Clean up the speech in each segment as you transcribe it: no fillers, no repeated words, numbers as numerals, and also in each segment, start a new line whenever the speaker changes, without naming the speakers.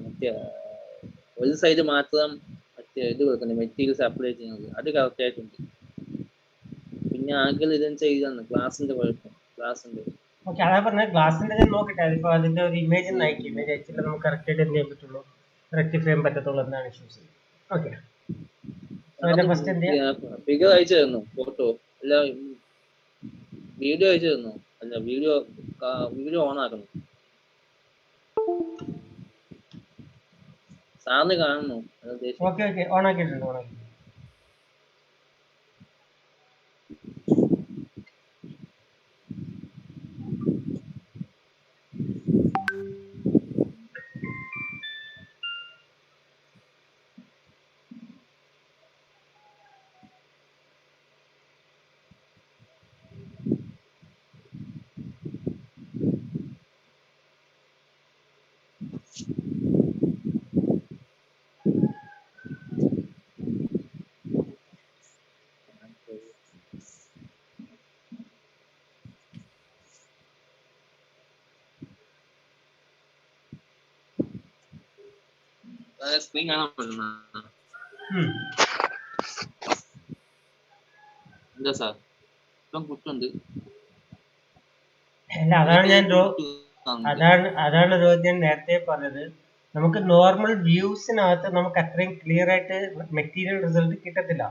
മറ്റേ ഒരു സൈഡ് മാത്രം മറ്റേ ഇത് കൊടുക്കുന്നത് മെറ്റീരിയൽസ് അപ്ലൈ ചെയ്യുന്നത് അത് കറക്റ്റ് ആയിട്ടുണ്ട്. പിന്നെ ആകെ ഇതെന്ന് ചെയ്താണ് ഗ്ലാസിന്റെ കുഴപ്പം. ഗ്ലാസിന്റെ
ഓക്കെ, അതാ പറഞ്ഞ ഗ്ലാസിന്റെ ഞാൻ നോക്കട്ടെ. അതിപ്പോ അതിന്റെ ഒരു ഇമേജ് അയക്കും. ഇമേജ് അയച്ചിട്ട് നമുക്ക് കറക്റ്റ് ആയിട്ട് എന്ത് ചെയ്യാൻ പറ്റുള്ളൂ, റെക്ടിഫൈ ചെയ്യാൻ പറ്റത്തുള്ളൂ എന്നാണ് ഇഷ്യൂസ്. ഓക്കെ, ഫസ്റ്റ് എന്ത് ചെയ്യാം,
ഫിഗർ അയച്ചു തന്നു, ഫോട്ടോ അല്ല വീഡിയോ അയച്ചു തന്നു. അല്ല വീഡിയോ ഓൺ ആക്കണം. സാറിന് കാണുന്നു.
ഓക്കെ ഓക്കെ, ഓൺ ആക്കിയിട്ടുണ്ട്, ഓൺ ആക്കിയിട്ടുണ്ട്.
സ്ക്രീൻ കാണാൻ പറ്റുന്ന എന്താ സാർ ഇപ്പം കുട്ടുണ്ട്?
അല്ല, അതാണ് രോഹിത് ഞാൻ നേരത്തെ പറഞ്ഞത്. നമുക്ക് നോർമൽ വ്യൂസിനകത്ത് നമുക്ക് അത്രയും ക്ലിയർ ആയിട്ട് മെറ്റീരിയൽ റിസൾട്ട് കിട്ടത്തില്ല.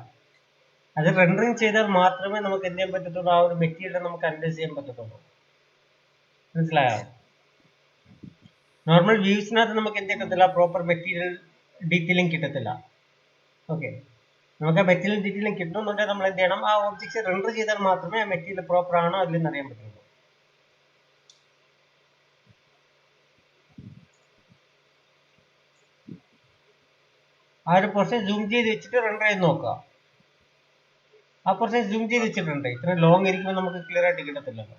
അത് റെൻഡറിങ് ചെയ്താൽ മാത്രമേ നമുക്ക് എന്ത് ചെയ്യാൻ പറ്റത്തുള്ളൂ, ആ ഒരു മെറ്റീരിയൽ നമുക്ക് അനലൈസ് ചെയ്യാൻ പറ്റത്തുള്ളൂ. മനസ്സിലായോ? നോർമൽ വ്യൂസിനകത്ത് നമുക്ക് എന്ത് കിട്ടത്തില്ല, പ്രോപ്പർ മെറ്റീരിയൽ ഡീറ്റെയിലിംഗ് കിട്ടത്തില്ല. ഓക്കെ, നമുക്ക് ആ മെറ്റീരിയൽ ഡീറ്റെയിലിംഗ് കിട്ടണമെന്നുണ്ടെങ്കിൽ നമ്മൾ എന്ത് ചെയ്യണം, ആ ഒബ്ജക്ട്സ് റെൻഡർ ചെയ്താൽ മാത്രമേ ആ മെറ്റീരിയൽ പ്രോപ്പർ ആണോ അതിലെന്ന് അറിയാൻ പറ്റുള്ളൂ. ആ ഒരു പോർഷൻ സൂം ചെയ്ത് വെച്ചിട്ട് റെൻഡർ ചെയ്ത് നോക്കുക. ആ പോർഷൻ സൂം ചെയ്ത് വെച്ചിട്ടുണ്ട്. ഇത്ര ലോങ് ഇരിക്കുമ്പോൾ നമുക്ക് ക്ലിയർ ആയിട്ട് കിട്ടത്തില്ലല്ലോ.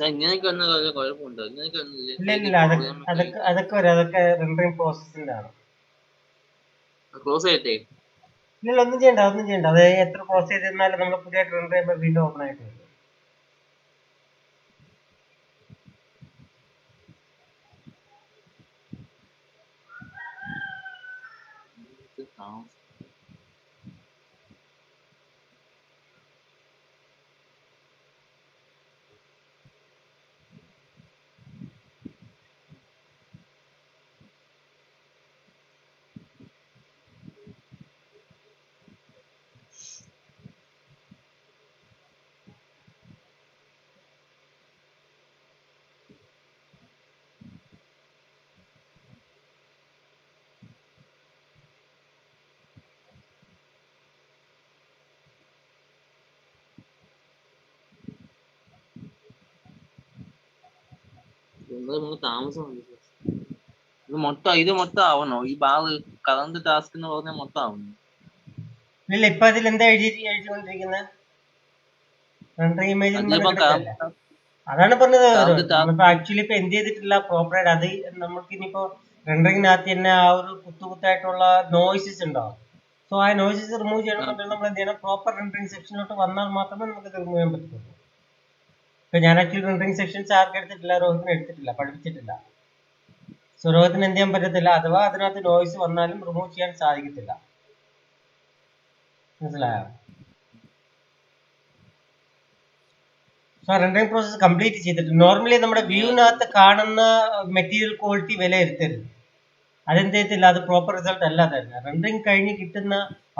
ഇങ്ങനെയൊക്കെ വന്ന കുഴപ്പമുണ്ടോ? ഇങ്ങനെയൊക്കെ
ഇല്ല, അതൊക്കെ റെൻഡറിങ് പ്രോസസ്സിന്റെ ആണ്.
ക്ലോസ് ചെയ്യട്ടെ?
ഇല്ല, ഒന്നും ചെയ്യണ്ട. അത് എത്ര പ്രോസസ് ചെയ്തിരുന്നാലും നമ്മൾ പുതിയതായിട്ട് റെൻഡർ ചെയ്യുമ്പോൾ വീണ്ടും ഓപ്പൺ ആയിട്ട് വരും.
ഇത് മൊത്തം ആവണോ? ഈ ബാറ് കറണ്ട് ടാസ്ക് എന്ന് പറഞ്ഞാൽ മൊത്തം ആവണോ?
ഇല്ല, ഇപ്പൊ അതിൽ എന്താ എഴുതിക്കൊണ്ടിരിക്കുന്നത്? റെൻഡറിങ് ഇമേജ് അതാണ് പറഞ്ഞത്. നമ്മളിപ്പോ ആക്ച്വലി ഇപ്പൊ എന്ത് ചെയ്തിട്ടില്ല പ്രോപ്പറായിട്ട്. അത് നമുക്ക് ഇനിയിപ്പോ റെൻഡറിങ്ങിനകത്ത് തന്നെ ആ ഒരു കുത്തായിട്ടുള്ള നോയ്സസ് ഉണ്ടാവും. സോ ആ നോയ്സസ് റിമൂവ് ചെയ്യണമെന്നുണ്ടെങ്കിൽ നമ്മൾ എന്ത് ചെയ്യണം, പ്രോപ്പർ റെൻഡറിങ് സെക്ഷനിലോട്ട് വന്നാൽ മാത്രമേ നമുക്ക് ഇത് റിമൂവ് ചെയ്യാൻ പറ്റത്തുള്ളൂ. ഇപ്പൊ ഞാൻ ആക്ച്വലി റെൻഡറിങ് സെക്ഷൻസ് ആർക്കും എടുത്തിട്ടില്ല, രോഹിത്തിന് എടുത്തിട്ടില്ല, പഠിപ്പിച്ചിട്ടില്ല. സോ രോഹിത്തിന് എന്ത് ചെയ്യാൻ പറ്റത്തില്ല, അഥവാ അതിനകത്ത് നോയ്സ് വന്നാലും റിമൂവ് ചെയ്യാൻ സാധിക്കത്തില്ല. മനസ്സിലായോ? സോ റെൻഡറിങ് പ്രോസസ് കംപ്ലീറ്റ് ചെയ്തിട്ട് നോർമലി നമ്മുടെ വ്യൂവിനകത്ത് കാണുന്ന മെറ്റീരിയൽ ക്വാളിറ്റി വിലയിരുത്തരുത്. അതെന്ത് ചെയ്യത്തില്ല, അത് പ്രോപ്പർ റിസൾട്ട് അല്ല തരുന്നത്. റെൻഡറിങ് കഴിഞ്ഞ് കിട്ടുന്ന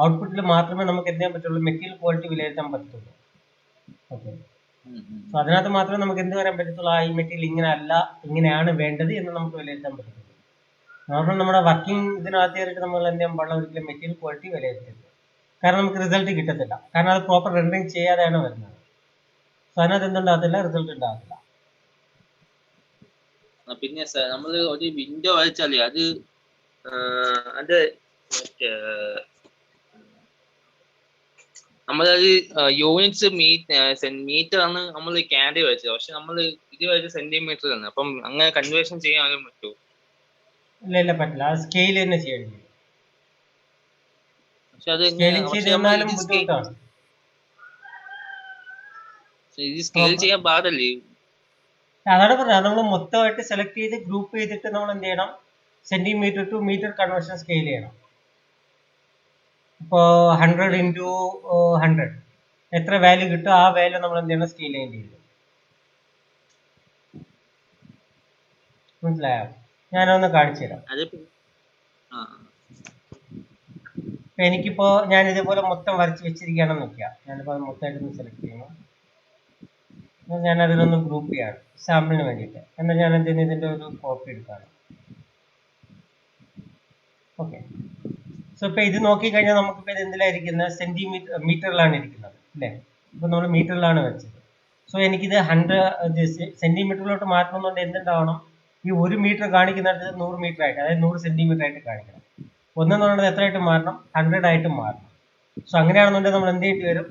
ഔട്ട്പുട്ടിൽ മാത്രമേ നമുക്ക് എന്ത് ചെയ്യാൻ പറ്റുള്ളൂ, മെറ്റീരിയൽ ക്വാളിറ്റി വിലയിരുത്താൻ പറ്റത്തുള്ളൂ. ഓക്കെ, സോ അതിനകത്ത് മാത്രമേ നമുക്ക് എന്ത് പറയാൻ പറ്റത്തുള്ളൂ, ഈ മെറ്റീരിയൽ ഇങ്ങനെ അല്ല, ഇങ്ങനെയാണ് വേണ്ടത് എന്ന് നമുക്ക് വിലയിരുത്താൻ പറ്റത്തുള്ളൂ. നോർമൽ നമ്മുടെ വർക്കിംഗ് ഇതിനകത്ത് കയറിയിട്ട് നമ്മൾ എന്ത് ചെയ്യാൻ പാടില്ല, ഒരിക്കലും മെറ്റീരിയൽ ക്വാളിറ്റി വിലയിരുത്തരുത്. കാരണം നമുക്ക് റിസൾട്ട് കിട്ടത്തില്ല. കാരണം അത് പ്രോപ്പർ റെൻഡറിങ് ചെയ്യാതെയാണ് വരുന്നത്. സോ അതിനകത്ത് എന്തുണ്ടാകത്തില്ല, റിസൾട്ട് ഉണ്ടാകത്തില്ല.
പിന്നെ നമ്മൾ ഒരു വിൻഡോ വരച്ചാലേ അത് നമ്മളത് യൂണിറ്റ്സ് മീറ്റർ ആണ് നമ്മൾ ക്യാൻഡി വെച്ചത്. പക്ഷെ നമ്മൾ ഇത് വെച്ച് സെന്റിമീറ്റർ ആണ്. അപ്പം അങ്ങനെ കൺവേർഷൻ ചെയ്യാനും പറ്റുമോ?
ഇല്ല പറ്റില്ല. അത് സ്കെയിൽ തന്നെ ചെയ്യേണ്ടി.
പക്ഷെ അത്
സ്കെയിലിംഗ് ചെയ്ത് തന്നാലും ബുദ്ധിമുട്ടാണ്.
ഇത് സ്കെയിൽ ചെയ്യാൻ പാടല്ലേ?
അതാണ് പറഞ്ഞത്. നമ്മൾ മൊത്തമായിട്ട് സെലക്ട് ചെയ്ത് ഗ്രൂപ്പ് ചെയ്തിട്ട് നമ്മൾ എന്ത് ചെയ്യണം, centimetre to metre conversion scale ചെയ്യണം. ഇപ്പോൾ 100 ഇൻറ്റു 100 എത്ര വാല്യൂ കിട്ടും, ആ വാല്യൂ നമ്മൾ എന്ത് ചെയ്യണം, സ്കെയിൽ ചെയ്യേണ്ടി വരും. മനസ്സിലായോ? ഞാനൊന്ന് കാണിച്ചു തരാം. ഇപ്പൊ എനിക്കിപ്പോ ഞാൻ ഇതേപോലെ മൊത്തം വരച്ച് വെച്ചിരിക്കുകയാണെന്ന് വെക്കുക. ഞാനിപ്പോ അത് മൊത്തമായിട്ടൊന്ന് സെലക്ട് ചെയ്യണം. ഞാൻ അതിനൊന്ന് ഗ്രൂപ്പ് ചെയ്യാണ് സാമ്പിളിന് വേണ്ടിയിട്ട്. എന്നാൽ ഞാൻ എന്ത് ചെയ്യുന്നു, ഇതിന്റെ ഒരു കോപ്പി എടുക്കാണ്. ഓക്കെ. സോ ഇപ്പൊ ഇത് നോക്കിക്കഴിഞ്ഞാൽ നമുക്കിപ്പോ ഇത് എന്തിലായിരിക്കുന്നത്, മീറ്ററിലാണ് ഇരിക്കുന്നത് അല്ലേ? ഇപ്പൊ നമ്മൾ മീറ്ററിലാണ് വെച്ചത്. സോ എനിക്കിത് 100 സെന്റിമീറ്ററിലോട്ട് മാറ്റണമെന്നുണ്ട് എന്തുണ്ടാവണം, ഈ 1 മീറ്റർ കാണിക്കുന്നിടത്ത് 100 മീറ്റർ ആയിട്ട്, അതായത് 100 സെന്റിമീറ്റർ ആയിട്ട് കാണിക്കണം. ഒന്നെന്ന് പറയുന്നത് എത്രയായിട്ട് മാറണം, 100 ആയിട്ട് മാറണം. സോ അങ്ങനെയാണെന്നുണ്ടെങ്കിൽ നമ്മൾ എന്ത് ചെയ്യേണ്ടി വരും,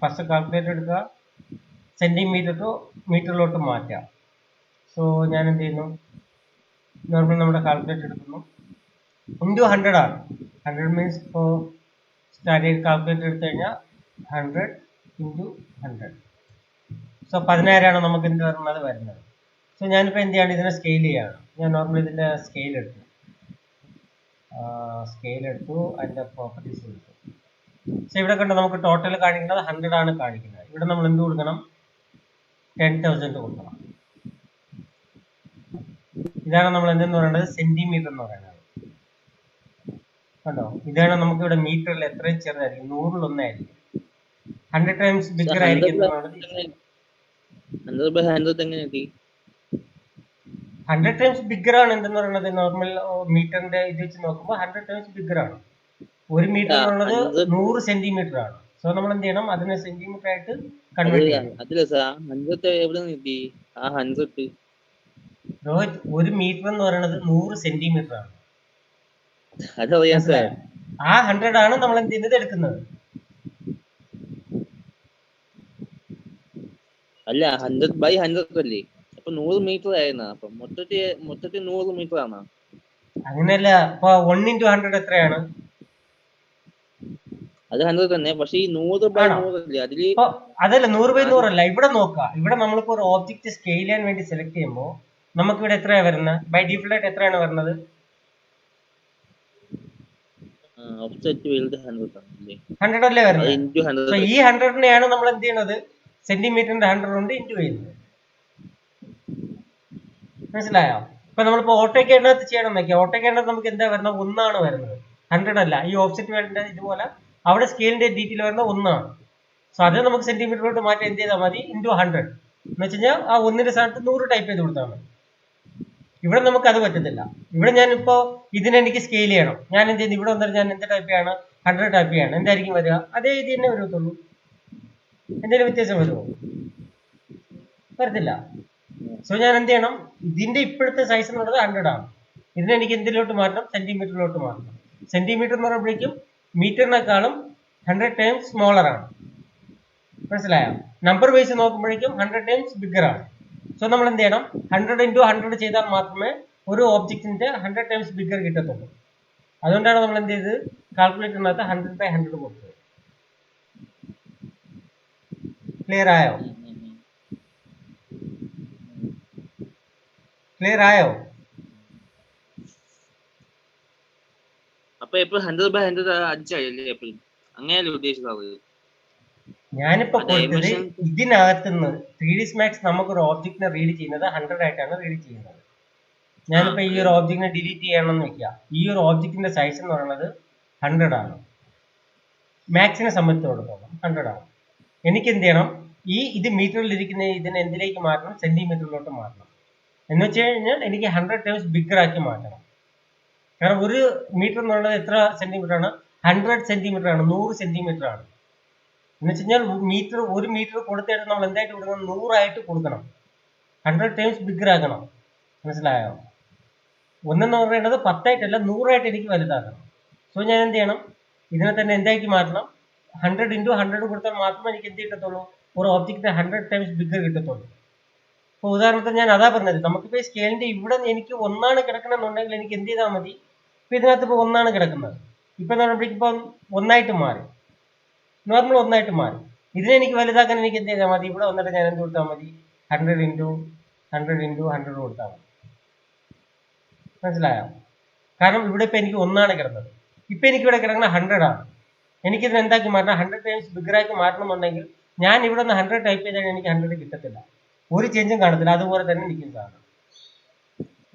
ഫസ്റ്റ് കാൽക്കുലേറ്റർ എടുക്കുക, സെന്റിമീറ്റർ ടു മീറ്ററിലോട്ട് മാറ്റുക. സോ ഞാൻ എന്ത് ചെയ്യുന്നു, നോർമൽ നമ്മുടെ കാൽക്കുലേറ്റർ എടുക്കുന്നു, ഇൻറ്റു 100 ആണ്. 100 മീൻസ് ഇപ്പോൾ സ്റ്റാൻഡേർഡ് കാൽക്കുലേറ്റർ എടുത്തു കഴിഞ്ഞാൽ 100 ഇൻറ്റു 100. സോ 10,000 നമുക്ക് എന്ത് വരുന്നത്. സോ ഞാനിപ്പോൾ എന്ത് ചെയ്യാണ്, ഇതിനെ സ്കെയിൽ ചെയ്യാണ്. ഞാൻ നോർമൽ ഇതിൻ്റെ സ്കെയിൽ എടുത്തു, അതിൻ്റെ പ്രോപ്പർട്ടീസ് എടുത്തു. സോ ഇവിടെ കണ്ടോ, നമുക്ക് ടോട്ടൽ കാണിക്കുന്നത് 100 ആണ് കാണിക്കുന്നത്. ഇവിടെ നമ്മൾ എന്ത് കൊടുക്കണം, 10,000 കൊടുക്കണം. ഇതാണ് നമ്മൾ എന്തെന്ന് പറയുന്നത്, സെന്റിമീറ്റർ എന്ന് പറയുന്നത്. കണ്ടോ, ഇതാണ് നമുക്ക് ഇവിടെ മീറ്ററിൽ എത്രയും ചെറുതായിരിക്കും, 100-1 100 ടൈംസ് ബിഗർ ആയിരിക്കും. 100 ടൈംസ് ബിഗർ ആണ് എന്തെന്ന് പറയുന്നത്, നോർമൽ മീറ്ററിന്റെ ഇത് വെച്ച് നോക്കുമ്പോൾ 100 ടൈംസ് ബിഗർ ആണ്. 1 മീറ്റർ എന്ന് പറയുന്നത് 100 സെന്റിമീറ്റർ ആണ്. സോ നമ്മൾ എന്ത് ചെയ്യണം, അതിനെ സെന്റിമീറ്റർ ആയിട്ട് കൺവേർട്ട് ചെയ്യണം. രോഹിത്, 1 മീറ്റർ എന്ന് പറയുന്നത് 100 സെന്റിമീറ്റർ ആണ്. ആ 100 ആണ് നമ്മൾ എന്ത് ചെയ്യുന്നത്, എടുക്കുന്നത്.
അല്ല, 100/100 അല്ലേ? അപ്പൊ 100 മീറ്റർ ആയിരുന്നു. അപ്പൊ മൊത്തത്തിൽ 100 മീറ്റർ ആണ്.
അങ്ങനെയല്ല. ഇപ്പൊ 1 ഇൻറ്റു 100 എത്രയാണ്,
അത് 100 തന്നെ. പക്ഷെ ഈ 100/100 അല്ലേ, അതില്
അതല്ല 100/100 അല്ല. ഇവിടെ നോക്കുക, ഇവിടെ നമ്മളിപ്പോ ഒരു ഓബ്ജക്റ്റ് സ്കെയിൽ ചെയ്യാൻ വേണ്ടി സെലക്ട് ചെയ്യുമ്പോൾ നമുക്ക് ഇവിടെ എത്രയാ വരുന്നത്, ബൈ ഡിഫോൾട്ട് ആയിട്ട് എത്രയാണ് വരുന്നത്, 100 അല്ലേ വരുന്നത്. ഈ 100-നെയാണ് നമ്മൾ എന്ത് ചെയ്യുന്നത്, സെന്റിമീറ്ററിന്റെ 100 കൊണ്ട് ഇൻറ്റു ചെയ്യുന്നത്. മനസ്സിലായോ? ഇപ്പൊ നമ്മളിപ്പോ ഓട്ടോക്കേഡിനകത്ത് ചെയ്യണം നോക്കിയാൽ, ഓട്ടോക്കേഡിനകത്ത് നമുക്ക് എന്താ വരുന്നത്, 1 ആണ് വരുന്നത്, 100 അല്ല. ഈ ഓഫ്സെറ്റ് വേണ്ട ഇതുപോലെ അവിടെ സ്കെയിലിന്റെ ഡീറ്റെയിൽ വരുന്നത് 1 ആണ്. സോ അത് നമുക്ക് സെന്റിമീറ്ററിലോട്ട് മാറ്റി എന്ത് ചെയ്താൽ മതി, ഇൻറ്റു 100 എന്ന് വെച്ച് കഴിഞ്ഞാൽ ആ 1ന്റെ സ്ഥാനത്ത് 100 ടൈപ്പ് ചെയ്ത് കൊടുത്താൽ മതി. ഇവിടെ നമുക്ക് അത് പറ്റത്തില്ല. ഇവിടെ ഞാനിപ്പോ ഇതിനെനിക്ക് സ്കെയിൽ ചെയ്യണം. ഞാൻ എന്ത് ചെയ്യുന്നു, ഇവിടെ വന്നിട്ട് ഞാൻ എന്ത് ടൈപ്പ് ചെയ്യാണ്, 100 ടൈപ്പ് ചെയ്യാണ്. എന്തായിരിക്കും വരിക, അതേ ഇത് തന്നെ വരത്തുള്ളൂ. എന്തെങ്കിലും വ്യത്യാസം വരുമോ? വരത്തില്ല. സോ ഞാൻ എന്ത് ചെയ്യണം, ഇതിന്റെ ഇപ്പോഴത്തെ സൈസ് എന്ന് പറയുന്നത് 100 ആണ്. ഇതിനെ എനിക്ക് എന്തിലോട്ട് മാറ്റണം, സെന്റിമീറ്ററിലോട്ട് മാറ്റണം. സെന്റിമീറ്റർ എന്ന് പറയുമ്പോഴേക്കും മീറ്ററിനേക്കാളും 100 ടൈംസ് സ്മോളർ ആണ്. മനസ്സിലായോ? നമ്പർ വൈസ് നോക്കുമ്പോഴേക്കും 100 ടൈംസ് ബിഗർ ആണ്. സോ നമ്മൾ എന്ത് ചെയ്യണം, 100 ഇൻറ്റു 100 ചെയ്താൽ മാത്രമേ ഒരു ഓബ്ജക്റ്റിന്റെ 100 ടൈംസ് ബിഗർ കിട്ടത്തുള്ളൂ. അതുകൊണ്ടാണ് നമ്മൾ എന്ത് ചെയ്തത്, കാൽക്കുലേറ്ററിനകത്ത് 100/100 കൊടുത്തത്. ക്ലിയർ ആയോ?
അപ്പൊ ഇപ്പൊ 100/100 അടിച്ചായല്ലേ എപ്പോഴും, അങ്ങനെയല്ലേ ഉദ്ദേശിച്ചത്?
ഞാനിപ്പോ കൊടുത്തത് ഇതിനകത്തുനിന്ന് 3D Max നമുക്കൊരു ഓബ്ജക്റ്റിനെ റീഡ് ചെയ്യുന്നത് 100 ആയിട്ടാണ് റീഡ് ചെയ്യുന്നത്. ഞാനിപ്പോ ഈ ഒരു ഓബ്ജക്റ്റിനെ ഡിലീറ്റ് ചെയ്യണമെന്ന് വെക്കുക. ഈ ഒരു ഓബ്ജക്റ്റിന്റെ സൈസ് എന്ന് പറയുന്നത് 100 ആണ്. മാക്സിനെ സംബന്ധിച്ചിടത്തോളം 100 ആണ്. എനിക്ക് എന്ത് ചെയ്യണം, ഇത് മീറ്ററിൽ ഇരിക്കുന്ന ഇതിനെ എന്തിലേക്ക് മാറ്റണം, സെന്റിമീറ്ററിലോട്ട് മാറ്റണം. എന്ന് വെച്ച് കഴിഞ്ഞാൽ എനിക്ക് 100 ടൈംസ് ബിഗർ ആക്കി മാറ്റണം. കാരണം 1 മീറ്റർ എന്നുള്ളത് എത്ര സെന്റിമീറ്റർ ആണ്, 100 സെന്റിമീറ്റർ ആണ്, 100 സെന്റിമീറ്റർ ആണ്. എന്ന് വെച്ച് കഴിഞ്ഞാൽ 1 മീറ്റർ കൊടുത്തിട്ട് നമ്മൾ എന്തായിട്ട് കൊടുക്കണം, 100 ആയിട്ട് കൊടുക്കണം. 100 ടൈംസ് ബിഗർ ആക്കണം. മനസ്സിലായോ? ഒന്നെന്ന് പറയുന്നത് 10 ആയിട്ടല്ല, 100 ആയിട്ട് എനിക്ക് വലുതാക്കണം. സോ ഞാൻ എന്ത് ചെയ്യണം, ഇതിനെ തന്നെ എന്താക്കി മാറ്റണം, 100 × 100 കൊടുത്താൽ മാത്രമേ എനിക്ക് എന്ത് കിട്ടത്തുള്ളൂ, ഒരു ഒബ്ജക്റ്റിന് 100 ടൈംസ് ബിഗർ കിട്ടത്തുള്ളൂ. അപ്പോൾ ഉദാഹരണത്തിന് ഞാൻ അതാ പറഞ്ഞത്, നമുക്കിപ്പോൾ ഈ സ്കെയിലിന്റെ ഇവിടെ എനിക്ക് ഒന്നാണ് കിടക്കണമെന്നുണ്ടെങ്കിൽ എനിക്ക് എന്ത് ചെയ്താൽ മതി, ഇപ്പം ഇതിനകത്ത് ഇപ്പോൾ ഒന്നാണ് കിടക്കുന്നത്, ഇപ്പം നമ്മളിപ്പം ഒന്നായിട്ട് മാറി, നോർമൽ ഒന്നായിട്ട് മാറി. ഇതിനെ എനിക്ക് വലുതാക്കാൻ എനിക്ക് എന്ത് ചെയ്താൽ മതി, ഇവിടെ വന്നിട്ട് ഞാൻ എന്ത് കൊടുത്താൽ മതി, 100 × 100 കൊടുത്താൽ മതി. മനസ്സിലായോ? കാരണം ഇവിടെ ഇപ്പം എനിക്ക് ഒന്നാണ് കിടന്നത്, ഇപ്പം എനിക്കിവിടെ കിടക്കുന്ന 100 ആണ്. എനിക്കിതിന് എന്താക്കി മാറ്റണം, 100 ടൈംസ് ബിഗറാക്കി മാറ്റണം എന്നുണ്ടെങ്കിൽ ഞാൻ ഇവിടെ നിന്ന് 100 ടൈപ്പ് ചെയ്താൽ എനിക്ക് 100 കിട്ടത്തില്ല, ഒരു ചേഞ്ചും കാണത്തില്ല, അതുപോലെ തന്നെ നിൽക്കും സാധനം.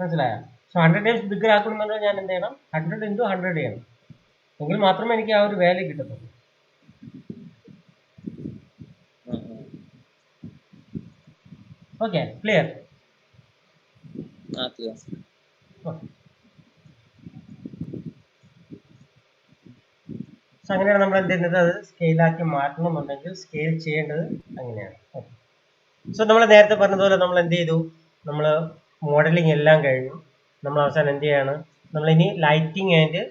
മനസ്സിലായോ? സോ 100 ടൈംസ് ബിഗർ ആക്കണമെന്നുണ്ടെങ്കിൽ ഞാൻ എന്ത് ചെയ്യണം, 100 × 100 ചെയ്യണം, എങ്കിൽ മാത്രമേ എനിക്ക് ആ ഒരു വാല്യൂ കിട്ടത്തുള്ളൂ. Okay, clear? സോ അങ്ങനെയാണ് നമ്മൾ എന്ത് ചെയ്യുന്നത്, അത് സ്കെയിലാക്കി മാറ്റണം എന്നുണ്ടെങ്കിൽ സ്കെയിൽ ചെയ്യേണ്ടത് അങ്ങനെയാണ്. ഓക്കെ, സോ നമ്മൾ നേരത്തെ പറഞ്ഞതുപോലെ നമ്മൾ എന്ത് ചെയ്തു, നമ്മൾ മോഡലിംഗ് എല്ലാം കഴിഞ്ഞു, നമ്മൾ അവസാനം എന്ത് ചെയ്യാണ്, നമ്മളിനി ലൈറ്റിംഗ് ആൻഡ്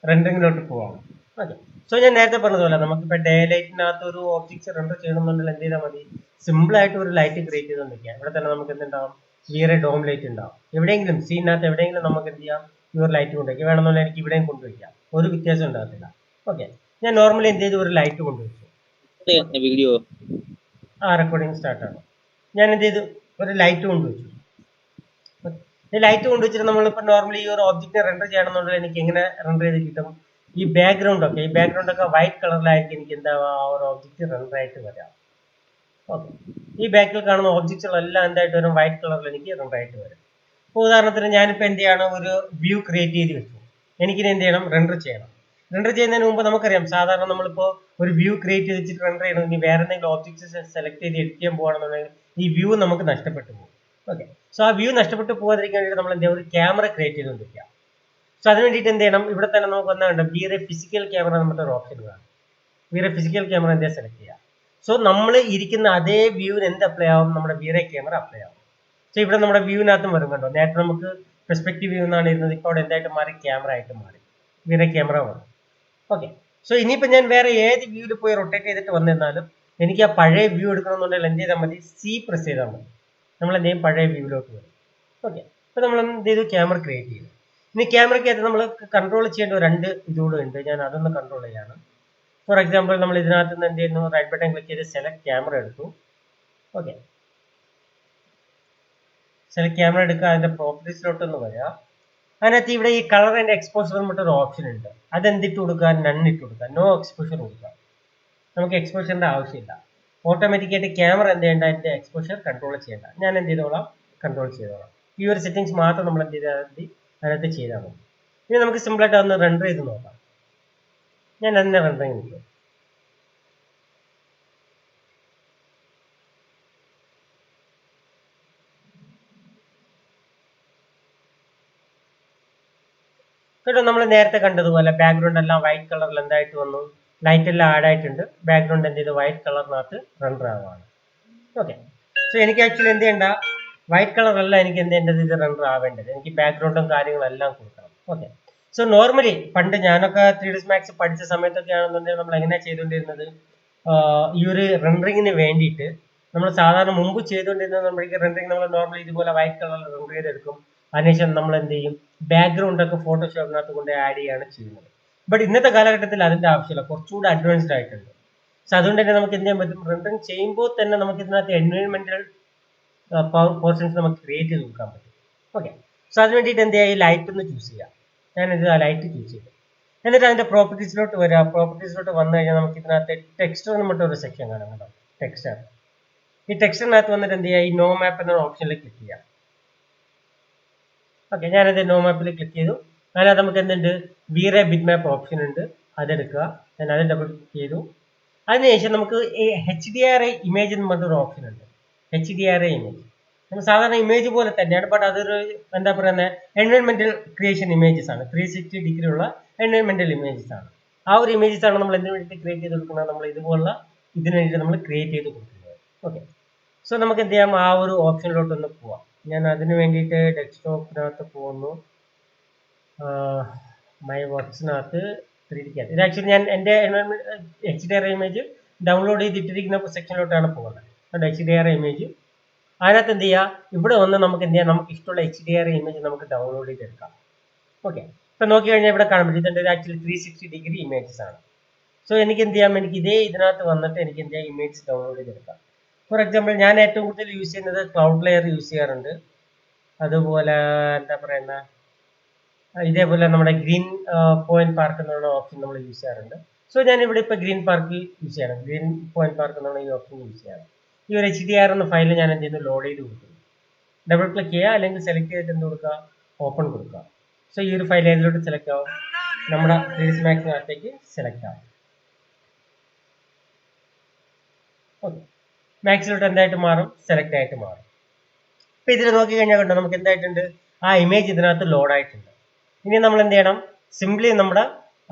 റെൻഡറിങ്ങിലോട്ട് പോവാണ്. ഓക്കെ, സോ ഞാൻ നേരത്തെ പറഞ്ഞതുപോലെ നമുക്കിപ്പോൾ ഡേ ലൈറ്റിനകത്ത് ഒരു ഓബ്ജക്ട്സ് റെൻഡർ ചെയ്യണമെന്നുണ്ടെങ്കിൽ എന്ത് ചെയ്താൽ മതി, സിമ്പിൾ ആയിട്ട് ഒരു ലൈറ്റ് ക്രിയേറ്റ് ചെയ്തുകൊണ്ടിരിക്കുക. ഇവിടെ തന്നെ നമുക്ക് എന്തുണ്ടാവും, വേറെ ഡോം ലൈറ്റ് ഉണ്ടാവും, എവിടെയെങ്കിലും സീനകത്ത് എവിടെയെങ്കിലും നമുക്ക് എന്ത് ചെയ്യാം, ഈ ഒരു ലൈറ്റ് കൊണ്ടുവയ്ക്കുക, വേണമെന്നുണ്ടെങ്കിൽ എനിക്ക് ഇവിടെയും കൊണ്ടുവയ്ക്കാം, ഒരു വ്യത്യാസം ഉണ്ടാകത്തില്ല. ഓക്കെ, ഞാൻ നോർമലി എന്ത് ചെയ്തു, ഒരു ലൈറ്റ് കൊണ്ടുവച്ചു.
വീഡിയോ
റെക്കോർഡിങ് സ്റ്റാർട്ടാണ്. ഞാൻ എന്ത് ചെയ്തു, ഒരു ലൈറ്റ് കൊണ്ടുവച്ചു. ഈ ലൈറ്റ് കൊണ്ടുവച്ചിട്ട് നമ്മളിപ്പോൾ നോർമലി ഈ ഒരു ഓബ്ജക്റ്റ് റെൻഡർ ചെയ്യണമെന്നുണ്ടെങ്കിൽ എനിക്ക് എങ്ങനെ റെൻഡർ ചെയ്ത് കിട്ടും, ഈ ബാക്ക്ഗ്രൗണ്ട് ഒക്കെ വൈറ്റ് കളറിലായിരിക്കും എനിക്ക് എന്താ ആ ഒരു ഓബ്ജക്റ്റ് റെൻഡർ ആയിട്ട് വരാം. ഓക്കെ, ഈ ബാക്കിൽ കാണുന്ന ഓബ്ജക്റ്റുകളെല്ലാം എന്തായിട്ട് വരും, വൈറ്റ് കളറിൽ എനിക്ക് റെൻഡർ ആയിട്ട് വരും. ഇപ്പോൾ ഉദാഹരണത്തിന് ഞാനിപ്പോൾ എന്ത് ചെയ്യണം, ഒരു വ്യൂ ക്രിയേറ്റ് ചെയ്ത് വെച്ചു, എനിക്കിനി എന്ത് ചെയ്യണം, റെൻഡർ ചെയ്യണം. റെൻഡർ ചെയ്യുന്നതിന് മുമ്പ് നമുക്കറിയാം, സാധാരണ നമ്മളിപ്പോൾ ഒരു വ്യൂ ക്രിയേറ്റ് ചെയ്ത് വെച്ചിട്ട് റെൻഡർ ചെയ്യണമെങ്കിൽ വേറെ എന്തെങ്കിലും ഓബ്ജക്ട്സ് സെലക്ട് ചെയ്ത് എഡിറ്റ് ചെയ്യാൻ പോകുകയാണെന്നുണ്ടെങ്കിൽ ഈ വ്യൂ നമുക്ക് നഷ്ടപ്പെട്ടു പോകും. ഓക്കെ, സോ ആ വ്യൂ നഷ്ടപ്പെട്ടു പോകാതിരിക്കാൻ വേണ്ടി നമ്മൾ എന്ത് ചെയ്യും, ഒരു ക്യാമറ ക്രിയേറ്റ് ചെയ്തുകൊണ്ടിരിക്കുക. സോ അതിന് വേണ്ടിയിട്ട് എന്ത് ചെയ്യണം, ഇവിടെ തന്നെ നമുക്ക് വന്നുണ്ട് വേറെ ഫിസിക്കൽ ക്യാമറ നമ്മുടെ ഒരു ഓപ്ഷൻ കാണും. വേറെ ഫിസിക്കൽ ക്യാമറ എന്താ സെലക്ട് ചെയ്യുക. സോ നമ്മൾ ഇരിക്കുന്ന അതേ വ്യൂവിന് എന്ത് അപ്ലൈ ആവും, നമ്മുടെ വേറെ ക്യാമറ അപ്ലൈ ആവും. സോ ഇവിടെ നമ്മുടെ വ്യൂവിനകത്തും വരും, കണ്ടോ, നേരത്തെ നമുക്ക് പെർസ്പെക്റ്റീവ് വ്യൂ എന്നാണ് ഇരുന്നത്, ഇപ്പോൾ അവിടെ എന്തായിട്ട് മാറി, ക്യാമറ ആയിട്ട് മാറി, വേറെ ക്യാമറ വന്നു. ഓക്കെ, സോ ഇനിയിപ്പോൾ ഞാൻ വേറെ ഏത് വ്യൂവിൽ പോയി റൊട്ടേറ്റ് ചെയ്തിട്ട് വന്നിരുന്നാലും എനിക്ക് ആ പഴയ വ്യൂ എടുക്കണമെന്നുണ്ടെങ്കിൽ എന്ത് ചെയ്താൽ മതി, C പ്രസ് ചെയ്താൽ മതി, നമ്മൾ എന്ത് ചെയ്യും, പഴയ വ്യൂവിലോട്ട് വരും. ഓക്കെ, അപ്പോൾ നമ്മൾ എന്ത് ചെയ്തു, ക്യാമറ ക്രിയേറ്റ് ചെയ്തു. ഇനി ക്യാമറയ്ക്കകത്ത് നമ്മൾ കൺട്രോൾ ചെയ്യേണ്ട രണ്ട് ഇതുകൂടെ ഉണ്ട്, ഞാൻ അതൊന്ന് കൺട്രോൾ ചെയ്യാണ്. ഫോർ എക്സാമ്പിൾ നമ്മൾ ഇതിനകത്ത് നിന്ന് എന്ത് ചെയ്യുന്നു, റൈറ്റ് ബട്ടൺ ക്ലിക്ക് ചെയ്ത് സെലക്ട് ക്യാമറ എടുത്തു. ഓക്കെ, സെലക്ട് ക്യാമറ എടുക്കുക, അതിന്റെ പ്രോപ്പർട്ടീസിലോട്ടൊന്ന് വരിക. അതിനകത്ത് ഇവിടെ ഈ കളർ ആൻഡ് എക്സ്പോഷർ എന്നിട്ടൊരു ഓപ്ഷൻ ഉണ്ട്, അതെന്തിട്ട് കൊടുക്കുക, നൺ ഇട്ട് കൊടുക്കുക, നോ എക്സ്പോഷർ കൊടുക്കുക. നമുക്ക് എക്സ്പോഷറിന്റെ ആവശ്യമില്ല, ഓട്ടോമാറ്റിക്കായിട്ട് ക്യാമറ എന്ത് ചെയ്യേണ്ട, അതിന്റെ എക്സ്പോഷർ കൺട്രോൾ ചെയ്യേണ്ട, ഞാൻ എന്ത് ചെയ്തോളാം, കൺട്രോൾ ചെയ്തോളാം. ഈ ഒരു സെറ്റിംഗ്സ് മാത്രം നമ്മൾ എന്ത് ചെയ്താൽ മതി, അതിനകത്ത് ചെയ്താൽ മതി. ഇനി നമുക്ക് സിമ്പിളായിട്ട് അതൊന്ന് റെൻഡർ ചെയ്ത് നോക്കാം. ഞാൻ അതിനെ റെൻഡർ ചെയ്തു. കേട്ടോ, നമ്മൾ നേരത്തെ കണ്ടതുപോലെ ബാക്ക്ഗ്രൗണ്ട് എല്ലാം വൈറ്റ് കളറിൽ എന്തായിട്ട് വന്നു, ലൈറ്റ് എല്ലാം ആഡ് ആയിട്ടുണ്ട്, ബാക്ക്ഗ്രൗണ്ട് എന്ത് ചെയ്ത് വൈറ്റ് കളറിനകത്ത് റെൻഡർ ആവുകയാണ്. ഓക്കെ, സോ എനിക്ക് ആക്ച്വലി എന്ത് ചെയ്യണ്ട, വൈറ്റ് കളറല്ല എനിക്ക് എന്ത് ചെയ്യേണ്ടത്, ഇത് റെൻഡർ ആവേണ്ടത്, എനിക്ക് ബാക്ക്ഗ്രൗണ്ടും കാര്യങ്ങളെല്ലാം കൊടുക്കണം. ഓക്കെ, സോ നോർമലി പണ്ട് ഞാനൊക്കെ 3ds Max പഠിച്ച സമയത്തൊക്കെ ആണെന്നുണ്ടെങ്കിൽ നമ്മൾ എങ്ങനെയാണ് ചെയ്തുകൊണ്ടിരുന്നത്, ഈ ഒരു റെൻഡറിങ്ങിന് വേണ്ടിയിട്ട് നമ്മൾ സാധാരണ മുമ്പ് ചെയ്തുകൊണ്ടിരുന്നത്, നമ്മൾക്ക് റെൻഡറിങ് നമ്മൾ നോർമലി ഇതുപോലെ വൈറ്റ് കളറിൽ റെൻഡർ ചെയ്തെടുക്കും, അതിനുശേഷം നമ്മൾ എന്ത് ചെയ്യും, ബാക്ക്ഗ്രൗണ്ട് ഒക്കെ ഫോട്ടോഷോപ്പിനകത്ത് കൊണ്ട് ആഡ് ചെയ്യാണ് ചെയ്യുന്നത്. ബട്ട് ഇന്നത്തെ കാലഘട്ടത്തിൽ അതിന്റെ ആവശ്യമില്ല, കുറച്ചുകൂടി അഡ്വാൻസ്ഡ് ആയിട്ടുണ്ട്. സോ അതുകൊണ്ട് തന്നെ നമുക്ക് എന്ത് ചെയ്യാൻ പറ്റും, റെൻഡറിങ് ചെയ്യുമ്പോൾ തന്നെ നമുക്ക് ഇതിനകത്ത് എൻവയോൺമെന്റൽ പോർഷൻസ് നമുക്ക് ക്രിയേറ്റ് ചെയ്ത് കൊടുക്കാൻ പറ്റും. ഓക്കെ, സോ അതിന് വേണ്ടിയിട്ട് എന്ത് ചെയ്യുക, ഈ ലൈറ്റ് ഒന്ന് ചൂസ് ചെയ്യുക. ഞാനിത് ആ ലൈറ്റ് ചൂസ് ചെയ്തു. എന്നിട്ട് അതിന്റെ പ്രോപ്പർട്ടീസിലോട്ട് വരിക. പ്രോപ്പർട്ടീസിലോട്ട് വന്നു കഴിഞ്ഞാൽ നമുക്ക് ഇതിനകത്ത് ടെക്സ്റ്റർ എന്ന് ഒരു സെക്ഷൻ കാണാം, കേട്ടോ, ടെക്സ്റ്റർ. ഈ ടെക്സ്റ്ററിനകത്ത് വന്നിട്ട് എന്ത് ചെയ്യുക, ഈ നോ മാപ്പ് എന്ന ഓപ്ഷനിൽ ക്ലിക്ക് ചെയ്യാം. ഓക്കെ, ഞാനത് നോ മാപ്പിൽ ക്ലിക്ക് ചെയ്തു. അതിനകത്ത് നമുക്ക് എന്തുണ്ട്, വീറെ ബിറ്റ് മാപ്പ് ഓപ്ഷൻ ഉണ്ട്, അതെടുക്കുക. ഞാൻ അത് ഡബിൾ ക്ലിക്ക് ചെയ്തു. അതിനുശേഷം നമുക്ക് HDRI ഇമേജ് എന്ന് പറഞ്ഞൊരു ഓപ്ഷൻ ഉണ്ട്, HDRI ഇമേജ്. നമ്മൾ സാധാരണ ഇമേജ് പോലെ തന്നെയാണ്, ബട്ട് അതൊരു എന്താ പറയുന്നത്, എൻവയോൺമെന്റൽ ക്രിയേഷൻ ഇമേജസ് ആണ്, 360 ഡിഗ്രി ഉള്ള എൻവയോൺമെന്റൽ ഇമേജസ് ആണ്. ആ ഒരു ഇമേജസ് ആണ് നമ്മൾ എന്തിനു വേണ്ടി ക്രിയേറ്റ് ചെയ്ത് കൊടുക്കുന്നത്, നമ്മൾ ഇതുപോലുള്ള ഇതിനു വേണ്ടി നമ്മൾ ക്രിയേറ്റ് ചെയ്ത് കൊടുക്കുന്നത്. ഓക്കെ, സോ നമുക്ക് എന്ത് ചെയ്യാം, ആ ഒരു ഓപ്ഷനിലോട്ടൊന്ന് പോവാം. ഞാൻ അതിന് വേണ്ടിയിട്ട് ഡെസ്ക്ടോപ്പിനകത്ത് പോകുന്നു. മൈ വർക്ക്സിനകത്ത് 3D ഇത് ആക്ച്വലി ഞാൻ എൻ്റെ HDR ഇമേജ് ഡൗൺലോഡ് ചെയ്തിട്ടിരിക്കുന്ന സെക്ഷനിലോട്ടാണ് പോകുന്നത്. അതുകൊണ്ട് HDR ഇമേജ് അതിനകത്ത് എന്ത് ചെയ്യുക, ഇവിടെ വന്ന് നമുക്ക് എന്ത് ചെയ്യാം, നമുക്ക് ഇഷ്ടമുള്ള HDR ഇമേജ് നമുക്ക് ഡൗൺലോഡ് ചെയ്തെടുക്കാം. ഓക്കെ, ഇപ്പം നോക്കി കഴിഞ്ഞാൽ ഇവിടെ കാണാൻ പറ്റും ഇതെൻ്റെ ആക്ച്വലി 360 ഇമേജസ് ആണ്. സോ എനിക്ക് എന്ത് ചെയ്യാം, എനിക്ക് ഇതേ ഇതിനകത്ത് വന്നിട്ട് എനിക്ക് എന്ത് ചെയ്യാം, ഇമേജ് ഡൗൺലോഡ് ചെയ്തെടുക്കാം. ഫോർ എക്സാമ്പിൾ ഞാൻ ഏറ്റവും കൂടുതൽ യൂസ് ചെയ്യുന്നത് ക്ലൗഡ് ലെയർ യൂസ് ചെയ്യാറുണ്ട്. അതുപോലെ എന്താ പറയുന്ന ഇതേപോലെ നമ്മുടെ ഗ്രീൻ പോയിന്റ് പാർക്ക് എന്നുള്ള ഓപ്ഷൻ നമ്മൾ യൂസ് ചെയ്യാറുണ്ട്. സോ ഞാൻ ഇവിടെ ഇപ്പോൾ ഗ്രീൻ പാർക്കിൽ യൂസ് ചെയ്യണം, ഗ്രീൻ പോയിന്റ് പാർക്ക് എന്നുള്ള ഈ ഓപ്ഷൻ യൂസ് ചെയ്യണം. ഈ ഒരു HDR എന്ന ഫയൽ ഞാൻ എന്ത് ചെയ്യുന്നു, ലോഡ് ചെയ്ത് കൊടുക്കുന്നു. ഡബിൾ ക്ലിക്ക് ചെയ്യുക, അല്ലെങ്കിൽ സെലക്ട് ചെയ്തിട്ട് എന്ത് കൊടുക്കുക, ഓപ്പൺ കൊടുക്കുക. സോ ഈ ഒരു ഫയൽ ഏതിലോട്ട് സെലക്ട് ആവും, നമ്മുടെ 3ds Maxനകത്തേക്ക് സെലക്ട് ആവും. ഓക്കെ, മാക്സിലോട്ട് എന്തായിട്ട് മാറും, സെലക്ട് ആയിട്ട് മാറും. ഇപ്പൊ ഇതിൽ നോക്കി കഴിഞ്ഞാൽ കണ്ടോ, നമുക്ക് എന്തായിട്ടുണ്ട്, ആ ഇമേജ് ഇതിനകത്ത് ലോഡ് ആയിട്ടുണ്ട്. ഇനി നമ്മൾ എന്ത് ചെയ്യണം, സിംപ്ലി നമ്മുടെ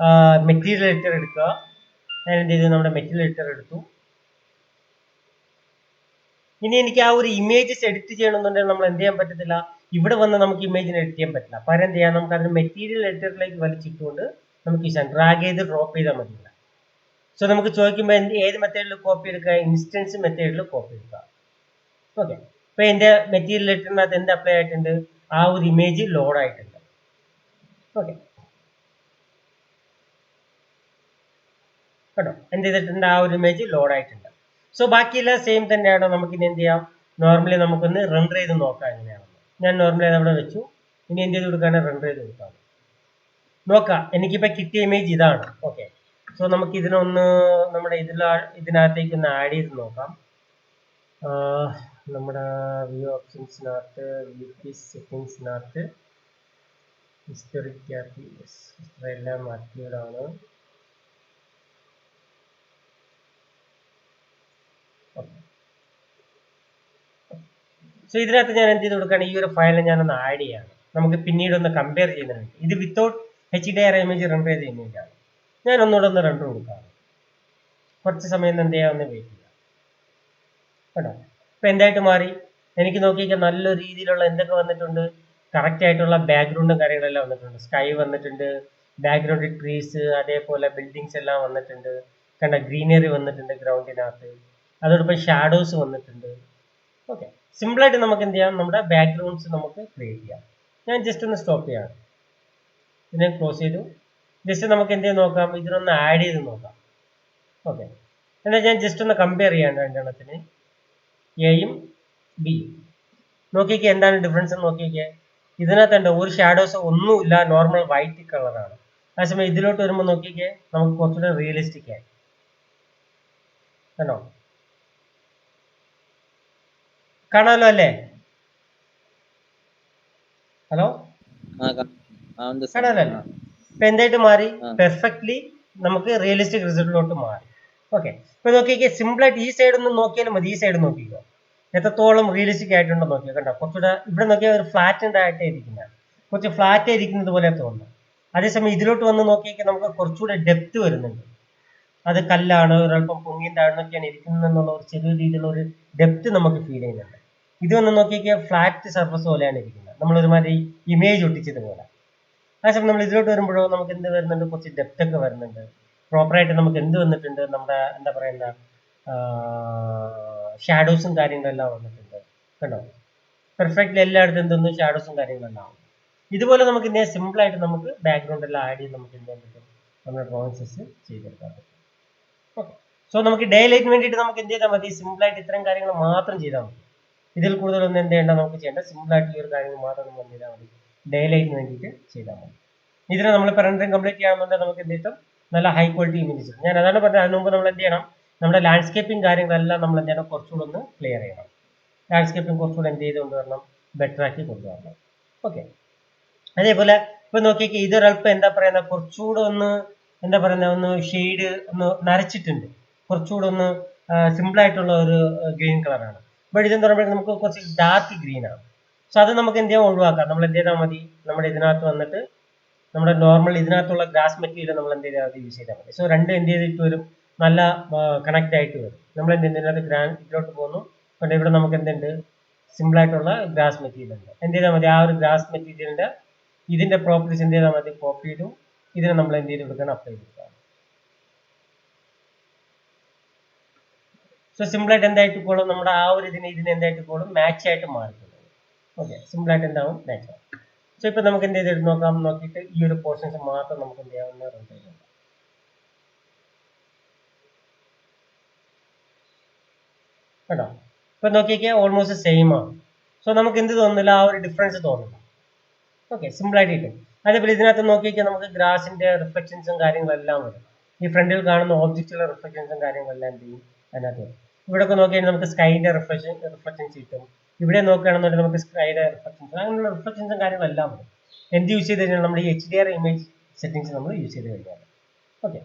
മെറ്റീരിയൽ എഡിറ്റർ എടുക്കുക. ഞാൻ എന്ത് ചെയ്തു, നമ്മുടെ മെറ്റീരിയൽ എഡിറ്റർ എടുത്തു. ഇനി എനിക്ക് ആ ഒരു ഇമേജസ് എഡിറ്റ് ചെയ്യണമെന്നുണ്ടെങ്കിൽ നമ്മൾ എന്ത് ചെയ്യാൻ പറ്റത്തില്ല, ഇവിടെ വന്ന് നമുക്ക് ഇമേജിന് എഡിറ്റ് ചെയ്യാൻ പറ്റില്ല. പകരം എന്ത് ചെയ്യാം, നമുക്ക് അതിന് മെറ്റീരിയൽ എഡിറ്ററിലേക്ക് വലിച്ചിട്ടുകൊണ്ട് നമുക്ക് ഈ ഡ്രാഗ് ചെയ്ത് ഡ്രോപ്പ് ചെയ്താൽ മതി. സോ നമുക്ക് ചോദിക്കുമ്പോൾ ഏത് മെത്തേഡിൽ കോപ്പി എടുക്കുക, ഇൻസ്റ്റൻസ് മെത്തേഡിൽ കോപ്പി എടുക്കുക. ഓക്കെ, ഇപ്പൊ എന്റെ മെറ്റീരിയൽ എഡിറ്ററിനകത്ത് എന്ത് അപ്ലൈ ആയിട്ടുണ്ട്, ആ ഒരു ഇമേജ് ലോഡ് ആയിട്ടുണ്ട്. ഓക്കെ, കേട്ടോ, എന്ത് ചെയ്തിട്ടുണ്ട്, ആ ഒരു ഇമേജ് ലോഡ് ആയിട്ടുണ്ട്. സോ ബാക്കിയെല്ലാം സെയിം തന്നെയാണോ, നമുക്ക് ഇനി എന്ത് ചെയ്യാം, നോർമലി നമുക്കൊന്ന് റെൻഡർ ചെയ്ത് നോക്കാം എങ്ങനെയാണെന്ന്. ഞാൻ നോർമലി അത് അവിടെ വെച്ചു. ഇനി എന്ത് ചെയ്ത് കൊടുക്കാണ്, റെൻഡർ ചെയ്ത് കൊടുക്കാം. നോക്കാം, എനിക്കിപ്പോ കിട്ടിയ ഇമേജ് ഇതാണ്. ഓക്കെ, സോ നമുക്ക് ഇതിനൊന്ന് നമ്മുടെ ഇതിനകത്തേക്ക് ഒന്ന് ആഡ് ചെയ്ത് നോക്കാം. നമ്മുടെ വ്യൂ ഓപ്ഷൻസിനകത്ത് സെറ്റിംഗ്സിനകത്ത് ഹിസ്റ്റോറിക് എല്ലാം മാറ്റിയതാണ്. സോ ഇതിനകത്ത് ഞാൻ എന്ത് ചെയ്ത് കൊടുക്കുകയാണ്, ഈ ഒരു ഫയൽ ഞാനൊന്ന് ആഡ് ചെയ്യാണ്, നമുക്ക് പിന്നീട് ഒന്ന് കമ്പയർ ചെയ്യുന്നതിന്. ഇത് വിത്തൗട്ട് HDR ഇമേജ് റെൻഡർ ചെയ്ത ഇമേജ് ആണ്. ഞാൻ ഒന്നുകൂടെ ഒന്ന് റെൻഡർ കൊടുക്കാം. കുറച്ച് സമയം എന്ത് ചെയ്യാം, ഒന്ന് വെയിറ്റ് ചെയ്യാം. കേട്ടോ, ഇപ്പൊ എന്തായിട്ട് മാറി, എനിക്ക് നോക്കിയാൽ നല്ല രീതിയിലുള്ള എന്തൊക്കെ വന്നിട്ടുണ്ട്, കറക്റ്റ് ആയിട്ടുള്ള ബാക്ക്ഗ്രൗണ്ടും കാര്യങ്ങളെല്ലാം വന്നിട്ടുണ്ട്. സ്കൈ വന്നിട്ടുണ്ട്, ബാക്ക്ഗ്രൗണ്ട് ട്രീസ്, അതേപോലെ ബിൽഡിങ്സ് എല്ലാം വന്നിട്ടുണ്ട്. കണ്ട, ഗ്രീനറി വന്നിട്ടുണ്ട് ഗ്രൗണ്ടിനകത്ത്. അതോടൊപ്പം ഷാഡോസ് വന്നിട്ടുണ്ട്. ഓക്കെ, സിമ്പിളായിട്ട് നമുക്ക് എന്ത് ചെയ്യാം, നമ്മുടെ ബാക്ക്ഗ്രൗണ്ട്സ് നമുക്ക് ക്രിയേറ്റ് ചെയ്യാം. ഞാൻ ജസ്റ്റ് ഒന്ന് സ്റ്റോപ്പ് ചെയ്യാം, ഇതിനെ ക്ലോസ് ചെയ്തു. ജസ്റ്റ് നമുക്ക് എന്ത് ചെയ്യാൻ നോക്കാം, ഇതിനൊന്ന് ആഡ് ചെയ്ത് നോക്കാം. ഓക്കെ, എന്നാൽ ഞാൻ ജസ്റ്റ് ഒന്ന് കമ്പയർ ചെയ്യാൻ രണ്ടെണ്ണത്തിന്, എയും ബിയും. നോക്കിക്കേ എന്താണ് ഡിഫറൻസ് എന്ന് നോക്കിക്കേ. ഇതിനകത്തുണ്ട് ഒരു ഷാഡോസ് ഒന്നുമില്ല, നോർമൽ വൈറ്റ് കളറാണ്. അതേസമയം ഇതിലോട്ട് വരുമ്പോൾ നോക്കിക്കേ, നമുക്ക് കുറച്ചുകൂടെ റിയലിസ്റ്റിക് ആയി. കണ്ടോ, കാണാമല്ലോ അല്ലേ? ഹലോ, കാണാമല്ലോ. ഇപ്പൊ എന്തായിട്ട് മാറി, പെർഫെക്റ്റ്ലി നമുക്ക് റിയലിസ്റ്റിക് റിസൾട്ടിലോട്ട് മാറി. ഓക്കെ, ഇപ്പൊ നോക്കിക്കേ, സിമ്പിൾ ആയിട്ട് ഈ സൈഡ് ഒന്ന് നോക്കിയാലും മതി. ഈ സൈഡ് നോക്കിക്കോ, എത്രത്തോളം റിയലിസ്റ്റിക് ആയിട്ടുണ്ടോ നോക്കിയോ. കണ്ടോ, കുറച്ചുകൂടെ ഇവിടെ നോക്കിയാൽ ഒരു ഫ്ലാറ്റൻഡ് ആയിട്ട് ഇരിക്കുന്ന, കുറച്ച് ഫ്ലാറ്റ് ഇരിക്കുന്നത് പോലെ തോന്നുന്നു. അതേസമയം ഇതിലോട്ട് വന്ന് നോക്കിയാൽ നമുക്ക് കുറച്ചുകൂടെ ഡെപ്ത് വരുന്നുണ്ട്. അത് കല്ലാണ്, ഒരല്പം പൊങ്ങിയും താഴ്ന്നൊക്കെയാണ് ഇരിക്കുന്നത് എന്നുള്ള ഒരു ചെറിയ രീതിയിലുള്ള ഒരു ഡെപ്ത് നമുക്ക് ഫീൽ ചെയ്യുന്നുണ്ട്. ഇത് വന്ന് നോക്കിയാൽ ഫ്ലാറ്റ് സർഫസ് പോലെയാണ് ഇരിക്കുന്നത്, നമ്മളൊരുമാതിരി ഇമേജ് ഒട്ടിച്ചതുപോലെ. അതേസമയം നമ്മൾ ഇതിലോട്ട് വരുമ്പോഴോ നമുക്ക് എന്ത് വരുന്നുണ്ട്, കുറച്ച് ഡെപ്ത് ഒക്കെ വരുന്നുണ്ട്. പ്രോപ്പറായിട്ട് നമുക്ക് എന്ത് വന്നിട്ടുണ്ട്, നമ്മുടെ എന്താ പറയുന്ന ഷാഡോസും കാര്യങ്ങളെല്ലാം വന്നിട്ടുണ്ട്. കണ്ടോ, പെർഫെക്റ്റ്ലി എല്ലായിടത്തും എന്തൊന്നും ഷാഡോസും കാര്യങ്ങളെല്ലാം ആവും. ഇതുപോലെ നമുക്ക് ഇങ്ങനെ സിമ്പിൾ ആയിട്ട് നമുക്ക് ബാക്ക്ഗ്രൗണ്ട് എല്ലാം ആഡ് ചെയ്ത് നമുക്ക് എന്ത് ചെയ്യാൻ പറ്റും, നമ്മുടെ ഡ്രോയിങ്സ് ചെയ്തെടുക്കാൻ പറ്റും. ഓക്കെ, സോ നമുക്ക് ഡേ ലൈറ്റിന് വേണ്ടിയിട്ട് നമുക്ക് എന്ത് ചെയ്താൽ മതി, സിമ്പിൾ ആയിട്ട് ഇത്തരം കാര്യങ്ങൾ മാത്രം ചെയ്താൽ മതി. ഇതിൽ കൂടുതലൊന്നും എന്ത് ചെയ്യേണ്ട, നമുക്ക് ചെയ്യേണ്ട സിമ്പിൾ ആയിട്ട് ഈ ഒരു കാര്യങ്ങൾ മാത്രം നമ്മൾ എന്ത് ചെയ്താൽ മതി, ഡേ ലൈറ്റിന് വേണ്ടിയിട്ട് ചെയ്താൽ മതി. ഇതിനെ നമ്മൾ റെൻഡറിങ് കംപ്ലീറ്റ് ചെയ്യാമെന്നുണ്ടെങ്കിൽ നമുക്ക് എന്ത് കിട്ടും, നല്ല ഹൈ ക്വാളിറ്റി ഇമേജസ്. ഞാൻ അതാണ് പറഞ്ഞത്, അതിന് മുമ്പ് നമ്മൾ എന്ത് ചെയ്യണം, നമ്മുടെ ലാൻഡ്സ്കേപ്പിംഗ് കാര്യങ്ങളെല്ലാം നമ്മൾ എന്ത് ചെയ്യണം, കുറച്ചുകൂടെ ഒന്ന് ക്ലിയർ ചെയ്യണം. ലാൻഡ്സ്കേപ്പിംഗ് കുറച്ചുകൂടെ എന്ത് ചെയ്ത് കൊണ്ടുവരണം, ബെറ്റർ ആക്കി കൊണ്ടുവരണം. ഓക്കെ, അതേപോലെ ഇപ്പൊ നോക്കിയൊക്കെ ഇതൊരല്പം എന്താ പറയുന്ന, കുറച്ചുകൂടെ ഒന്ന് എന്താ പറയുന്ന, ഒന്ന് ഷെയ്ഡ് ഒന്ന് നരച്ചിട്ടുണ്ട്. കുറച്ചുകൂടെ ഒന്ന് സിമ്പിൾ ആയിട്ടുള്ള ഒരു ഗ്രീൻ കളറാണ്. ബട്ട് ഇതെന്ന് പറയുമ്പോൾ നമുക്ക് കുറച്ച് ഡാർക്ക് ഗ്രീൻ ആണ്. സോ അത് നമുക്ക് എന്ത് ചെയ്യാൻ ഒഴിവാക്കാം. നമ്മൾ എന്ത് ചെയ്താൽ മതി, നമ്മുടെ ഇതിനകത്ത് വന്നിട്ട് നമ്മുടെ നോർമൽ ഇതിനകത്തുള്ള ഗ്രാസ് മെറ്റീരിയൽ നമ്മൾ എന്ത് ചെയ്താൽ മതി, യൂസ് ചെയ്താൽ മതി. സോ രണ്ട് എന്ത് ചെയ്തിട്ട് വരും, നല്ല കണക്ട് ആയിട്ട് വരും. നമ്മൾ എന്ത് ഇതിനകത്ത് ഇതിലോട്ട് പോകുന്നു, അതുകൊണ്ട് ഇവിടെ നമുക്ക് എന്തുണ്ട്, സിമ്പിൾ ആയിട്ടുള്ള ഗ്രാസ് മെറ്റീരിയൽ ഉണ്ട്. എന്ത് ചെയ്താൽ മതി, ആ ഒരു ഗ്രാസ് മെറ്റീരിയലിന്റെ ഇതിന്റെ പ്രോപ്പർട്ടീസ് എന്ത് ചെയ്താൽ മതി, കോപ്പി ചെയ്തു ഇതിനെ നമ്മൾ എന്ത് ചെയ്ത് കൊടുക്കണം, അപ്ലൈ ചെയ്ത് കൊടുക്കണം. സോ സിമ്പിൾ ആയിട്ട് എന്തായിട്ട് പോലും നമ്മുടെ ആ ഒരു ഇതിന് എന്തായിട്ട് പോലും മാച്ച് ആയിട്ട് മാറിക്കുന്നത്. ഓക്കെ, സിമ്പിൾ ആയിട്ട് എന്താവും, മാച്ച് ആവും. സോ ഇപ്പൊ നമുക്ക് എന്ത് ചെയ്തിട്ട് നോക്കാം, നോക്കിയിട്ട് ഈ ഒരു പോർഷൻസ് മാത്രം നമുക്ക് എന്ത് ചെയ്യാവുന്ന റൺ ചെയ്യാം. കേട്ടോ, ഇപ്പൊ നോക്കിയൊക്കെ ഓൾമോസ്റ്റ് സെയിം ആണ്. സോ നമുക്ക് എന്ത് തോന്നുന്നില്ല, ആ ഒരു ഡിഫറൻസ് തോന്നില്ല. ഓക്കെ, സിമ്പിൾ ആയിട്ട് കിട്ടും. അതേപോലെ ഇതിനകത്ത് നോക്കിയൊക്കെ നമുക്ക് ഗ്രാസിന്റെ റിഫ്ലക്ഷൻസും കാര്യങ്ങളെല്ലാം വരും. ഈ ഫ്രണ്ടിൽ കാണുന്ന ഓബ്ജക്റ്റുകളുടെ റിഫ്ലക്ഷൻസും കാര്യങ്ങളെല്ലാം എന്ത് ചെയ്യും, അതിനകത്ത് വരും. ഇവിടെ ഒക്കെ നോക്കിയാൽ നമുക്ക് സ്കൈന്റെ റിഫ്ലക്ഷൻസ് കിട്ടും. ഇവിടെ നോക്കുകയാണെന്നുണ്ടെങ്കിൽ നമുക്ക് സ്കൈയുടെ റിഫ്ലക്ഷൻസ്, അങ്ങനെയുള്ള റിഫ്ലക്ഷൻസും കാര്യങ്ങളെല്ലാം വരും. എന്ത് യൂസ് ചെയ്ത് കഴിഞ്ഞാൽ നമ്മുടെ ഈ HDR ഇമേജ് സെറ്റിംഗ്സ് നമ്മൾ യൂസ് ചെയ്ത് കഴിഞ്ഞാൽ. ഓക്കെ,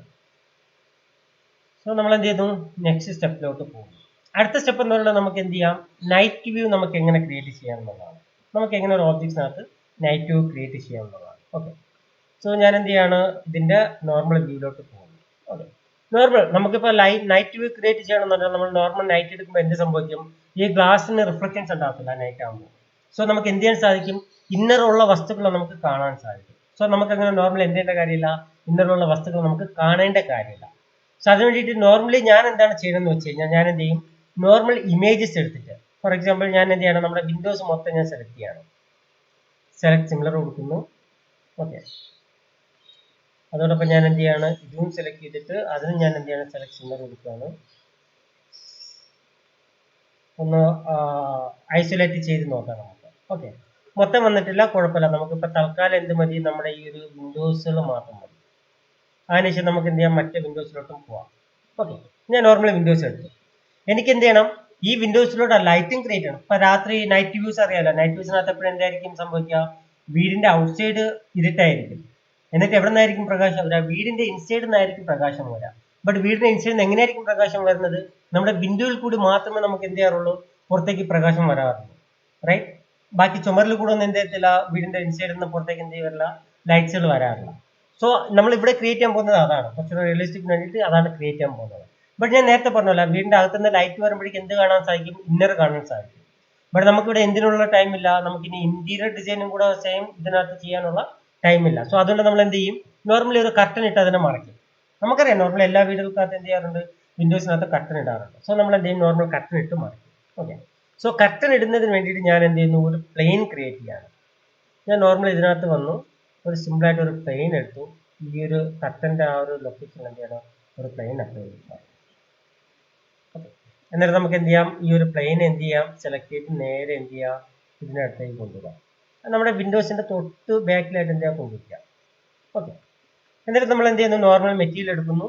സോ നമ്മൾ എന്ത് ചെയ്യുന്നു, നെക്സ്റ്റ് സ്റ്റെപ്പിലോട്ട് പോകും. അടുത്ത സ്റ്റെപ്പ് എന്ന് പറയുന്നത് നമുക്ക് എന്ത് ചെയ്യാം, നൈറ്റ് വ്യൂ നമുക്ക് എങ്ങനെ ക്രിയേറ്റ് ചെയ്യാം എന്നുള്ളതാണ്. നമുക്ക് എങ്ങനെ ഒരു ഓബ്ജക്ട്സിനകത്ത് നൈറ്റ് വ്യൂ ക്രിയേറ്റ് ചെയ്യാം എന്നുള്ളതാണ്. ഓക്കെ, സോ ഞാൻ എന്ത് ചെയ്യാണ്, ഇതിന്റെ നോർമൽ വ്യൂയിലോട്ട് പോകുന്നു. ഓക്കെ, നോർമൽ നമുക്കിപ്പോൾ നൈറ്റ് വ്യൂ ക്രിയേറ്റ് ചെയ്യണമെന്നുണ്ടെങ്കിൽ നമ്മൾ നോർമൽ നൈറ്റ് എടുക്കുമ്പോൾ എന്ത് സംഭവിക്കും, ഈ ഗ്ലാസിന് റിഫ്ലക്ഷൻസ് ഉണ്ടാകത്തില്ല നൈറ്റ് ആകുമ്പോൾ. സോ നമുക്ക് എന്ത് ചെയ്യാൻ സാധിക്കും, ഇന്നറുള്ള വസ്തുക്കൾ നമുക്ക് കാണാൻ സാധിക്കും. സോ നമുക്ക് അങ്ങനെ നോർമൽ എന്ത് ചെയ്യേണ്ട കാര്യമില്ല, ഇന്നറുള്ള വസ്തുക്കൾ നമുക്ക് കാണേണ്ട കാര്യമില്ല. സോ അതിന് വേണ്ടിയിട്ട് നോർമലി ഞാൻ എന്താണ് ചെയ്യണമെന്ന് വെച്ച് കഴിഞ്ഞാൽ, ഞാൻ എന്ത് ചെയ്യും, നോർമൽ ഇമേജസ് എടുത്തിട്ട്, ഫോർ എക്സാമ്പിൾ ഞാൻ എന്ത് ചെയ്യണം, നമ്മുടെ വിൻഡോസ് മൊത്തം ഞാൻ സെലക്ട് ചെയ്യണം. സെലക്ട് സിമിലർ കൊടുക്കുന്നു. ഓക്കെ, അതോടൊപ്പം ഞാൻ എന്ത് ചെയ്യാണ്, ഇതും സെലക്ട് ചെയ്തിട്ട് അതിന് ഞാൻ എന്ത് ചെയ്യണം, സെലക്ട് സിമിലർ കൊടുക്കുകയാണ്. ഒന്ന് ഐസൊലേറ്റ് ചെയ്ത് നോക്കാം നമുക്ക്. ഓക്കെ, മൊത്തം വന്നിട്ടില്ല, കുഴപ്പമില്ല. നമുക്കിപ്പോൾ തൽക്കാലം എന്ത് മതി, നമ്മുടെ ഈ ഒരു വിൻഡോസുകൾ മാത്രം മതി. അതിനുശേഷം നമുക്ക് എന്ത് ചെയ്യാം, മറ്റേ വിൻഡോസിലോട്ടും പോവാം. ഓക്കെ, ഞാൻ നോർമൽ വിൻഡോസ് എടുത്തു. എനിക്ക് എന്ത് ചെയ്യണം, ഈ വിൻഡോസിലൂടെ ലൈറ്റിംഗ് ക്രിയേറ്റ് ചെയ്യണം. ഇപ്പൊ രാത്രി നൈറ്റ് വ്യൂസ് അറിയാലോ, നൈറ്റ് വ്യൂസിനകത്ത് എപ്പോഴും എന്തായിരിക്കും സംഭവിക്കുക, വീടിന്റെ ഔട്ട്സൈഡ് ഇരുട്ടായിരിക്കും. എന്നിട്ട് എവിടെ നിന്നായിരിക്കും പ്രകാശം വരിക, വീടിന്റെ ഇൻസൈഡിൽ നിന്നായിരിക്കും പ്രകാശം വരിക. ബട്ട് വീടിന്റെ ഇൻസൈഡിൽ നിന്ന് എങ്ങനെയായിരിക്കും പ്രകാശം വരുന്നത്, നമ്മുടെ വിൻഡോയിൽ കൂടി മാത്രമേ നമുക്ക് എന്ത് ചെയ്യാറുള്ളൂ, പുറത്തേക്ക് പ്രകാശം വരാറുള്ളൂ. റൈറ്റ്, ബാക്കി ചുമരിൽ കൂടെ ഒന്നും എന്ത് ചെയ്യത്തില്ല, വീടിന്റെ ഇൻസൈഡിൽ നിന്ന് പുറത്തേക്ക് എന്ത് ചെയ്യാറില്ല, ലൈറ്റ്സുകൾ വരാറില്ല. സോ നമ്മൾ ഇവിടെ ക്രിയേറ്റ് ചെയ്യാൻ പോകുന്നത് അതാണ്, കുറച്ചുകൂടെ റിയലിസ്റ്റിക് വേണ്ടിയിട്ട് അതാണ് ക്രിയേറ്റ് ചെയ്യാൻ പോകുന്നത്. ബട്ട് ഞാൻ നേരത്തെ പറഞ്ഞല്ലോ, വീടിന്റെ അകത്തുനിന്ന് ലൈറ്റ് വരുമ്പോഴേക്കും എന്ത് കാണാൻ സാധിക്കും, ഇന്നർ കാണാൻ സാധിക്കും. ബട്ട് നമുക്കിവിടെ എന്തിനുള്ള ടൈമില്ല, നമുക്കിനി ഇന്റീരിയർ ഡിസൈനും കൂടെ സെയിം ഇതിനകത്ത് ചെയ്യാനുള്ള ടൈമില്ല. സോ അതുകൊണ്ട് നമ്മൾ എന്ത് ചെയ്യും, നോർമലി ഒരു കർട്ടൻ ഇട്ട് അതിനെ മറയ്ക്കും. നമുക്കറിയാം നോർമൽ എല്ലാ വീടുകൾക്കകത്ത് എന്ത് ചെയ്യാറുണ്ട്, വിൻഡോസിനകത്ത് കർട്ടൻ ഇടാറുണ്ട്. സോ നമ്മൾ എന്ത് ചെയ്യും, നോർമൽ കർട്ടൻ ഇട്ട് മറയ്ക്കും. ഓക്കെ, സോ കർട്ടൻ ഇടുന്നതിന് വേണ്ടിയിട്ട് ഞാൻ എന്ത് ചെയ്യുന്നു, ഒരു പ്ലെയിൻ ക്രിയേറ്റ് ചെയ്യാണ്. ഞാൻ നോർമൽ ഇതിനകത്ത് വന്നു, ഒരു സിമ്പിൾ ആയിട്ട് ഒരു പ്ലെയിൻ എടുത്തു. ഈ ഒരു കർട്ടന്റെ ആ ഒരു ലൊക്കേഷൻ എന്ത് ചെയ്യണം, ഒരു പ്ലെയിൻ അപ്ലൈ ചെയ്യും. എന്നിട്ട് നമുക്ക് എന്ത് ചെയ്യാം, ഈ ഒരു പ്ലെയിൻ എന്ത് ചെയ്യാം, സെലക്ട് ചെയ്ത് നേരെ എന്ത് ചെയ്യാം, ഇതിനടുത്തേക്ക് കൊണ്ടുപോകാം. നമ്മുടെ വിൻഡോസിന്റെ തൊട്ട് ബാക്കിലായിട്ട് എന്ത് ചെയ്യാം, കൊണ്ടുവയ്ക്കാം. ഓക്കെ, എന്നിട്ട് നമ്മൾ എന്ത് ചെയ്യുന്നു, നോർമൽ മെറ്റീരിയൽ എടുക്കുന്നു,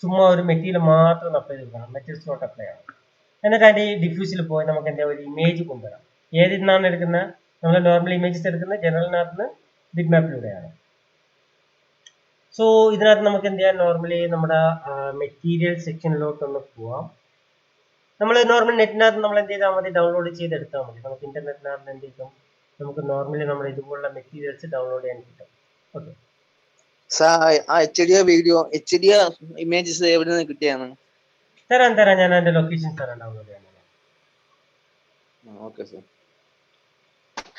ചുമ്മാ ഒരു മെറ്റീരിയൽ മാത്രം അപ്ലൈ ചെയ്തെടുക്കണം, മെറ്റീരിയൽ സ്ലോട്ട് അപ്ലൈ ആണ്. എന്നിട്ട് അതിന്റെ ഈ ഡിഫ്യൂസിൽ പോയി നമുക്ക് എന്താ, ഒരു ഇമേജ് കൊണ്ടുവരാം. ഏതിന്നാണ് എടുക്കുന്നത്, നമ്മൾ നോർമൽ ഇമേജസ് എടുക്കുന്നത് ജനറലിനകത്ത് നിന്ന് ബിഗ് മാപ്പിലൂടെയാണ്. സോ ഇതിനകത്ത് നമുക്ക് എന്ത് ചെയ്യാം, നോർമലി നമ്മുടെ മെറ്റീരിയൽ സെക്ഷനിലോട്ടൊന്ന് പോവാം. നമ്മൾ നോർമൽ നെറ്റിനകത്ത് നമ്മൾ എന്ത് ചെയ്താൽ മതി, ഡൗൺലോഡ് ചെയ്തെടുത്താൽ മതി. നമുക്ക് ഇന്റർനെറ്റിനകത്ത് എന്ത് ചെയ്യും, നമുക്ക് നോർമലി നമ്മൾ ഇതുപോലുള്ള മെറ്റീരിയൽസ് ഡൗൺലോഡ് ചെയ്യാൻ കിട്ടും. ഓക്കെ,
വീഡിയോ HDR ഇമേജസ് എവിടെ നിന്ന് കിട്ടിയാണ്?
തരാം, ഞാൻ അതിന്റെ ലൊക്കേഷൻ തരാം ഡൗൺലോഡ് ചെയ്യാൻ.
Okay sir.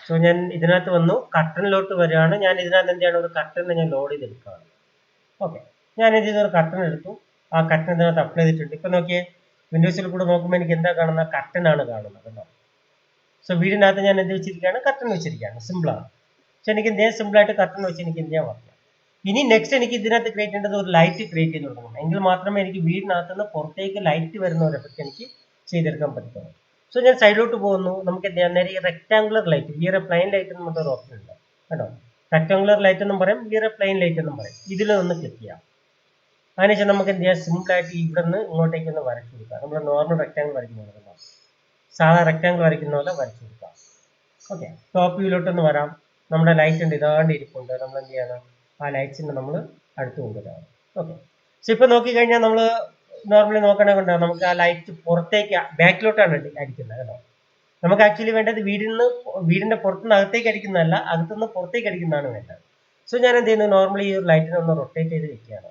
സോ ഞാൻ ഇതിനകത്ത് വന്നു, കർട്ടനിലോട്ട് വരികയാണ്. ഞാൻ ഇതിനകത്ത് എന്ത് ചെയ്യണം, ഒരു കർട്ടനെ ഞാൻ ലോഡ് ചെയ്തെടുക്കുകയാണ്. ഓക്കെ, ഞാൻ എന്ത് ചെയ്തു, ഒരു കർട്ടൻ എടുത്തു. ആ കർട്ടൻ ഇതിനകത്ത് അപ്ലൈ ചെയ്തിട്ടുണ്ട്. ഇപ്പൊ നോക്കിയേ, വിൻഡോസിൽ കൂടെ നോക്കുമ്പോൾ എനിക്ക് എന്താ കാണുന്നത്, കർട്ടൻ ആണ് കാണുന്നത് കേട്ടോ. സോ വീടിനകത്ത് ഞാൻ എന്ത് വെച്ചിരിക്കുകയാണ്, കർട്ടൻ വെച്ചിരിക്കുകയാണ്. സിമ്പിളാണ്. പക്ഷെ എനിക്ക് എന്ത് ചെയ്യാൻ, സിമ്പിൾ ആയിട്ട് കർട്ടൻ വെച്ച് എനിക്ക് എന്ത് ചെയ്യാൻ പറ്റില്ല. ഇനി നെക്സ്റ്റ് എനിക്ക് ഇതിനകത്ത് ക്രിയേറ്റ് ചെയ്യേണ്ടത് ഒരു ലൈറ്റ് ക്രിയേറ്റ് ചെയ്ത് കൊടുക്കണം. എങ്കിൽ മാത്രമേ എനിക്ക് വീടിനകത്ത് നിന്ന് പുറത്തേക്ക് ലൈറ്റ് വരുന്ന ഒരു എഫക്റ്റ് എനിക്ക് ചെയ്തെടുക്കാൻ പറ്റത്തുള്ളൂ. സോ ഞാൻ സൈഡിലോട്ട് പോകുന്നു. നമുക്ക് എന്ത് ചെയ്യാം, നേരെ ഈ റെക്ടാംഗുലർ ലൈറ്റ്, ഈ ഒരു പ്ലെയിൻ ലൈറ്റ് എന്ന് പറഞ്ഞൊരു ഓപ്ഷൻ ഉണ്ട് കേട്ടോ. റെക്ടാംഗുലർ ലൈറ്റ് എന്നും പറയും, ഈ ഒരു പ്ലെയിൻ ലൈറ്റ് എന്നും പറയും. ഇതിൽ ഒന്ന് ക്ലിക്ക് ചെയ്യാം. അതിനുശേഷം നമുക്ക് എന്ത് ചെയ്യാം, സിമ്പിൾ ആയിട്ട് ഇവിടെ നിന്ന് ഇങ്ങോട്ടേക്ക് ഒന്ന് വരച്ചു കൊടുക്കാം. നമ്മൾ നോർമൽ റെക്ടാംഗിൾ വരയ്ക്കുന്ന പോലെ, സാധാ റെക്ടാംഗിൾ വരയ്ക്കുന്ന പോലെ വരച്ചു കൊടുക്കാം. ഓക്കെ, ടോപ്പ് വ്യൂയിലോട്ടൊന്ന് വരാം. നമ്മുടെ ലൈറ്റ് ഉണ്ട്, ഇതാണ്ട് ഇരിപ്പുണ്ട്. നമ്മൾ എന്ത് ചെയ്യണം, ആ ലൈറ്റ്സിനെ നമ്മൾ അടുത്ത് കൊണ്ടുവരാം. ഓക്കെ, സോ ഇപ്പൊ നോക്കിക്കഴിഞ്ഞാൽ നമ്മൾ നോർമലി നോക്കണേ കൊണ്ടാണ് നമുക്ക് ആ ലൈറ്റ് പുറത്തേക്ക് ബാക്കിലോട്ടാണ് അടിക്കുന്നത് കേട്ടോ. നമുക്ക് ആക്ച്വലി വേണ്ടത് വീടിന്റെ പുറത്തുനിന്ന് അകത്തേക്ക് അടിക്കുന്നതല്ല, അകത്തുനിന്ന് പുറത്തേക്ക് അടിക്കുന്നതാണ് വേണ്ടത്. സോ ഞാൻ എന്ത് ചെയ്യുന്നു, നോർമലി ഈ ഒരു ലൈറ്റിനെ ഒന്ന് റൊട്ടേറ്റ് ചെയ്ത് വെക്കുകയാണ്.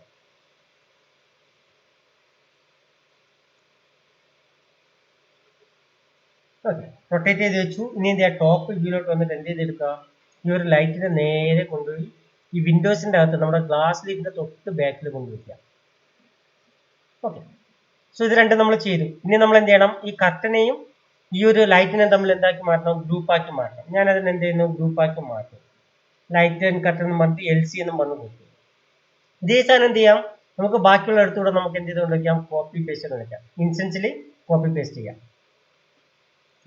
ഓക്കെ, റൊട്ടേറ്റ് ചെയ്ത് വെച്ചു. ഇനി എന്ത് ചെയ്യാം, ടോപ്പ് വ്യൂയിലോട്ട് വന്നിട്ട് എന്ത് ചെയ്തെടുക്കുക, ഈ ഒരു ലൈറ്റിനെ നേരെ കൊണ്ടുപോയി ഈ വിൻഡോസിന്റെ അകത്ത് നമ്മുടെ ഗ്ലാസ് ലീഫിന്റെ തൊട്ട് ബാക്കിൽ കൊണ്ടുവയ്ക്കാം. ഓക്കെ, സോ ഇത് രണ്ടും നമ്മൾ ചെയ്തു. ഇനി നമ്മൾ എന്ത് ചെയ്യണം, ഈ കർട്ടനെയും ഈ ഒരു ലൈറ്റിനെ തമ്മിൽ എന്താക്കി മാറ്റണം, ഗ്രൂപ്പാക്കി മാറ്റണം. ഞാൻ അതിന് എന്ത് ചെയ്യുന്നു, ഗ്രൂപ്പാക്കി മാറ്റും. ലൈറ്റ് ആൻഡ് കർട്ടൻ എന്ന് പറഞ്ഞിട്ട് LC എന്നും പറഞ്ഞു കൊടുക്കും. ഇതേ സാധനം എന്ത് ചെയ്യാം, നമുക്ക് ബാക്കിയുള്ള അടുത്തൂടെ നമുക്ക് എന്ത് ചെയ്തുകൊണ്ട് വയ്ക്കാം, കോപ്പി പേസ്റ്റ് എന്ന് വയ്ക്കാം. ഇൻസ്റ്റൻസിൽ കോപ്പി പേസ്റ്റ് ചെയ്യാം.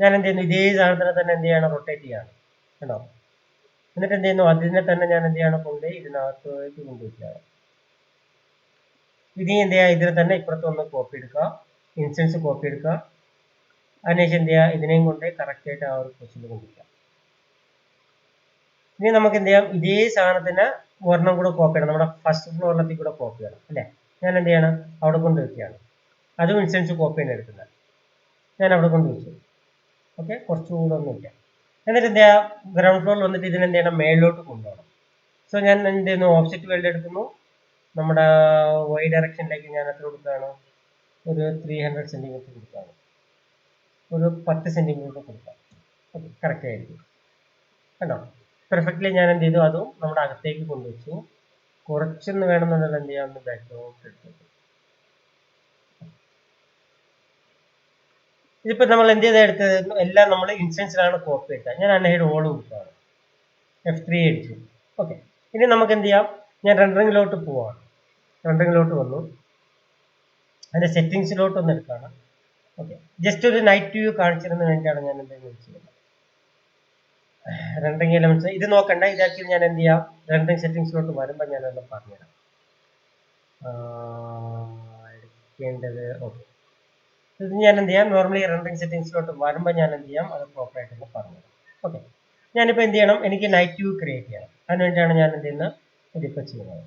ഞാൻ എന്ത് ചെയ്യുന്നു, ഇതേ സാധനത്തിനെ തന്നെ എന്ത് ചെയ്യണം, റൊട്ടേറ്റ് ചെയ്യാണ് കേട്ടോ. എന്നിട്ട് എന്ത് ചെയ്യുന്നു, അതിനെ തന്നെ ഞാൻ എന്ത് ചെയ്യണം, കൊണ്ട് ഇതിനകത്തേക്ക് കൊണ്ടുവയ്ക്കുകയാണ്. ഇനി എന്ത് ചെയ്യുക, ഇതിനെ തന്നെ ഇപ്പുറത്ത് ഒന്ന് കോപ്പി എടുക്കുക, ഇൻസ്റ്റൻസ് കോപ്പി എടുക്കുക. അതിനുശേഷം എന്ത് ചെയ്യുക, ഇതിനെയും കൊണ്ട് കറക്റ്റ് ആയിട്ട് ആ ഒരു പൊസിഷനിൽ കൊണ്ടുവയ്ക്കാം. ഇനി നമുക്ക് എന്ത് ചെയ്യാം, ഇതേ സാധനത്തിന് ഒരെണ്ണം കൂടെ കോപ്പി ചെയ്യണം, നമ്മുടെ ഫസ്റ്റ് ഫ്ലോറിലെത്തി കൂടെ കോപ്പി ചെയ്യണം അല്ലേ. ഞാൻ എന്ത് ചെയ്യണം, അവിടെ കൊണ്ട് വെക്കുകയാണ്. അതും ഇൻസ്റ്റൻസ് കോപ്പി തന്നെ എടുക്കുന്നത്. ഞാൻ അവിടെ കൊണ്ട് വെച്ചു. ഓക്കെ, കുറച്ചുകൂടെ ഒന്ന് വയ്ക്കാം. എന്നിട്ട് എന്ത് ചെയ്യാം, ഗ്രൗണ്ട് ഫ്ലോറിൽ വന്നിട്ട് ഇതിനെന്ത് ചെയ്യണം, മേളിലോട്ട് കൊണ്ടുപോകണം. സോ ഞാൻ എന്ത് ചെയ്യുന്നു, ഓബ്ജക്റ്റ് വേൾഡ് എടുക്കുന്നു. നമ്മുടെ Y ഡയറക്ഷനിലേക്ക് ഞാൻ എത്ര കൊടുക്കുകയാണ്, ഒരു 300 സെന്റിമീറ്റർ കൊടുക്കുകയാണ്. ഒരു 10 സെന്റിമീറ്റർ കൊടുക്കാം. ഓക്കെ, കറക്റ്റ് ആയിരിക്കും കണ്ടോ. പെർഫെക്റ്റ്ലി ഞാൻ എന്ത് ചെയ്തു, അതും നമ്മുടെ അകത്തേക്ക് കൊണ്ടുവച്ചു. കുറച്ചൊന്ന് വേണമെന്നുണ്ടെങ്കിൽ എന്ത് ചെയ്യാം, ഒന്ന് ബാക്കിലോട്ട് എടുത്തു. ഇതിപ്പോ നമ്മൾ എന്ത് ചെയ്താൽ എടുത്തത്, എല്ലാം നമ്മൾ ഇൻസ്റ്റൻസിലാണ് കോപ്പി എടുത്തത്. ഞാൻ അന്നേരം ഓൾ കൊടുക്കുകയാണ്, F3 അടിച്ചു. ഓക്കെ, ഇനി നമുക്ക് എന്ത് ചെയ്യാം, ഞാൻ റെൻഡറിങ്ങിലോട്ട് പോവാണ്. റെൻഡറിങ്ങിലോട്ട് വന്നു, അതിന്റെ സെറ്റിംഗ്സിലോട്ട് ഒന്ന് എടുക്കുകയാണ്. ഓക്കെ, ജസ്റ്റ് ഒരു നൈറ്റ് വ്യൂ കാണിച്ചിരുന്നതിന് വേണ്ടിയാണ് ഞാൻ എന്തെങ്കിലും ചെയ്യുന്നത്. റെൻഡറിങ് എലമെന്റ്സ് ഇത് നോക്കണ്ട, ഇതാക്കി ഞാൻ എന്ത് ചെയ്യാം, റെൻഡറിങ് സെറ്റിംഗ്സിലോട്ട് വരുമ്പോൾ ഞാനൊന്ന് പറഞ്ഞുതരാം എടുക്കേണ്ടത്. ഓക്കെ, ഇത് ഞാൻ എന്ത് ചെയ്യാം, നോർമലി റെൻഡറിങ് സെറ്റിംഗ്സിലോട്ട് വരുമ്പോൾ ഞാൻ എന്ത് ചെയ്യാം, അത് പ്രോപ്പറായിട്ടൊന്ന് പറഞ്ഞുതരാം. ഓക്കെ, ഞാനിപ്പോൾ എന്ത് ചെയ്യണം, എനിക്ക് നൈറ്റ് വ്യൂ ക്രിയേറ്റ് ചെയ്യണം. അതിനുവേണ്ടിയാണ് ഞാൻ എന്ത് ചെയ്യുന്നത്, ഇതിപ്പോൾ ചെയ്യുന്നത്.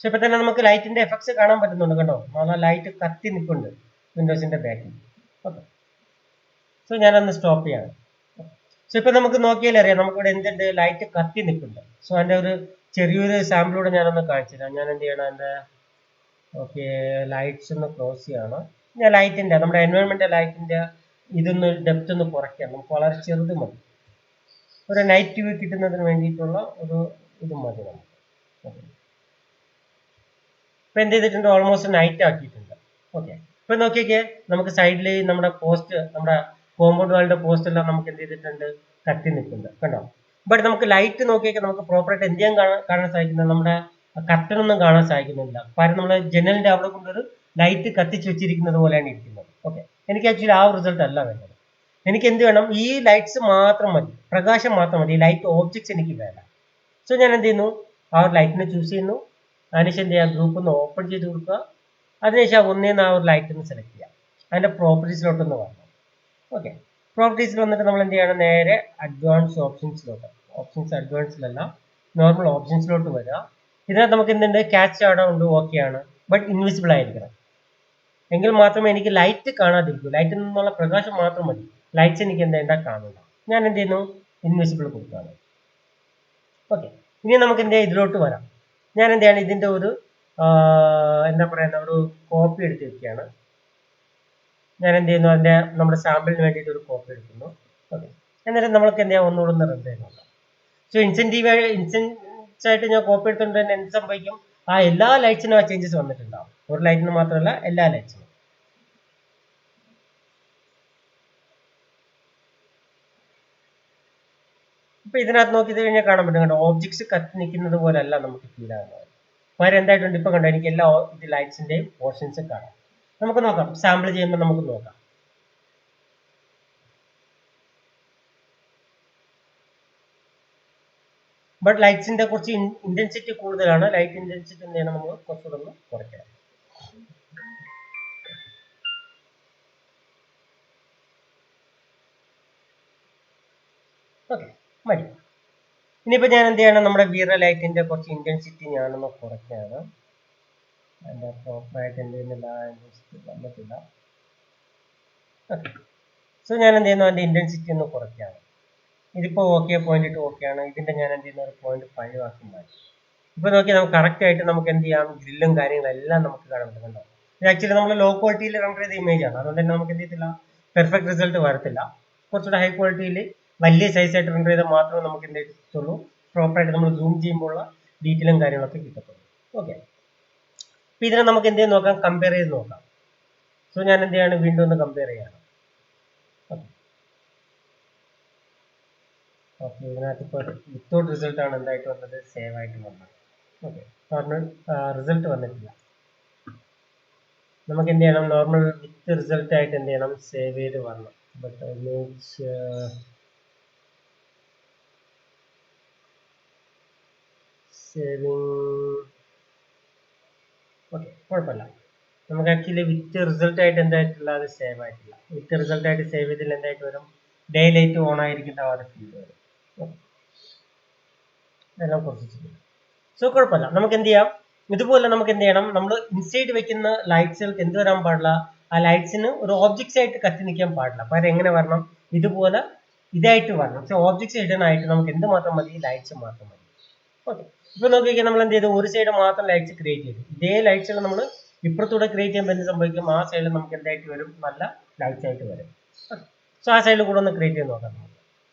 പക്ഷെ ഇപ്പൊ തന്നെ നമുക്ക് ലൈറ്റിന്റെ എഫക്ട്സ് കാണാൻ പറ്റുന്നുണ്ട് കേട്ടോ. നല്ല ലൈറ്റ് കത്തി നിൽക്കുന്നുണ്ട് വിൻഡോസിന്റെ ബാക്കിൽ. ഓക്കെ, സോ ഞാനൊന്ന് സ്റ്റോപ്പ് ചെയ്യാണ്. സോ ഇപ്പൊ നമുക്ക് നോക്കിയാൽ അറിയാം, നമുക്കിവിടെ എന്തുണ്ട്, ലൈറ്റ് കത്തി നിൽക്കുന്നുണ്ട്. സോ അതിന്റെ ഒരു ചെറിയൊരു സാമ്പിളൂടെ ഞാനൊന്ന് കാണിച്ചു തരാം. ഞാൻ എന്ത് ചെയ്യണം, എൻ്റെ ഓക്കെ ലൈറ്റ്സ് ഒന്ന് ക്ലോസ് ചെയ്യാണ്. ഞാൻ ലൈറ്റിന്റെ നമ്മുടെ എൻവയോൺമെന്റ് ലൈറ്റിന്റെ ഇതൊന്ന് ഡെപ്ത് ഒന്ന് കുറയ്ക്കാം. നമുക്ക് വളരെ ചെറുത് മതി, ഒരു നൈറ്റ് വ്യൂ കിട്ടുന്നതിന് വേണ്ടിയിട്ടുള്ള ഒരു ഇത് മതി നമുക്ക്. ഓക്കെ, ഇപ്പൊ എന്ത് ചെയ്തിട്ടുണ്ട്, ഓൾമോസ്റ്റ് നൈറ്റ് ആക്കിയിട്ടുണ്ട്. ഓക്കെ, ഇപ്പൊ നോക്കിയൊക്കെ നമുക്ക് സൈഡിൽ നമ്മുടെ പോസ്റ്റ്, നമ്മുടെ കോമ്പൗണ്ട് വാളിന്റെ പോസ്റ്റ് എല്ലാം നമുക്ക് എന്ത് ചെയ്തിട്ടുണ്ട്, കത്തി നിൽക്കുന്നുണ്ട് കണ്ടോ. ബട്ട് നമുക്ക് ലൈറ്റ് നോക്കിയൊക്കെ നമുക്ക് പ്രോപ്പറായിട്ട് എന്ത് ചെയ്യാൻ കാണാൻ സാധിക്കുന്നത്, നമ്മുടെ കർട്ടൻ ഒന്നും കാണാൻ സാധിക്കുന്നില്ല. കാരണം നമ്മൾ ജനലിന്റെ അവിടെ കൊണ്ടൊരു ലൈറ്റ് കത്തിച്ച് വെച്ചിരിക്കുന്നത് പോലെയാണ് ഇരിക്കുന്നത്. ഓക്കെ, എനിക്ക് ആക്ച്വലി ആ റിസൾട്ട് അല്ല വേണ്ടത്. എനിക്ക് എന്ത് വേണം, ഈ ലൈറ്റ്സ് മാത്രം മതി, പ്രകാശം മാത്രം മതി, ലൈറ്റ് ഓബ്ജക്ട്സ് എനിക്ക് വേണ്ട. സോ ഞാൻ എന്ത് ചെയ്യുന്നു, ആ ഒരു ലൈറ്റിനെ ചൂസ് ചെയ്യുന്നു. അതിനുശേഷം എന്ത് ചെയ്യുക, ഗ്രൂപ്പ് ഒന്ന് ഓപ്പൺ ചെയ്ത് കൊടുക്കുക. അതിനുശേഷം ഒന്നേന്ന് ആ ഒരു ലൈറ്റ് ഒന്ന് സെലക്ട് ചെയ്യുക. അതിന്റെ പ്രോപ്പർട്ടീസിലോട്ടൊന്ന് വരണം. ഓക്കെ, പ്രോപ്പർട്ടീസിൽ വന്നിട്ട് നമ്മൾ എന്ത് ചെയ്യണം, നേരെ അഡ്വാൻസ് ഓപ്ഷൻസിലോട്ട്, ഓപ്ഷൻസ് അഡ്വാൻസിലല്ല നോർമൽ ഓപ്ഷൻസിലോട്ട് വരിക. ഇതിനകത്ത് നമുക്ക് എന്തുണ്ട്, ക്യാച്ച് അവിടെ ഉണ്ട്, ഓക്കെ ആണ്. ബട്ട് ഇൻവിസിബിൾ ആയിരിക്കണം, എങ്കിൽ മാത്രമേ എനിക്ക് ലൈറ്റ് കാണാതിരിക്കൂ. ലൈറ്റിൽ നിന്നുള്ള പ്രകാശം മാത്രം മതി, ലൈറ്റ്സ് എനിക്ക് എന്താ കാണില്ല. ഞാൻ എന്ത് ചെയ്യുന്നു, ഇൻവിസിബിൾ കൊടുക്കുകയാണ്. ഓക്കെ, ഇനി നമുക്ക് എന്ത് ചെയ്യാം, ഇതിലോട്ട് വരാം. ഞാൻ എന്ത് ചെയ്യാണ്, ഇതിന്റെ ഒരു എന്താ പറയുന്ന ഒരു കോപ്പി എടുത്ത് വെക്കുകയാണ്. ഞാൻ എന്ത് ചെയ്യുന്നു, അതിന്റെ നമ്മുടെ സാമ്പിളിന് വേണ്ടിയിട്ട് ഒരു കോപ്പി എടുക്കുന്നു. ഓക്കെ, എന്നിട്ട് നമ്മൾക്ക് എന്ത് ചെയ്യാം, ഒന്നുകൂടെ ഒന്ന് റൺ ചെയ്ത് നോക്കാം. സോ ഇൻസ്റ്റൻസ് ആയിട്ട് ഞാൻ കോപ്പി എടുത്തുകൊണ്ട് തന്നെ എന്ത് സംഭവിക്കും, ആ എല്ലാ ലൈറ്റ്സിനും ആ ചേഞ്ചസ് വന്നിട്ടുണ്ടാവും. ഒരു ലൈറ്റിന് മാത്രമല്ല, എല്ലാ ലൈറ്റ്സിനും. ഇപ്പൊ ഇതിനകത്ത് നോക്കി കഴിഞ്ഞാൽ കാണാൻ പറ്റും കേട്ടോ, ഓബ്ജക്ട്സ് കത്തി നിൽക്കുന്നത് പോലെ അല്ല നമുക്ക് ഫീൽ ആകുന്നത്. പകരം എന്തായിട്ടുണ്ട്, ഇപ്പൊ കണ്ടോ, എനിക്ക് എല്ലാ ഇത് ലൈറ്റ്സിന്റെയും പോർഷൻസ് കാണാം. നമുക്ക് നോക്കാം, സാമ്പിൾ ചെയ്യുമ്പോൾ നമുക്ക് നോക്കാം. ബട്ട് ലൈറ്റ്സിന്റെ കുറച്ച് ഇന്റൻസിറ്റി കൂടുതലാണ്. ലൈറ്റ് ഇന്റൻസിറ്റി എന്ത് ചെയ്യണം, നമ്മൾ കുറച്ചുകൂടെ ഒന്ന് കുറയ്ക്കണം. ഓക്കെ, മതി. ഇനിയിപ്പോ ഞാൻ എന്ത് ചെയ്യണം, നമ്മുടെ വിറ ലൈറ്റിന്റെ കുറച്ച് ഇന്റൻസിറ്റി ഞാനൊന്ന് കുറയ്ക്കുകയാണ്. അതിന്റെ പ്രോപ്പറായിട്ട് എന്ത് ചെയ്യുന്നില്ല, ഇന്റൻസിറ്റി വന്നിട്ടില്ല. ഓക്കെ, സോ ഞാൻ എന്ത് ചെയ്യുന്നു, അതിന്റെ ഇന്റൻസിറ്റി ഒന്ന് കുറയ്ക്കുകയാണ്. ഇതിപ്പോൾ ഓക്കെ, പോയിന്റ് 2 ഓക്കെ ആണ്. ഇതിന്റെ ഞാൻ എന്ത് ചെയ്യുന്ന ഒരു പോയിന്റ് 5 ആക്കി മാറ്റി. ഇപ്പൊ നോക്കിയാൽ നമുക്ക് കറക്റ്റ് ആയിട്ട് നമുക്ക് എന്ത് ചെയ്യാം, ഗ്രില്ലും കാര്യങ്ങളെല്ലാം നമുക്ക് കാണാൻ പറ്റുന്നുണ്ടോ. ഇത് ആക്ച്വലി നമ്മൾ ലോ ക്വാളിറ്റിയിൽ റണ്ടർ ചെയ്ത ഇമേജ് ആണ്, അതുകൊണ്ട് തന്നെ നമുക്ക് എന്ത് ചെയ്യത്തില്ല, പെർഫെക്റ്റ് റിസൾട്ട് വരത്തില്ല. കുറച്ചുകൂടെ ഹൈ ക്വാളിറ്റിയിൽ വലിയ സൈസ് ആയിട്ട് റണ്ടർ ചെയ്താൽ മാത്രമേ നമുക്ക് എന്ത് ചെയ്യത്തുള്ളൂ, പ്രോപ്പറായിട്ട് നമ്മൾ സൂം ചെയ്യുമ്പോൾ ഉള്ള ഡീറ്റെയിലും കാര്യങ്ങളൊക്കെ കിട്ടത്തുള്ളൂ. ഓക്കെ, അപ്പൊ ഇതിനെ നമുക്ക് എന്ത് ചെയ്ത് നോക്കാം, കമ്പയർ ചെയ്ത് നോക്കാം. സോ ഞാൻ എന്ത് ചെയ്യാണ്, വീണ്ടും ഒന്ന് കമ്പയർ ചെയ്യാണ്. ഓക്കെ, ഇതിനകത്ത് ഇപ്പോൾ വിത്തൗട്ട് റിസൾട്ട് ആണ് എന്തായിട്ട് വന്നത്, സേവ് ആയിട്ട് വന്നത്. ഓക്കെ, നോർമൽ റിസൾട്ട് വന്നിട്ടില്ല. നമുക്ക് എന്ത് ചെയ്യണം, നോർമൽ വിത്ത് റിസൾട്ട് ആയിട്ട് എന്ത് ചെയ്യണം, സേവ് ചെയ്ത് വരണം. But image saving. ഓക്കെ, കുഴപ്പമില്ല. നമുക്ക് ആക്ച്വലി വിത്ത് റിസൾട്ട് ആയിട്ട് എന്തായിട്ടില്ല, അത് സേവ് ആയിട്ടില്ല. വിത്ത് റിസൾട്ട് ആയിട്ട് സേവ് ചെയ്തിൽ എന്തായിട്ട് വരും, ഡേ ലൈറ്റ് ഓൺ ആയിരിക്കുന്ന ആ ഒരു ഫീൽഡ് വരും. എല്ലാം കുറച്ച് സോ കുഴപ്പമില്ല. നമുക്ക് എന്ത് ചെയ്യാം, ഇതുപോലെ നമുക്ക് എന്ത് ചെയ്യണം, നമ്മൾ ഇൻസൈഡ് വെക്കുന്ന ലൈറ്റ്സുകൾക്ക് എന്ത് വരാൻ പാടില്ല, ആ ലൈറ്റ്സിന് ഒരു ഓബ്ജക്ട്സ് ആയിട്ട് കത്തി നിൽക്കാൻ പാടില്ല. അപ്പൊ അത് എങ്ങനെ വരണം, ഇതുപോലെ ഇതായിട്ട് വരണം. പക്ഷെ ഓബ്ജക്ട്സ് ഇടാനായിട്ട് നമുക്ക് എന്ത് മാത്രം മതി, ലൈറ്റ്സ് മാത്രം മതി. ഓക്കെ, ഇപ്പൊ നോക്കിയാൽ നമ്മൾ എന്ത് ചെയ്തു, ഒരു സൈഡ് മാത്രം ലൈറ്റ്സ് ക്രിയേറ്റ് ചെയ്തു. ഇതേ ലൈറ്റ്സുകൾ നമ്മൾ ഇപ്പുറത്തൂടെ ക്രിയേറ്റ് ചെയ്യുമ്പോൾ എന്ത് സംഭവിക്കും, ആ സൈഡിൽ നമുക്ക് എന്തായിട്ട് വരും, നല്ല ലൈറ്റ്സ് ആയിട്ട് വരും. സോ ആ സൈഡിൽ കൂടെ ഒന്ന് ക്രിയേറ്റ് ചെയ്ത് നോക്കാം.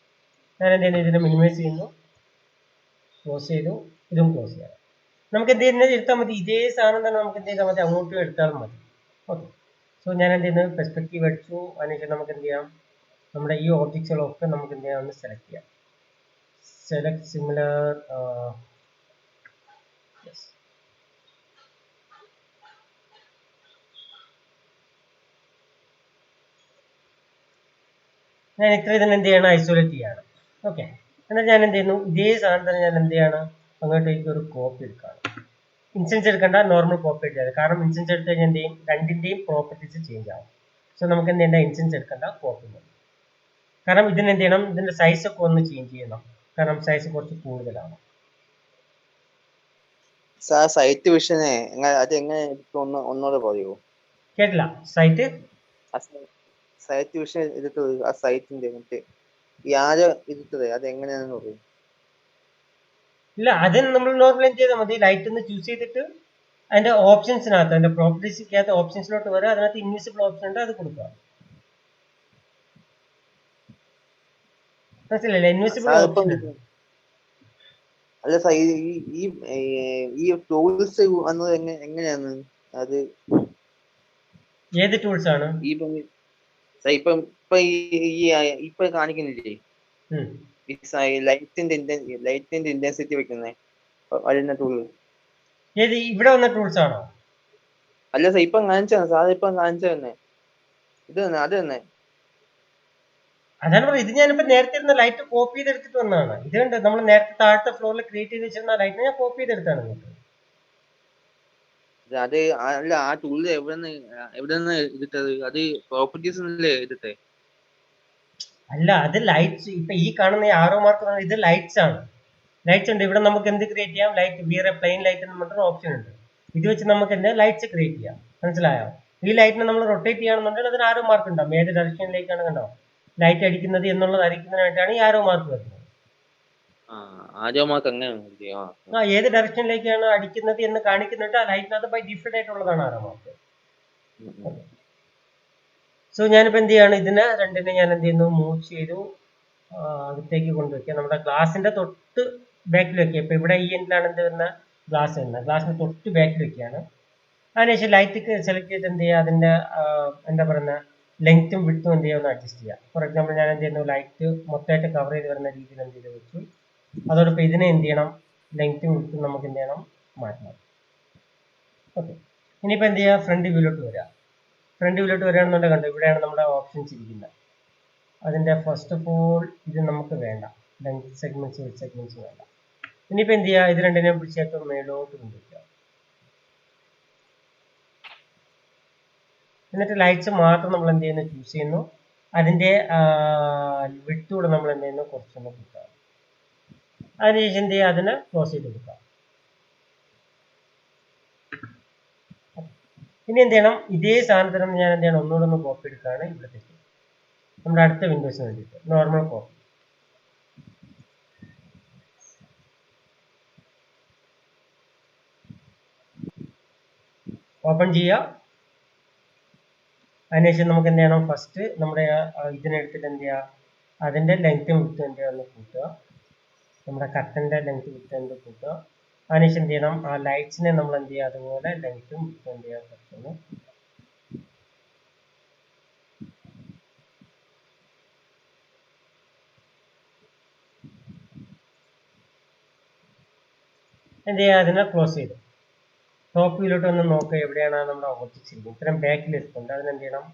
ഞാൻ എന്ത് ചെയ്യുന്നു, ഇതിനെ മിനിമൈസ് ചെയ്യുന്നു, ക്ലോസ് ചെയ്തു, ഇതും ക്ലോസ് ചെയ്യാം. നമുക്ക് എന്ത് ചെയ്യുന്നത്, എടുത്താൽ മതി, ഇതേ സാധനം തന്നെ നമുക്ക് എന്ത് ചെയ്താൽ മതി, അങ്ങോട്ടും എടുത്താലും മതി. ഓക്കെ, സോ ഞാൻ എന്ത് ചെയ്യുന്നത്, പെർസ്പെക്റ്റീവ് അടിച്ചു. അതിനുശേഷം നമുക്ക് എന്ത് ചെയ്യാം, നമ്മുടെ ഈ ഓബ്ജക്ട്സുകളൊക്കെ നമുക്ക് എന്ത് ചെയ്യാം, ഒന്ന് സെലക്ട് ചെയ്യാം. Select similar. ഞാൻ ഇത്ര ഇതിന് എന്ത് ചെയ്യണം, ഐസൊലേറ്റ് ചെയ്യാണ്. ഓക്കെ, എന്നാൽ ഞാൻ എന്ത് ചെയ്യുന്നു, ഇതേ സാധനം തന്നെ ഞാൻ എന്ത് ചെയ്യാണ്, അങ്ങോട്ടേക്ക് ഒരു കോപ്പി എടുക്കുകയാണ്. ഇൻസ്റ്റൻസ് എടുക്കേണ്ട, നോർമൽ കോപ്പി എടുക്കാതെ. കാരണം ഇൻസ്റ്റൻസ് എടുത്ത് കഴിഞ്ഞാൽ എന്ത് ചെയ്യും, രണ്ടിന്റെയും പ്രോപ്പർട്ടീസ് ചേഞ്ച് ആവും. സോ നമുക്ക് എന്ത് ചെയ്യേണ്ട, ഇൻസ്റ്റൻസ് എടുക്കേണ്ട, കോപ്പി മതി. കാരണം ഇതിന് എന്ത് ചെയ്യണം, ഇതിന്റെ സൈസ് ഒക്കെ ഒന്ന് ചേഞ്ച് ചെയ്യണം. കാരണം സൈസ് കുറച്ച് കൂടുതലാണ്.
സൈറ്റ് വിഷനെ അത് എങ്ങനെ ഒന്നുകൂടെ പറയൂ.
കേട്ടില്ല, സൈറ്റ്
സൈറ്റ് വിഷൻ എടുത്തത്, ആ സൈറ്റിന്റെ മറ്റേ വ്യാജ എടുത്തത് അത് എങ്ങനെയാണെന്ന് പറയും.
ഇല്ല, അത് നമ്മൾ നോർമൽ എന്ത് ചെയ്താൽ മതി, ലൈറ്റ് ഒന്ന് ചൂസ് ചെയ്തിട്ട് അതിന്റെ ഓപ്ഷൻസിനകത്ത്, അതിന്റെ പ്രോപ്പർട്ടീസിനകത്ത് ഓപ്ഷൻസിലോട്ട് വരെ, അതിനകത്ത് ഇൻവിസിബിൾ ഓപ്ഷൻ ഉണ്ട്, അത് കൊടുക്കുക. മനസ്സിലല്ലേ, ഇൻവിസിബിൾ ഓപ്ഷൻ ഉണ്ട്.
അല്ല സാർ, ഈ ടൂൾസ് വന്നത് എങ്ങനെയാണ് അത്,
ഏത് ടൂൾസ് ആണ്
ഇപ്പൊ കാണിക്കുന്നില്ലേ, ലൈറ്റിന്റെ ഇന്റൻസിറ്റി വെക്കുന്നേ വരുന്ന ടൂള്?
ഏത് ഇവിടെ വന്ന ടൂൾസ് ആണോ?
അല്ല സാർ, ഇപ്പം കാണിച്ചാണ് സാർ, ഇപ്പം കാണിച്ചു തന്നെ, ഇത് തന്നെ, അത് തന്നെ.
അതാണ് പറയുന്നത്, ഇത് ഞാനിപ്പോ നേരത്തെ ഇരുന്ന ലൈറ്റ് കോപ്പി ചെയ്തെടുത്തിട്ട് വന്നതാണ്. ഇത് കണ്ട് നമ്മൾ നേരത്തെ താഴത്തെ ഫ്ലോറിൽ ക്രിയേറ്റ് ചെയ്ത് വെച്ചിരുന്ന ലൈറ്റ് ഞാൻ കോപ്പി ചെയ്തെടുത്താണ്.
അത് അല്ല, ആ ടൂളിൽ എവിടെന്ന് എടുത്തത്, അത് പ്രോപ്പർട്ടീസ് എടുത്തേ?
അല്ല, അത് ലൈറ്റ്സ്. ഇപ്പൊ ഈ കാണുന്ന ആരോ മാർക്ക് ഇത് ലൈറ്റ്സ് ആണ്. ലൈറ്റ്സ് ഉണ്ട് ഇവിടെ. നമുക്ക് എന്ത് ക്രിയേറ്റ് ചെയ്യാം, ലൈറ്റ് വിയർ പ്ലെയിൻ ലൈറ്റ് എന്ന് പറഞ്ഞൊരു ഓപ്ഷൻ ഉണ്ട്. ഇത് വെച്ച് നമുക്ക് എന്ത് ലൈറ്റ്സ് ക്രിയേറ്റ് ചെയ്യാം. മനസ്സിലായോ? ഈ ലൈറ്റിനെ നമ്മൾ റൊട്ടേറ്റ് ചെയ്യുകയാണെന്നുണ്ടെങ്കിൽ അതിന് ആരോ മാർക്ക് ഉണ്ടാവും. ഏത് ഡയറക്ഷനിലേക്കാണ് കണ്ടോ ലൈറ്റ് അടിക്കുന്നത് എന്നുള്ളത് അറിയിക്കുന്നതിനായിട്ടാണ് ഈ ആരോ മാർക്ക് വരുന്നത്. ഏത് ഡയറക്ഷനിലേക്കാണ് അടിക്കുന്നത് എന്ന് കാണിക്കുന്നുണ്ട്. ആ ലൈറ്റിനകത്ത് ബൈ ഡിഫറെന്റ് ആയിട്ടുള്ളതാണ് ആരോ മാർക്ക്. സോ ഞാനിപ്പോ എന്ത് ചെയ്യാണ്, ഇതിനെ രണ്ടിനെ ഞാൻ എന്ത് ചെയ്യുന്നു, മൂവ് ചെയ്തു അകത്തേക്ക് കൊണ്ടുവയ്ക്കുക. നമ്മുടെ ഗ്ലാസിന്റെ തൊട്ട് ബാക്കിൽ വെക്കുക. ഇപ്പൊ ഇവിടെ ഈ എൻഡിലാണ് എന്ത് വരുന്ന ഗ്ലാസ് വരുന്നത്, ഗ്ലാസിന്റെ തൊട്ട് ബാക്കിൽ വെക്കുകയാണ്. അതിനുശേഷം ലൈറ്റ് സെലക്ട് ചെയ്ത് എന്ത് ചെയ്യുക, അതിന്റെ എന്താ പറയുന്ന ലെങ്ത്തും വിഡ്ത്തും എന്ത് ചെയ്യുക, ഒന്ന് അഡ്ജസ്റ്റ് ചെയ്യുക. ഫോർ എക്സാമ്പിൾ ഞാൻ എന്ത് ചെയ്യുന്നു, ലൈറ്റ് മൊത്തമായിട്ട് കവർ ചെയ്ത് വരുന്ന രീതിയിൽ എന്ത് ചെയ്ത് വെച്ചു. അതോടൊപ്പം ഇതിനെ എന്ത് ചെയ്യണം, ലെങ്ത്തും വിഡ്ത്തും നമുക്ക് എന്ത് ചെയ്യണം, മാറ്റണം. ഓക്കെ, ഇനിയിപ്പോൾ എന്ത് ചെയ്യുക, ഫ്രണ്ട് വ്യൂലോട്ട് വരിക. ഫ്രണ്ട് വ്യൂലോട്ട് വരികയാണെന്നുണ്ടെങ്കിൽ കണ്ടോ, ഇവിടെയാണ് നമ്മുടെ ഓപ്ഷൻസ് ഇരിക്കുന്നത്. അതിന്റെ ഫസ്റ്റ് ഓഫ് ഓൾ ഇത് നമുക്ക് വേണ്ട, ലെങ്ത് സെഗ്മെന്റ്സ് വിത്ത് സെഗ്മെന്റ്സ് വേണ്ട. ഇനിയിപ്പോൾ എന്ത് ചെയ്യുക, ഇത് രണ്ടിനെയും പിടിച്ചേക്കും മേലോട്ട് കൊണ്ടുവയ്ക്കുക. എന്നിട്ട് ലൈറ്റ്സ് മാത്രം നമ്മൾ എന്ത് ചെയ്യുന്നു, ചൂസ് ചെയ്യുന്നു. അതിന്റെ വിഡ്ത്തൂടെ നമ്മൾ എന്ത് ചെയ്യുന്നു, കുറച്ചൊന്ന് കൊടുക്കുക. അതിനുശേഷം എന്ത് ചെയ്യുക, അതിനെ ക്ലോസ് ചെയ്ത് കൊടുക്കുക. ഇനി എന്ത് ചെയ്യണം, ഇതേ സാധനത്തിന് ഞാൻ എന്ത് ചെയ്യണം, ഒന്നുകൂടെ 1 കോപ്പി എടുക്കുകയാണ് ഇവിടത്തേക്ക്, നമ്മുടെ അടുത്ത വിൻഡോസിന് വേണ്ടിയിട്ട് നോർമൽ കോപ്പി. ഓപ്പൺ ചെയ്യുക. അതിനുശേഷം നമുക്ക് എന്ത് ചെയ്യണം, ഫസ്റ്റ് നമ്മുടെ ഇതിനെടുത്തിട്ട് എന്ത് ചെയ്യുക, അതിൻ്റെ ലെങ്ത്തും വിട്ടും എന്ത് ചെയ്യുക കൂട്ടുക, നമ്മുടെ കട്ടൻ്റെ ലെങ്ത് വിട്ട് എന്ത് കൂട്ടുക. അതിനുശേഷം എന്ത് ചെയ്യണം, ആ ലൈറ്റ്സിനെ നമ്മൾ എന്ത് ചെയ്യുക അതുപോലെ ലെങ്ത്തും വിട്ടും എന്ത് ചെയ്യാൻ പറ്റുന്നു. എന്ത് ചെയ്യുക, അതിനെ ക്ലോസ് ചെയ്തു. ടോപ്പ് വ്യൂയിലോട്ട് ഒന്ന് നോക്കുക എവിടെയാണ് നമ്മുടെ ഓബ്ജക്ട്സ് ഇരിക്കുന്നത്. ഇത്രയും ബാക്കിൽ ഇരിക്കുന്നുണ്ട്, അതിനെന്ത് ചെയ്യണം,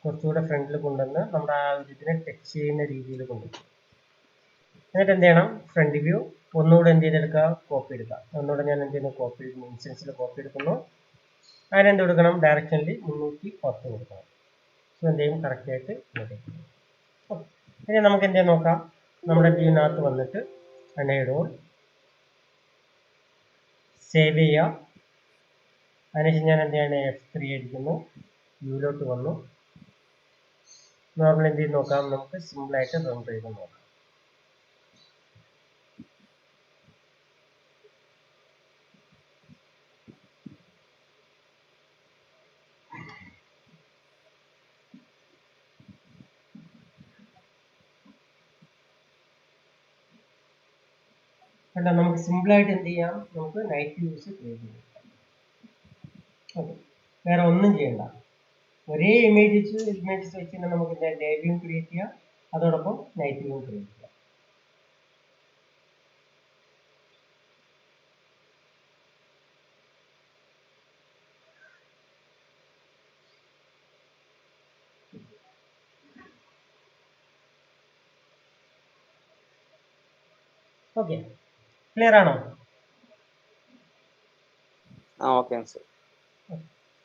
കുറച്ചുകൂടെ ഫ്രണ്ടിൽ കൊണ്ടുവന്ന് നമ്മുടെ ആ ഒരു ഇതിനെ ടച്ച് ചെയ്യുന്ന രീതിയിൽ കൊണ്ടുവരും. എന്നിട്ട് എന്ത് ചെയ്യണം, ഫ്രണ്ട് വ്യൂ ഒന്നുകൂടെ എന്ത് ചെയ്തെടുക്കുക, കോപ്പി എടുക്കുക. ഒന്നുകൂടെ ഞാൻ എന്ത് ചെയ്യുന്നു, കോപ്പി ഇൻസ്റ്റൻസിൽ കോപ്പി എടുക്കുന്നു. അതിനെന്ത് കൊടുക്കണം, ഡയറക്ഷനിൽ 310 കൊടുക്കണം. സോ എന്ത് ചെയ്യും, കറക്റ്റായിട്ട് ഇനി നമുക്ക് എന്ത് ചെയ്യാൻ നോക്കാം, നമ്മുടെ വ്യൂവിനകത്ത് വന്നിട്ട് അനേഡ് ഓൾ സേവ് ചെയ്യുക. അതിനുശേഷം ഞാൻ എന്ത് ചെയ്യണം, F3 അടിക്കുന്നു, വ്യൂയിലോട്ട് വന്നു. നോർമൽ എന്ത് ചെയ്ത് നോക്കാം, നമുക്ക് സിമ്പിളായിട്ട് റൺ ചെയ്ത് നോക്കാം. കണ്ടോ, നമുക്ക് സിമ്പിളായിട്ട് എന്ത് ചെയ്യാം, നമുക്ക് നൈറ്റ് വ്യൂസ് ക്രിയേറ്റ് ചെയ്യാം. ഓക്കെ, വേറെ ഒന്നും ചെയ്യണ്ട. ഒരേ ഇമേജസ് വെച്ച് തന്നെ നമുക്ക് ഡേ വ്യൂ ക്രിയേറ്റ് ചെയ്യാം, അതോടൊപ്പം നൈറ്റ് വ്യൂ ക്രിയേറ്റ് ചെയ്യാം. ഓക്കെ, ക്ലിയർ ആണോ?
Okay sir.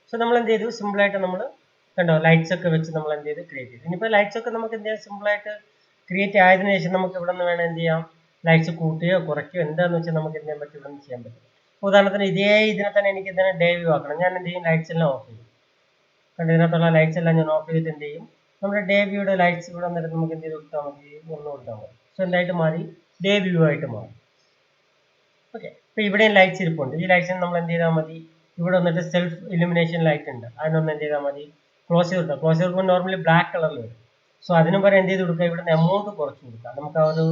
സോ നമ്മൾ എന്ത് ചെയ്തു, സിമ്പിളായിട്ട് നമ്മൾ കണ്ടോ ലൈറ്റ്സ് ഒക്കെ വെച്ച് നമ്മൾ എന്ത് ചെയ്ത് ക്രിയേറ്റ് ചെയ്തു. ഇനിയിപ്പോൾ ലൈറ്റ്സ് ഒക്കെ നമുക്ക് എന്ത് ചെയ്യാം, സിമ്പിളായിട്ട് ക്രിയേറ്റ് ആയതിനു ശേഷം നമുക്ക് ഇവിടെ നിന്ന് വേണം എന്ത് ചെയ്യാം, ലൈറ്റ്സ് കൂട്ടുകയോ കുറയ്ക്കുകയോ എന്താണെന്ന് വെച്ചാൽ നമുക്ക് എന്ത് ചെയ്യാൻ പറ്റും, ഇവിടെ നിന്ന് ചെയ്യാൻ പറ്റും. ഉദാഹരണത്തിന് ഇതിനെ തന്നെ എനിക്ക് ഇതിനെ ഡേ വ്യൂ ആക്കണം. ഞാൻ എന്ത് ചെയ്യും, ലൈറ്റ്സ് എല്ലാം ഓഫ് ചെയ്യും. കണ്ടോ, ഇതിനകത്തുള്ള ലൈറ്റ്സ് എല്ലാം ഞാൻ ഓഫ് ചെയ്തിട്ട് എന്ത് ചെയ്യും, നമ്മുടെ ഡേ വ്യൂയുടെ ലൈറ്റ്സ് ഇവിടെ വന്നിട്ട് നമുക്ക് എന്ത് ചെയ്ത് കൊടുത്താൽ മതി, ഒന്ന് കൊടുത്താൽ മതി. സോ എന്തായിട്ട് മാറി, ഡേ വ്യൂ ആയിട്ട് മാറി. ഓക്കെ, ഇപ്പൊ ഇവിടെയും ലൈറ്റ്സ് ഇരിപ്പുണ്ട്. ഈ ലൈറ്റ്സിന് നമ്മൾ എന്ത് ചെയ്താൽ മതി, ഇവിടെ വന്നിട്ട് സെൽഫ് ഇലുമിനേഷൻ ലൈറ്റ് ഉണ്ട്, അതിനൊന്ന് എന്ത് ചെയ്താൽ മതി, ക്ലോസ് ചെയ്ത് കൊടുക്കുക. ക്ലോസ് ചെയ്ത് നോർമലി ബ്ലാക്ക് കളറിൽ വരും. സോ അതിനും പറയാൻ എന്ത് ചെയ്ത് കൊടുക്കുക, ഇവിടുന്ന് എമൗണ്ട് കുറച്ച് കൊടുക്കുക. നമുക്ക് ആ ഒരു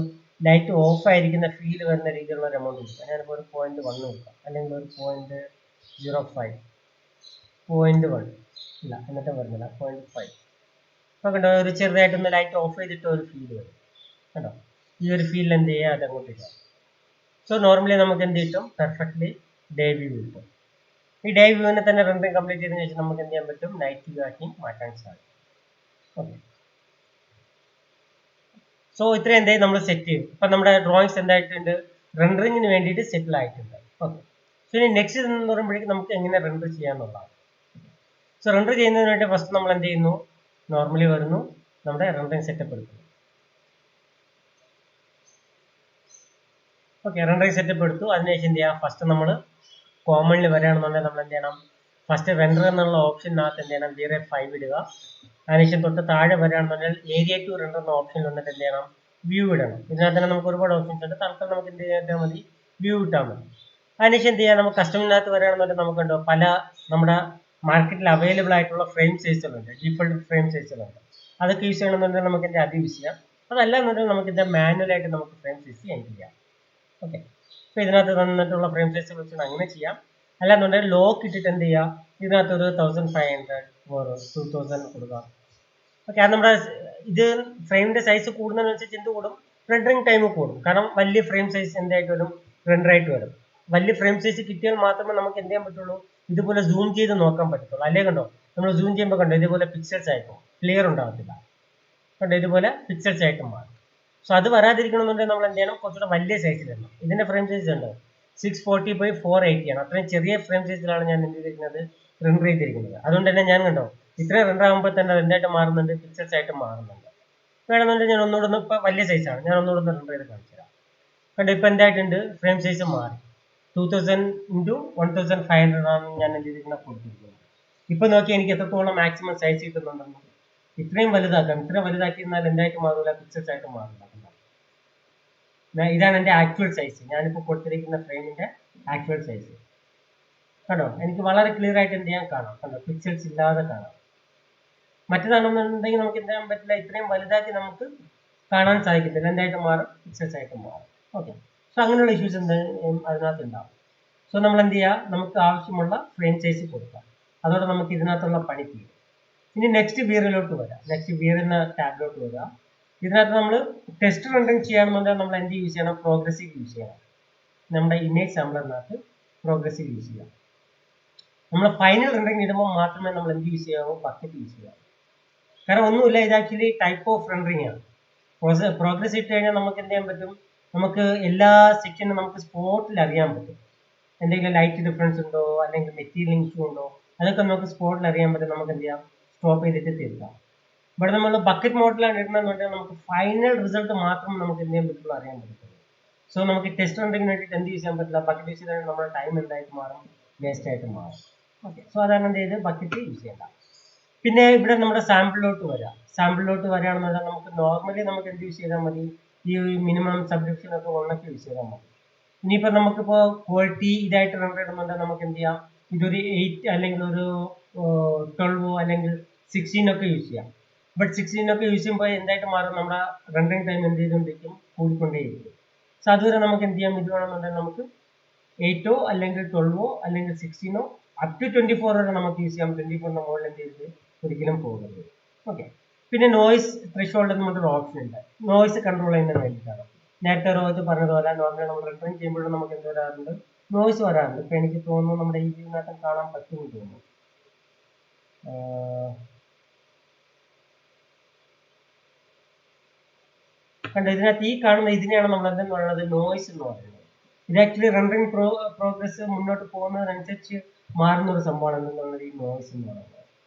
ലൈറ്റ് ഓഫ് ആയിരിക്കുന്ന ഫീൽ വരുന്ന രീതിയിലുള്ള ഒരു എമൗണ്ട് കൊടുക്കുക. ഞാനിപ്പോൾ ഒരു 0.1 കൊടുക്കാം, അല്ലെങ്കിൽ ഒരു 0.05, 0.1 ഇല്ല, എന്നിട്ടും വരുന്നില്ല, 0.5. അപ്പോൾ കണ്ടോ, ഒരു ചെറുതായിട്ടൊന്ന് ലൈറ്റ് ഓഫ് ചെയ്തിട്ട് ഒരു ഫീൽ വരും. കണ്ടോ, ഈ ഒരു ഫീൽ എന്ത് ചെയ്യുക, അതങ്ങോട്ട് ഇടുക. സോ നോർമലി നമുക്ക് എന്ത് കിട്ടും, പെർഫെക്റ്റ്ലി ഡേ വ്യൂ കിട്ടും. ഈ ഡേ വ്യൂവിനെ തന്നെ റെൻഡറിങ് കംപ്ലീറ്റ് ചെയ്തതിനു ശേഷം നമുക്ക് എന്ത് ചെയ്യാൻ പറ്റും, നൈറ്റ് വ്യൂ ആക്കി മാറ്റാൻ സാധിക്കും. ഓക്കെ, സോ ഇത്രയും എന്തായാലും നമ്മൾ സെറ്റ് ചെയ്യും. ഇപ്പം നമ്മുടെ ഡ്രോയിങ്സ് എന്തായിട്ടുണ്ട്, റെൻഡറിങ്ങിന് വേണ്ടിയിട്ട് സെറ്റിൽ ആയിട്ടുണ്ട്. ഓക്കെ, സോ ഇനി നെക്സ്റ്റ് എന്ന് പറയുമ്പോഴേക്കും നമുക്ക് എങ്ങനെ റെൻഡർ ചെയ്യാന്നുള്ളതാണ്. സോ റെൻഡർ ചെയ്യുന്നതിന് വേണ്ടി ഫസ്റ്റ് നമ്മൾ എന്ത് ചെയ്യുന്നു, നോർമലി വരുന്നു, നമ്മുടെ റെൻഡറിങ് സെറ്റപ്പ് എടുക്കുന്നു. ഓക്കെ, റെൻഡറിങ് സെറ്റപ്പ് എടുത്തു. അതിനുശേഷം എന്ത് ചെയ്യാം, ഫസ്റ്റ് നമ്മൾ കോമണിൽ വരികയാണെന്നുണ്ടെങ്കിൽ നമ്മൾ എന്ത് ചെയ്യണം, ഫസ്റ്റ് റെൻഡർ എന്നുള്ള ഓപ്ഷനകത്ത് എന്ത് ചെയ്യണം, 0.5 ഇടുക. അതിനുശേഷം തൊട്ട് താഴെ വരികയാണെന്നുണ്ടെങ്കിൽ ഏരിയ ടു റെൻഡർ എന്ന ഓപ്ഷനിൽ വന്നിട്ട് എന്ത് ചെയ്യണം, വ്യൂ ഇടണം. ഇതിനകത്ത് തന്നെ നമുക്ക് ഒരുപാട് ഓപ്ഷൻസ് ഉണ്ട്. തൽക്കാലം നമുക്ക് എന്ത് ചെയ്താൽ മതി, വ്യൂ ഇട്ടാൽ മതി. അതിനുശേഷം എന്ത് ചെയ്യാം, നമുക്ക് കസ്റ്റമിനകത്ത് വരികയാണെന്നുണ്ടെങ്കിൽ നമുക്കുണ്ടോ പല നമ്മുടെ മാർക്കറ്റിൽ അവൈലബിൾ ആയിട്ടുള്ള ഫ്രെയിം സൈസുകളുണ്ട്, ഡീഫോൾട്ട് ഫ്രെയിം സൈസുകളുണ്ട്. അതൊക്കെ യൂസ് ചെയ്യണമെന്നുണ്ടെങ്കിൽ നമുക്ക് എന്ത് അത് യൂസ് ചെയ്യാം. അതല്ല എന്നുണ്ടെങ്കിൽ നമുക്ക് ഇത് മാനുവലായിട്ട് നമുക്ക് ഫ്രെയിം സൈസ് ചേഞ്ച് ചെയ്യാം. ഓക്കെ, അപ്പോൾ ഇതിനകത്ത് തന്നിട്ടുള്ള ഫ്രെയിം സൈസ് വെച്ചിട്ട് അങ്ങനെ ചെയ്യാം. അല്ലാന്നുണ്ടെങ്കിൽ ലോക്ക് ഇട്ടിട്ട് എന്ത് ചെയ്യാം, ഇതിനകത്ത് ഒരു 1500 or 2000 കൊടുക്കാം. ഓക്കെ, അത് നമ്മുടെ ഇത് ഫ്രെയിമിന്റെ സൈസ് കൂടുന്നതിനനുസരിച്ച് എന്ത് കൂടും, റെൻഡറിങ് ടൈം കൂടും. കാരണം വലിയ ഫ്രെയിം സൈസ് എന്തായിട്ട് വരും, റെൻഡറായിട്ട് വരും. വലിയ ഫ്രെയിം സൈസ് കിട്ടിയാൽ മാത്രമേ നമുക്ക് എന്ത് ചെയ്യാൻ പറ്റുള്ളൂ, ഇതുപോലെ സൂം ചെയ്ത് നോക്കാൻ പറ്റത്തുള്ളൂ. അല്ലേ കണ്ടോ, നമ്മൾ സൂം ചെയ്യുമ്പോൾ കണ്ടോ ഇതുപോലെ പിക്സൽസ് ആയിരിക്കും, ക്ലിയർ ഉണ്ടാകത്തില്ല. കണ്ടോ, ഇതുപോലെ പിക്സൽസ് ആയിട്ട് മാറും. സോ അത് വരാതിരിക്കണമെന്നുണ്ടെങ്കിൽ നമ്മൾ എന്ത് ചെയ്യണം, കുറച്ചുകൂടെ വലിയ സൈസിൽ ഇടണം. ഇതിന്റെ ഫ്രെയിം സൈസ് ഉണ്ട് 640x480 ആണ്. അത്രയും ചെറിയ ഫ്രെയിം സൈസിലാണ് ഞാൻ എന്ത് ചെയ്തിരിക്കുന്നത്, റെൻഡർ ചെയ്തിരിക്കുന്നത്. അതുകൊണ്ട് തന്നെ ഞാൻ കണ്ടോ ഇത്രയും റെൻഡർ ആകുമ്പോൾ തന്നെ അത് എന്തായിട്ട് മാറുന്നുണ്ട്, പിക്സൽസ് ആയിട്ട് മാറുന്നുണ്ട്. വേണമെന്നുണ്ടെങ്കിൽ ഞാൻ ഒന്നുകൂടെ ഇപ്പൊ വലിയ സൈസാണ്, ഞാൻ ഒന്നുകൂടെ റെൻഡർ ചെയ്ത് കാണിച്ചു തരാം. കണ്ടോ, ഇപ്പൊ എന്തായിട്ടുണ്ട്, ഫ്രെയിം സൈസ് മാറി. 2000 × 1500 ആണ് ഞാൻ എന്ത് ചെയ്തിരിക്കുന്നത്, കൊടുത്തിരിക്കുന്നത്. ഇപ്പൊ നോക്കി എനിക്ക് എത്രത്തോളം മാക്സിമം സൈസ് കിട്ടുന്നുണ്ടെന്ന്. ഇത്രയും വലുതാക്കാം, ഇത്രയും വലുതാക്കിയിരുന്നാൽ എന്തായിട്ട് മാറില്ല, പിക്സൽസ് ആയിട്ട് മാറില്ല. ഇതാണ് എൻ്റെ ആക്ച്വൽ സൈസ്, ഞാനിപ്പോൾ കൊടുത്തിരിക്കുന്ന ഫ്രെയിമിന്റെ ആക്ച്വൽ സൈസ്. കണ്ടോ, എനിക്ക് വളരെ ക്ലിയർ ആയിട്ട് എന്ത് ചെയ്യാൻ കാണാം, കണ്ടോ, പിക്സൽസ് ഇല്ലാതെ കാണാം. മറ്റേതാണെന്നുണ്ടെങ്കിൽ നമുക്ക് എന്ത് ചെയ്യാൻ പറ്റില്ല, ഇത്രയും വലുതാക്കി നമുക്ക് കാണാൻ സാധിക്കത്തില്ല, എന്തായിട്ട് മാറും, പിക്സൽസ് ആയിട്ട് മാറും. ഓക്കെ, സോ അങ്ങനെയുള്ള ഇഷ്യൂസ് അതിനകത്ത് ഉണ്ടാവും. സോ നമ്മൾ എന്ത് ചെയ്യുക, നമുക്ക് ആവശ്യമുള്ള ഫ്രെയിം സൈസ് കൊടുക്കാം, അതോടെ നമുക്ക് ഇതിനകത്തുള്ള പണി തീരും. ഇനി നെക്സ്റ്റ് വിയറിലോട്ട് വരാം. നെക്സ്റ്റ് വിയർ എന്ന ടാബിലോട്ട് വരാം. ഇതിനകത്ത് നമ്മൾ ടെസ്റ്റ് റെൻഡറിങ് ചെയ്യാണെന്നുണ്ടെങ്കിൽ നമ്മൾ എന്ത് യൂസ് ചെയ്യണം, പ്രോഗ്രസീവ് യൂസ് ചെയ്യണം. നമ്മുടെ ഇമേജ് സാമ്പിളിനകത്ത് പ്രോഗ്രസീവ് യൂസ് ചെയ്യാം. നമ്മൾ ഫൈനൽ റെൻഡറിങ് ഇടുമ്പോൾ മാത്രമേ നമ്മൾ എന്ത് യൂസ് ചെയ്യാവൂ, ബക്കറ്റ് യൂസ് ചെയ്യാവൂ. കാരണം ഒന്നുമില്ല, ഇത് ആക്ച്വലി ടൈപ്പ് ഓഫ് റെൻഡറിങ് ആണ്. പ്രോഗ്രസ് ഇട്ട് കഴിഞ്ഞാൽ നമുക്ക് എന്ത് ചെയ്യാൻ പറ്റും, നമുക്ക് എല്ലാ സെക്ഷനും നമുക്ക് സ്പോട്ടിൽ അറിയാൻ പറ്റും. എന്തെങ്കിലും ലൈറ്റ് ഡിഫറൻസ് ഉണ്ടോ, അല്ലെങ്കിൽ മെറ്റീരിയൽ ഇഷ്യൂ ഉണ്ടോ, അതൊക്കെ നമുക്ക് സ്പോട്ടിൽ അറിയാൻ പറ്റും. നമുക്ക് എന്ത് ചെയ്യാം, സ്റ്റോപ്പ് ചെയ്തിട്ട് തീർക്കാം. ഇവിടെ നമ്മൾ ബക്കറ്റ് മോഡലാണ് ഇടുന്നതെന്നുണ്ടെങ്കിൽ നമുക്ക് ഫൈനൽ റിസൾട്ട് മാത്രം നമുക്ക് എന്ത് ചെയ്യാൻ പറ്റുള്ളൂ, അറിയാൻ പറ്റത്തുള്ളൂ. സോ നമുക്ക് ടെസ്റ്റ് റെൻഡറിങ്ങിന് വേണ്ടിയിട്ട് എന്ത് യൂസ് ചെയ്യാൻ പറ്റില്ല, ബക്കറ്റ് യൂസ് ചെയ്താൽ നമ്മുടെ ടൈം എന്തായിട്ട് മാറും, വേസ്റ്റ് ആയിട്ട് മാറും. ഓക്കെ, സോ അതാണ് എന്ത് ചെയ്ത് ബക്കറ്റ് യൂസ് ചെയ്യേണ്ട. പിന്നെ ഇവിടെ നമ്മുടെ സാമ്പിളിലോട്ട് വരാം. സാമ്പിളിലോട്ട് വരികയാണെന്നുണ്ടെങ്കിൽ നമുക്ക് നോർമലി നമുക്ക് എന്ത് യൂസ് ചെയ്താൽ മതി, ഈ മിനിമം സബ്സ്ക്രിപ്ഷൻ ഒക്കെ ഒന്നൊക്കെ യൂസ് ചെയ്താൽ മതി. ഇനിയിപ്പോൾ നമുക്കിപ്പോൾ ക്വാളിറ്റി ഇതായിട്ട് റെൻഡർ ഇടുന്നുണ്ടെങ്കിൽ നമുക്ക് എന്ത് ചെയ്യാം, ഇതൊരു 8 അല്ലെങ്കിൽ ഒരു 12 അല്ലെങ്കിൽ 16 ഒക്കെ യൂസ് ചെയ്യാം. ബട്ട് 16 ഒക്കെ യൂസ് ചെയ്യുമ്പോൾ എന്തായിട്ട് മാറും, നമ്മുടെ റെൻഡറിങ് ടൈം എന്ത് ചെയ്തുകൊണ്ടിരിക്കും, കൂടിക്കൊണ്ടേയിരിക്കും. സോ അതുവരെ നമുക്ക് എന്ത് ചെയ്യാം, ഇത് വേണമെന്നുണ്ടെങ്കിൽ നമുക്ക് 8 അല്ലെങ്കിൽ 12 അല്ലെങ്കിൽ 16 അപ് ടു 24 വരെ നമുക്ക് യൂസ് ചെയ്യാം. 24 മുകളിൽ എന്ത് ചെയ്ത് ഒരിക്കലും പോകരുത്. ഓക്കെ, പിന്നെ നോയ്സ് ത്രെഷോൾഡ് എന്ന് പറഞ്ഞൊരു ഓപ്ഷൻ ഉണ്ട്, നോയ്സ് കൺട്രോൾ ചെയ്യുന്നതിന് വേണ്ടിയിട്ടാണ്. നേരത്തെ റോഹിത് പറഞ്ഞതുപോലെ നോർമലി നമ്മൾ റെൻഡറിങ് ചെയ്യുമ്പോഴും നമുക്ക് എന്ത് വരാറുണ്ട്, നോയ്സ് വരാറുണ്ട്. ഇപ്പൊ എനിക്ക് തോന്നുന്നു നമ്മുടെ ഈ ഇതിനകത്ത് കാണാൻ പറ്റുമെന്ന് തോന്നുന്നു. കണ്ടോ, ഇതിനകത്ത് ഈ കാണുന്ന ഇതിനെയാണ് നമ്മൾ എന്തെന്ന് പറയുന്നത്, നോയ്സ് എന്ന് പറയുന്നത്. ഇത് ആക്ച്വലി റെൻഡറിങ് പ്രോഗ്രസ് മുന്നോട്ട് പോകുന്നതിനനുസരിച്ച് മാറുന്ന ഒരു സംഭവമാണ് എന്തെന്നുള്ളത് ഈ നോയ്സ് എന്ന് പറയുന്നത്.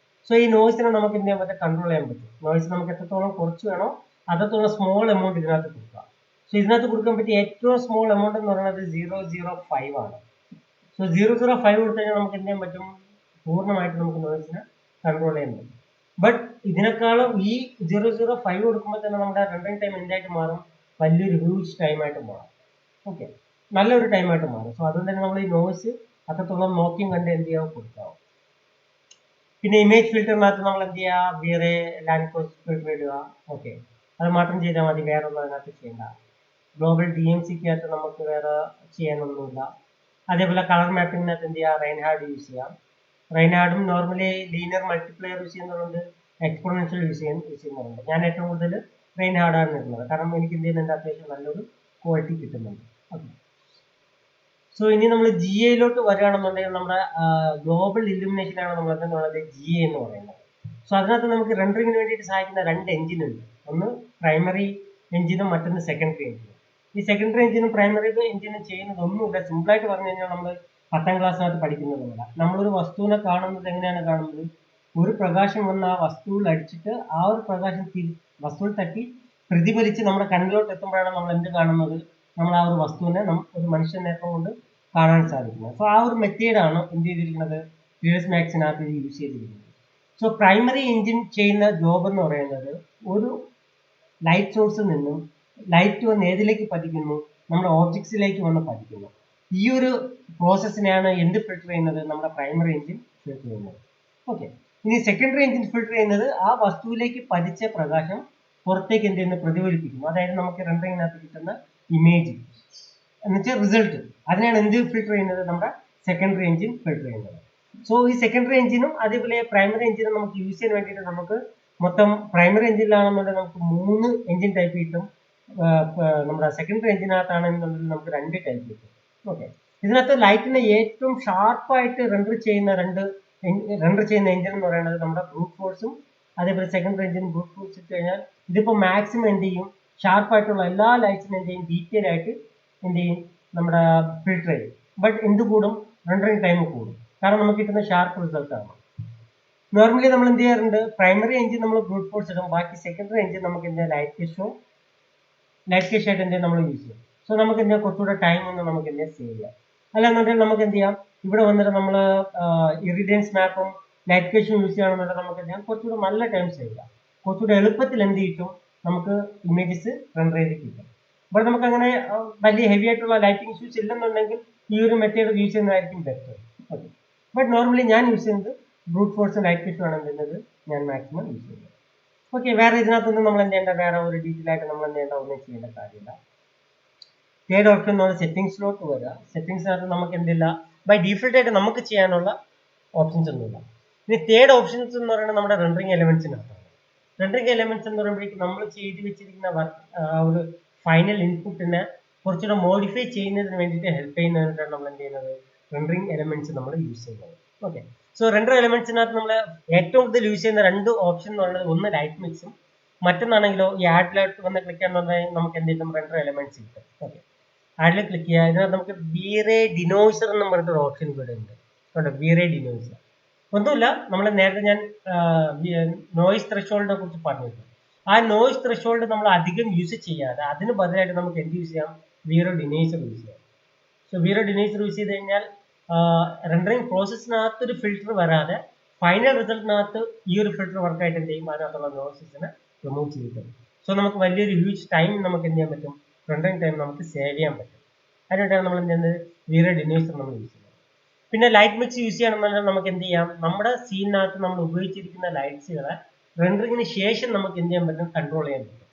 സോ ഈ നോയ്സിനെ നമുക്ക് എന്ത് ചെയ്യാൻ പറ്റും, കൺട്രോൾ ചെയ്യാൻ പറ്റും. നോയ്സ് നമുക്ക് എത്രത്തോളം കുറച്ച് വേണോ അത്രത്തോളം സ്മോൾ എമൗണ്ട് ഇതിനകത്ത് കൊടുക്കാം. സോ ഇതിനകത്ത് കൊടുക്കാൻ പറ്റിയ ഏറ്റവും സ്മോൾ എമൗണ്ട് എന്ന് പറയുന്നത് 0.05 ആണ്. സോ 0.05 കൊടുത്തു കഴിഞ്ഞാൽ നമുക്ക് എന്ത് ചെയ്യാൻ പറ്റും, പൂർണ്ണമായിട്ട് നമുക്ക് നോയ്സിനെ കൺട്രോൾ ചെയ്യാൻ പറ്റും. ബട്ട് ഇതിനേക്കാളും ഈ 0.05 കൊടുക്കുമ്പോൾ തന്നെ നമ്മുടെ റെൻഡറിങ് ടൈം എന്തായിട്ട് മാറും, വലിയൊരു ഹ്യൂജ് ടൈമായിട്ട് മാറും. ഓക്കെ, നല്ലൊരു ടൈമായിട്ട് മാറും. സോ അതുകൊണ്ട് തന്നെ നമ്മൾ ഈ നോയ്സ് അത്രത്തോളം നോക്കിയും കണ്ട് എന്ത് ചെയ്യാൻ കൊടുക്കാവും. പിന്നെ ഇമേജ് ഫിൽറ്ററിനകത്ത് നമ്മൾ എന്ത് ചെയ്യുക, വേറെ ലാൻഡ് ഫിൽറ്റർ ഇടുക. ഓക്കെ, അത് മാത്രം ചെയ്താൽ മതി, വേറെ ഒന്നും അതിനകത്ത് ചെയ്യേണ്ട. ഗ്ലോബൽ DMCക്കകത്ത് നമുക്ക് വേറെ ചെയ്യാനൊന്നുമില്ല. അതേപോലെ കളർ മാപ്പിങ്ങിനകത്ത് എന്ത് ചെയ്യുക, റെയിൻഹാർഡ് യൂസ് ചെയ്യാം. റെയിൻഹാർഡും നോർമലി ലീനിയർ മൾട്ടിപ്ലെയർ യൂസ് ചെയ്യുന്നതുകൊണ്ട് എക്സ്പോണൻഷ്യൽ യൂസ് ചെയ്യുന്നുണ്ട്. ഞാൻ ഏറ്റവും കൂടുതൽ റെയിൻഹാർഡാണ് ഇടുന്നത്, കാരണം എനിക്ക് എന്ത് ചെയ്യുന്നുണ്ട്, അത്യാവശ്യം നല്ലൊരു ക്വാളിറ്റി കിട്ടുന്നുണ്ട്. ഓക്കെ, സോ ഇനി നമ്മൾ GA വരികയാണെന്നുണ്ടെങ്കിൽ നമ്മുടെ ഗ്ലോബൽ ഇലുമിനേഷൻ ആണ് നമ്മൾ എന്തെന്നുള്ളത് GA എന്ന് പറയുന്നത്. സോ അതിനകത്ത് നമുക്ക് റെൻഡറിങ്ങിന് വേണ്ടിയിട്ട് സഹായിക്കുന്ന 2 എഞ്ചിൻ ഉണ്ട്. ഒന്ന് പ്രൈമറി എഞ്ചിനും മറ്റൊന്ന് സെക്കൻഡറി എഞ്ചിനും. ഈ സെക്കൻഡറി എഞ്ചിനും പ്രൈമറി എഞ്ചിനും ചെയ്യുന്നത് ഒന്നുമില്ല, സിമ്പിളായിട്ട് പറഞ്ഞു കഴിഞ്ഞാൽ നമ്മൾ 10ാം ക്ലാസ്സിനകത്ത് പഠിക്കുന്നതല്ല. നമ്മളൊരു വസ്തുവിനെ കാണുന്നത് എങ്ങനെയാണ് കാണുന്നത്, ഒരു പ്രകാശം വന്ന് ആ വസ്തുവിൽ അടിച്ചിട്ട് ആ ഒരു പ്രകാശം വസ്തുവിൽ തട്ടി പ്രതിഫലിച്ച് നമ്മുടെ കണ്ണിലോട്ട് എത്തുമ്പോഴാണ് നമ്മൾ എന്ത് കാണുന്നത്, നമ്മൾ ആ ഒരു വസ്തുവിനെ ഒരു മനുഷ്യ നേത്രം കൊണ്ട് കാണാൻ സാധിക്കുന്നത്. സോ ആ ഒരു മെത്തേഡാണ് എന്ത് ചെയ്തിരിക്കുന്നത്, ഗ്രീസ് മാക്സിനകത്ത് യൂസ് ചെയ്തിരിക്കുന്നത്. സോ പ്രൈമറി എഞ്ചിൻ ചെയ്യുന്ന ജോബ് എന്ന് പറയുന്നത്, ഒരു ലൈറ്റ് സോഴ്സിൽ നിന്നും ലൈറ്റ് വന്ന് ഏതിലേക്ക് പതിക്കുന്നു, നമ്മുടെ ഓബ്ജക്ട്സിലേക്ക് വന്ന് പതിക്കുന്നു. ഈ ഒരു പ്രോസസ്സിനെയാണ് എന്ത് ഫിൽട്ടർ ചെയ്യുന്നത്, നമ്മുടെ പ്രൈമറി എഞ്ചിൻ ഫിൽട്ടർ ചെയ്യുന്നത്. ഓക്കെ, ഇനി സെക്കൻഡറി എഞ്ചിൻ ഫിൽട്ടർ ചെയ്യുന്നത് ആ വസ്തുവിലേക്ക് പതിച്ച പ്രകാശം പുറത്തേക്ക് എന്ത് ചെയ്യുന്നു, പ്രതിഫലിപ്പിക്കുന്നു. അതായത് നമുക്ക് റെൻഡറിങ്ങിനകത്ത് കിട്ടുന്ന ഇമേജ് എന്നുവെച്ചാൽ റിസൾട്ട്, അതിനാണ് എന്ത് ഫിൽട്ടർ ചെയ്യുന്നത്, നമ്മുടെ സെക്കൻഡറി എഞ്ചിൻ ഫിൽട്ടർ ചെയ്യുന്നത്. സോ ഈ സെക്കൻഡറി എഞ്ചിനും അതേപോലെ പ്രൈമറി എഞ്ചിനും നമുക്ക് യൂസ് ചെയ്യാൻ വേണ്ടിയിട്ട് നമുക്ക് മൊത്തം പ്രൈമറി എഞ്ചിനിലാണെന്നുണ്ടെങ്കിൽ നമുക്ക് 3 എഞ്ചിൻ ടൈപ്പ് കിട്ടും. നമ്മുടെ സെക്കൻഡറി എഞ്ചിനകത്താണെന്നുണ്ടെങ്കിൽ നമുക്ക് 2 ടൈപ്പ് കിട്ടും. ഓക്കെ, ഇതിനകത്ത് ലൈറ്റിനെ ഏറ്റവും ഷാർപ്പായിട്ട് റെൻഡർ ചെയ്യുന്ന എഞ്ചിൻ എന്ന് പറയുന്നത് നമ്മുടെ ബ്രൂട്ട് ഫോഴ്സും അതേപോലെ സെക്കൻഡറി എഞ്ചിൻ ബ്രൂട്ട് ഫോഴ്സ് ഇട്ട് കഴിഞ്ഞാൽ ഇതിപ്പോൾ മാക്സിമം എന്ത് ചെയ്യും, ഷാർപ്പായിട്ടുള്ള എല്ലാ ലൈറ്റ്സിനും എന്ത് ചെയ്യും, ഡീറ്റെയിൽ ആയിട്ട് എന്ത് ചെയ്യും, നമ്മുടെ ഫിൽട്ടർ ചെയ്യും. ബട്ട് എന്ത് കൂടും, റെൻഡറിങ് ടൈം കൂടും, കാരണം നമുക്ക് കിട്ടുന്ന ഷാർപ്പ് റിസൾട്ട് ആണ്. നോർമലി നമ്മൾ എന്ത് ചെയ്യാറുണ്ട്, പ്രൈമറി എഞ്ചിൻ നമ്മൾ ബ്രൂട്ട് ഫോഴ്സ് ഇടും, ബാക്കി സെക്കൻഡറി എഞ്ചിൻ നമുക്ക് എന്ത് ലൈറ്റ് കേഷ് ആയിട്ട് എന്ത് നമ്മൾ യൂസ് ചെയ്യും. സോ നമുക്ക് എന്താ കുറച്ചുകൂടെ ടൈം ഒന്ന് നമുക്ക് എന്താ സേവ് ചെയ്യാം. അല്ലാന്നുണ്ടെങ്കിൽ നമുക്ക് എന്ത് ചെയ്യാം, ഇവിടെ വന്നിട്ട് നമ്മൾ ഇറിഡിയൻസ് മാപ്പും ലൈറ്റ് കേഷും യൂസ് ചെയ്യുകയാണെന്നുണ്ടെങ്കിൽ നമുക്ക് എന്ത് ചെയ്യാം, കുറച്ചുകൂടെ നല്ല ടൈം സേവ് ചെയ്യാം. കുറച്ചുകൂടെ എളുപ്പത്തിൽ എന്ത് കിട്ടും, നമുക്ക് ഇമേജസ് റെൻഡർ ചെയ്ത് കിട്ടും. അപ്പോൾ നമുക്ക് അങ്ങനെ വലിയ ഹെവി ആയിട്ടുള്ള ലൈറ്റിംഗ് ഇഷ്യൂസ് ഇല്ലെന്നുണ്ടെങ്കിൽ ഈ ഒരു മെത്തേഡ് യൂസ് ചെയ്യുന്നതായിരിക്കും ബെറ്റർ. ഓക്കെ, ബട്ട് നോർമലി ഞാൻ യൂസ് ചെയ്യുന്നത് ബ്രൂട്ട് ഫോഴ്സും ലൈറ്റ് ഫിഷും ആണ് എന്തുന്നത് ഞാൻ മാക്സിമം യൂസ് ചെയ്യുന്നത്. ഓക്കെ, വേറെ ഇതിനകത്തൊന്നും നമ്മൾ എന്ത് ചെയ്യേണ്ട, വേറെ ഒരു ഡീറ്റെയിൽ ആയിട്ട് നമ്മൾ എന്ത് ചെയ്യേണ്ട, ഒന്നും ചെയ്യേണ്ട കാര്യമില്ല. തേർഡ് ഓപ്ഷൻ എന്ന് പറഞ്ഞാൽ സെറ്റിംഗ്സിലോട്ട് വരിക. സെറ്റിംഗ്സിനകത്ത് നമുക്ക് എന്തില്ല, ബൈ ഡീഫോൾട്ട് ആയിട്ട് നമുക്ക് ചെയ്യാനുള്ള ഓപ്ഷൻസ് ഒന്നുമില്ല. ഇനി തേർഡ് ഓപ്ഷൻസ് എന്ന് പറയുന്നത് നമ്മുടെ റെൻഡറിങ് എലമെന്റ്സിനകത്താണ്. റെൻഡറിങ് എലമെന്റ്സ് എന്ന് പറയുമ്പോഴേക്കും നമ്മൾ ചെയ്ത് വെച്ചിരിക്കുന്ന ഒരു ഫൈനൽ ഇൻപുട്ടിനെ കുറച്ചുകൂടെ മോഡിഫൈ ചെയ്യുന്നതിന് വേണ്ടിയിട്ട് ഹെൽപ്പ് ചെയ്യുന്നതിനാണ് നമ്മൾ എന്ത് ചെയ്യുന്നത്, റെൻഡറിങ് എലമെന്റ്സ് നമ്മൾ യൂസ് ചെയ്യുന്നത്. ഓക്കെ, സോ റെൻഡർ എലമെന്റ്സിനകത്ത് നമ്മൾ ഏറ്റവും കൂടുതൽ യൂസ് ചെയ്യുന്ന രണ്ട് ഓപ്ഷൻ എന്ന് പറയുന്നത് ഒന്ന് ലൈറ്റ് മിക്സും, മറ്റൊന്നാണെങ്കിലോ ഈ ആഡിലോട്ട് വന്ന് ക്ലിക്ക് ചെയ്യാന്ന് പറഞ്ഞാൽ നമുക്ക് എന്ത് കിട്ടും, റെൻഡർ എലമെന്റ്സ് കിട്ടും. ഓക്കെ, ആഡിൽ ക്ലിക്ക് ചെയ്യുക. ഇതിനകത്ത് നമുക്ക് വീറേ ഡിനോയ്സർ എന്ന് പറഞ്ഞിട്ടൊരു ഓപ്ഷൻ ഇവിടെ ഉണ്ട്. കണ്ടോ, വീറേ ഡിനോയ്സർ ഒന്നുമില്ല, നമ്മൾ നേരത്തെ ഞാൻ നോയിസ് ത്രെഷോൾഡിനെ കുറിച്ച് പറഞ്ഞിരുന്നു. ആ നോയിസ് ത്രെഷോൾഡ് നമ്മൾ അധികം യൂസ് ചെയ്യാതെ അതിന് ബദലായിട്ട് നമുക്ക് എന്ത് യൂസ് ചെയ്യാം, വീറോ ഡിനൈസർ യൂസ് ചെയ്യാം. സോ വീറോ ഡിനൈസർ യൂസ് ചെയ്ത് കഴിഞ്ഞാൽ റെൻഡറിങ് പ്രോസസ്സിനകത്ത് ഒരു ഫിൽറ്റർ വരാതെ ഫൈനൽ റിസൾട്ടിനകത്ത് ഈ ഒരു ഫിൽറ്റർ വർക്കായിട്ട് എന്ത് ചെയ്യും, അതിനകത്തുള്ള നോയ്സസിനെ റിമൂവ് ചെയ്തിട്ടുണ്ട്. സോ നമുക്ക് വലിയൊരു ഹ്യൂജ് ടൈം നമുക്ക് എന്ത് ചെയ്യാൻ പറ്റും, റെൻഡറിങ് ടൈം നമുക്ക് സേവ് ചെയ്യാൻ പറ്റും. അതിനായിട്ടാണ് നമ്മൾ എന്ത് ചെയ്യുന്നത്, വീറോ ഡിനൈസർ നമ്മൾ യൂസ് ചെയ്യുന്നത്. പിന്നെ ലൈറ്റ് മിക്സ് യൂസ് ചെയ്യണമെന്നുണ്ടെങ്കിൽ നമുക്ക് എന്ത് ചെയ്യാം, നമ്മുടെ സീനിനകത്ത് നമ്മൾ ഉപയോഗിച്ചിരിക്കുന്ന ലൈറ്റ്സുകളെ റെൻഡറിങ്ങിന് ശേഷം നമുക്ക് എന്ത് ചെയ്യാൻ പറ്റും, കൺട്രോൾ ചെയ്യാൻ പറ്റും.